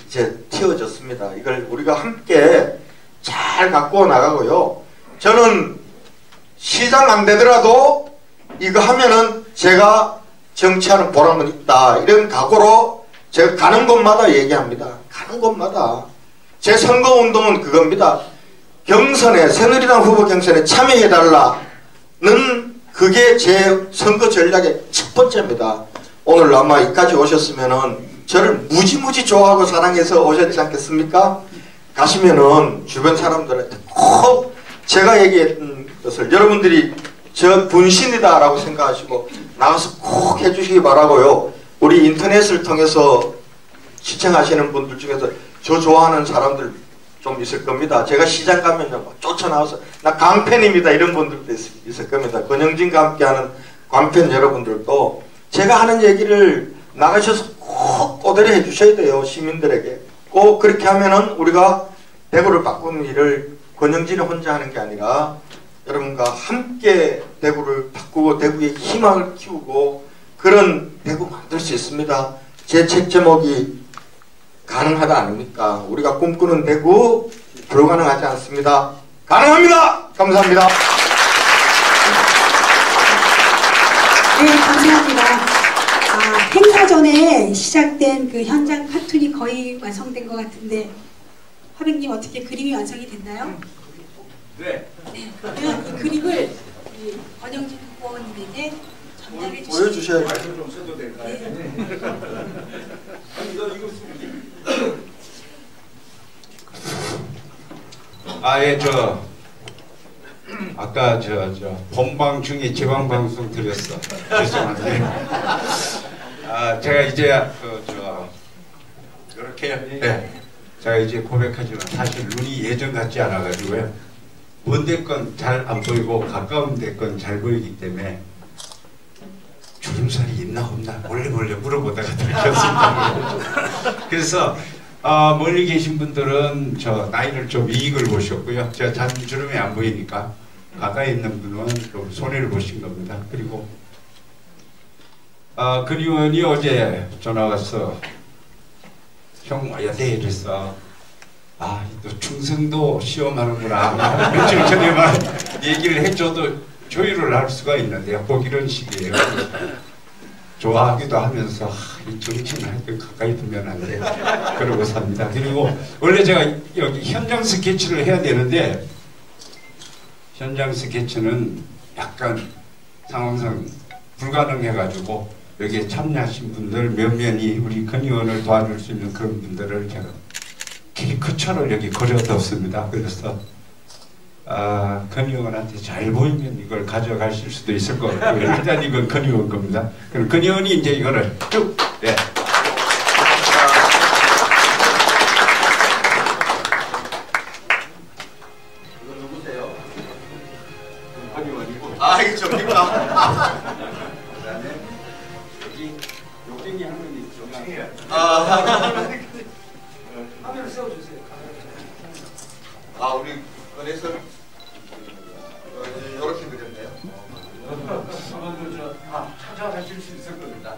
이제 틔워졌습니다. 이걸 우리가 함께 잘 갖고 나가고요. 저는 시장 안 되더라도 이거 하면은 제가 정치하는 보람은 있다. 이런 각오로 제가 가는 곳마다 얘기합니다. 가는 곳마다. 제 선거운동은 그겁니다. 경선에, 새누리당 후보 경선에 참여해달라는 그게 제 선거 전략의 첫 번째입니다. 오늘 아마 여기까지 오셨으면은 저를 무지무지 좋아하고 사랑해서 오셨지 않겠습니까? 가시면은 주변 사람들한테 꼭 제가 얘기했던 것을 여러분들이 저 분신이다 라고 생각하시고 나가서 꼭 해주시기 바라고요. 우리 인터넷을 통해서 시청하시는 분들 중에서 저 좋아하는 사람들 좀 있을 겁니다. 제가 시장 가면요 쫓아나와서 나 강팬입니다 이런 분들도 있을 겁니다. 권영진과 함께하는 광팬 여러분들도 제가 하는 얘기를 나가셔서 꼭 꼬대를 해주셔야 돼요. 시민들에게. 꼭 그렇게 하면은 우리가 대구를 바꾸는 일을 권영진이 혼자 하는 게 아니라 여러분과 함께 대구를 바꾸고 대구의 희망을 키우고 그런 대구 만들 수 있습니다. 제 책 제목이 가능하다 아닙니까? 우리가 꿈꾸는 대구 불가능하지 않습니다. 가능합니다. 감사합니다. 네, 감사합니다. 행사 전에 시작된 그 현장 카툰이 거의 완성된 것 같은데 화백님 어떻게 그림이 완성이 됐나요? 네. 네, 그러면 이 그림을 권영진 후보님에게 전달해 주시면 보여주셔야 돼요. 말씀 좀 써도 될까요? 네. 아니, 이거 아, 예, 아까 본방 중에 지방방송 드렸어. 죄송한데. 제가 이제 이렇게 네. 제가 이제 고백하지만 사실 눈이 예전 같지 않아가지고요. 먼 데 건 잘 안 보이고 가까운 데 건 잘 보이기 때문에 주름살이 있나 없나 몰래 물어보다가 들켰습니다. 그래서 멀리 계신 분들은 저 나이를 좀 이익을 보셨고요. 제가 잔주름이 안 보이니까 가까이 있는 분은 좀 손해를 보신 겁니다. 그리고 근 의원이 어제 전화 와서 형 와야 돼 이랬어. 또 충성도 시험하는구나. 며칠 전에만 얘기를 해줘도 조율을 할 수가 있는데요. 꼭 이런 식이에요. 좋아하기도 하면서 이 정치는 하여튼 가까이 두면 안 돼. 그러고 삽니다. 그리고 원래 제가 여기 현장 스케치를 해야 되는데 현장 스케치는 약간 상황상 불가능해가지고 여기에 참여하신 분들 몇몇이 우리 근 의원을 도와줄 수 있는 그런 분들을 제가 캐리커처를 여기 그려뒀습니다. 그래서 근 의원한테 잘 보이면 이걸 가져가실 수도 있을 것 같고요. 일단 이건 근 의원 겁니다. 그럼 근 의원이 이제 이거를 쭉 네. 이건 누구세요? 근 의원이고. 이거 저기구나. 그다음에 여기 욕쟁이 한 명 있죠. 화면을 세워주세요. 우리 은혜선 이렇게 그렸네요. 찾아가실 수 있을 겁니다.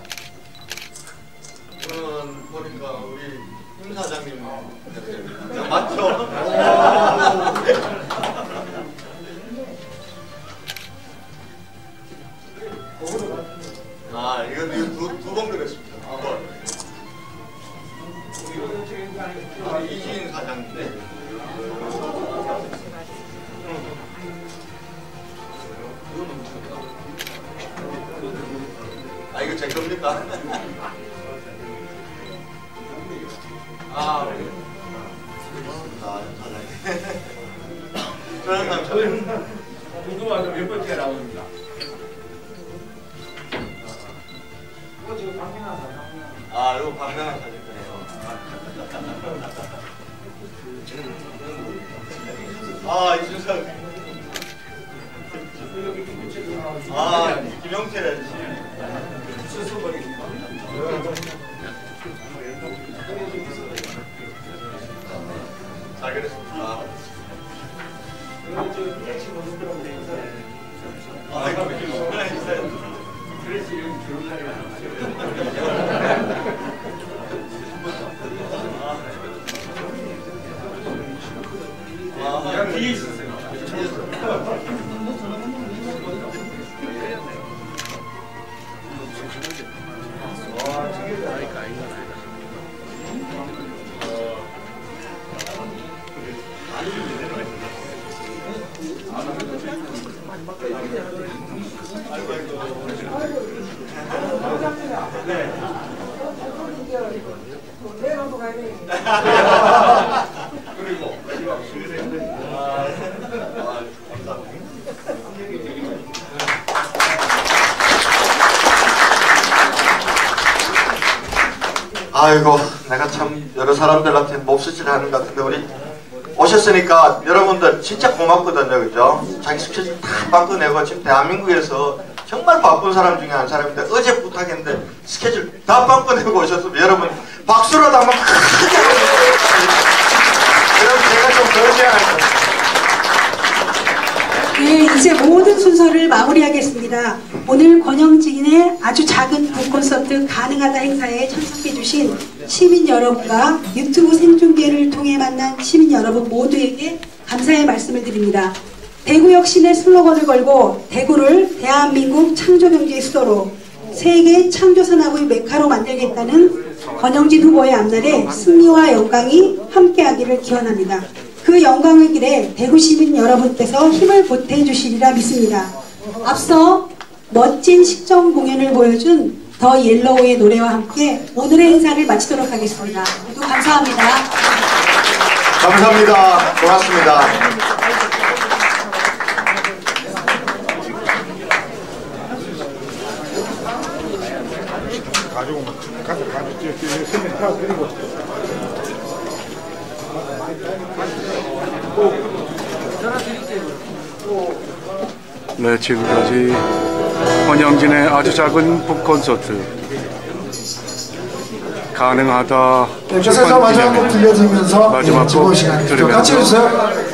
이거는 보니까 우리 임 사장님 맞죠? 이건 두 번 그렸습니다. 이주인 사장인데. 이거 제 겁니까? 저는 궁금하죠. 몇 번째 나옵니다. 이거 지금 박민환 사장. 이거 박명한 사진이네요. 이준석. 김영태 씨. 잘 그랬습니다. 그래서 이런 좋은 날이 안 뒤에 있었어요. 아이고, 내가 참 여러 사람들한테 몹쓸짓을 하는 것 같은데 우리 오셨으니까 여러분들 진짜 고맙거든요, 그죠? 자기 스케줄 다 바꿔내고 지금 대한민국에서 정말 바쁜 사람 중에 한 사람인데 어제 부탁했는데 스케줄 다 바꿔내고 오셨으면 여러분 박수로도 한번 크게 여러분 제가 좀 더 미안할 겁니다. 네, 이제 모든 순서를 마무리하겠습니다. 오늘 권영진의 아주 작은 북콘서트 가능하다 행사에 참석해주신 시민 여러분과 유튜브 생중계를 통해 만난 시민 여러분 모두에게 감사의 말씀을 드립니다. 대구 혁신의 슬로건을 걸고 대구를 대한민국 창조경제의 수도로 세계 창조산업의 메카로 만들겠다는 권영진 후보의 앞날에 승리와 영광이 함께하기를 기원합니다. 그 영광의 길에 대구 시민 여러분께서 힘을 보태주시리라 믿습니다. 앞서 멋진 식전 공연을 보여준 더 옐로우의 노래와 함께 오늘의 행사를 마치도록 하겠습니다. 모두 감사합니다. 감사합니다. 고맙습니다. 네, 지금까지 권영진의 아주 작은 북콘서트 가능하다 네, 그래서 마지막 곡 들려드리면서 마지막 즐거운 곡 시간 같이 들으면서 해주세요.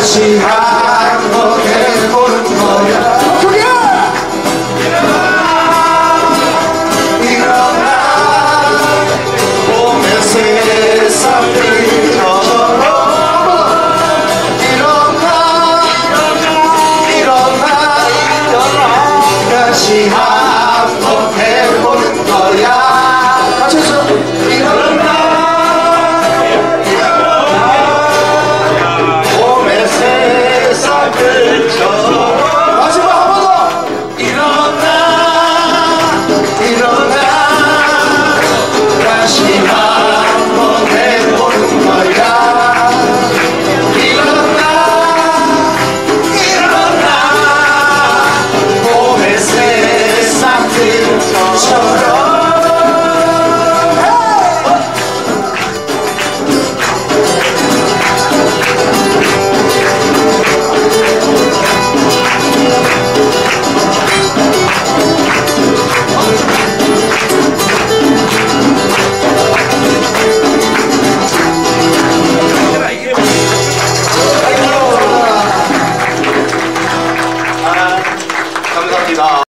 다시 한번 해보는 거야.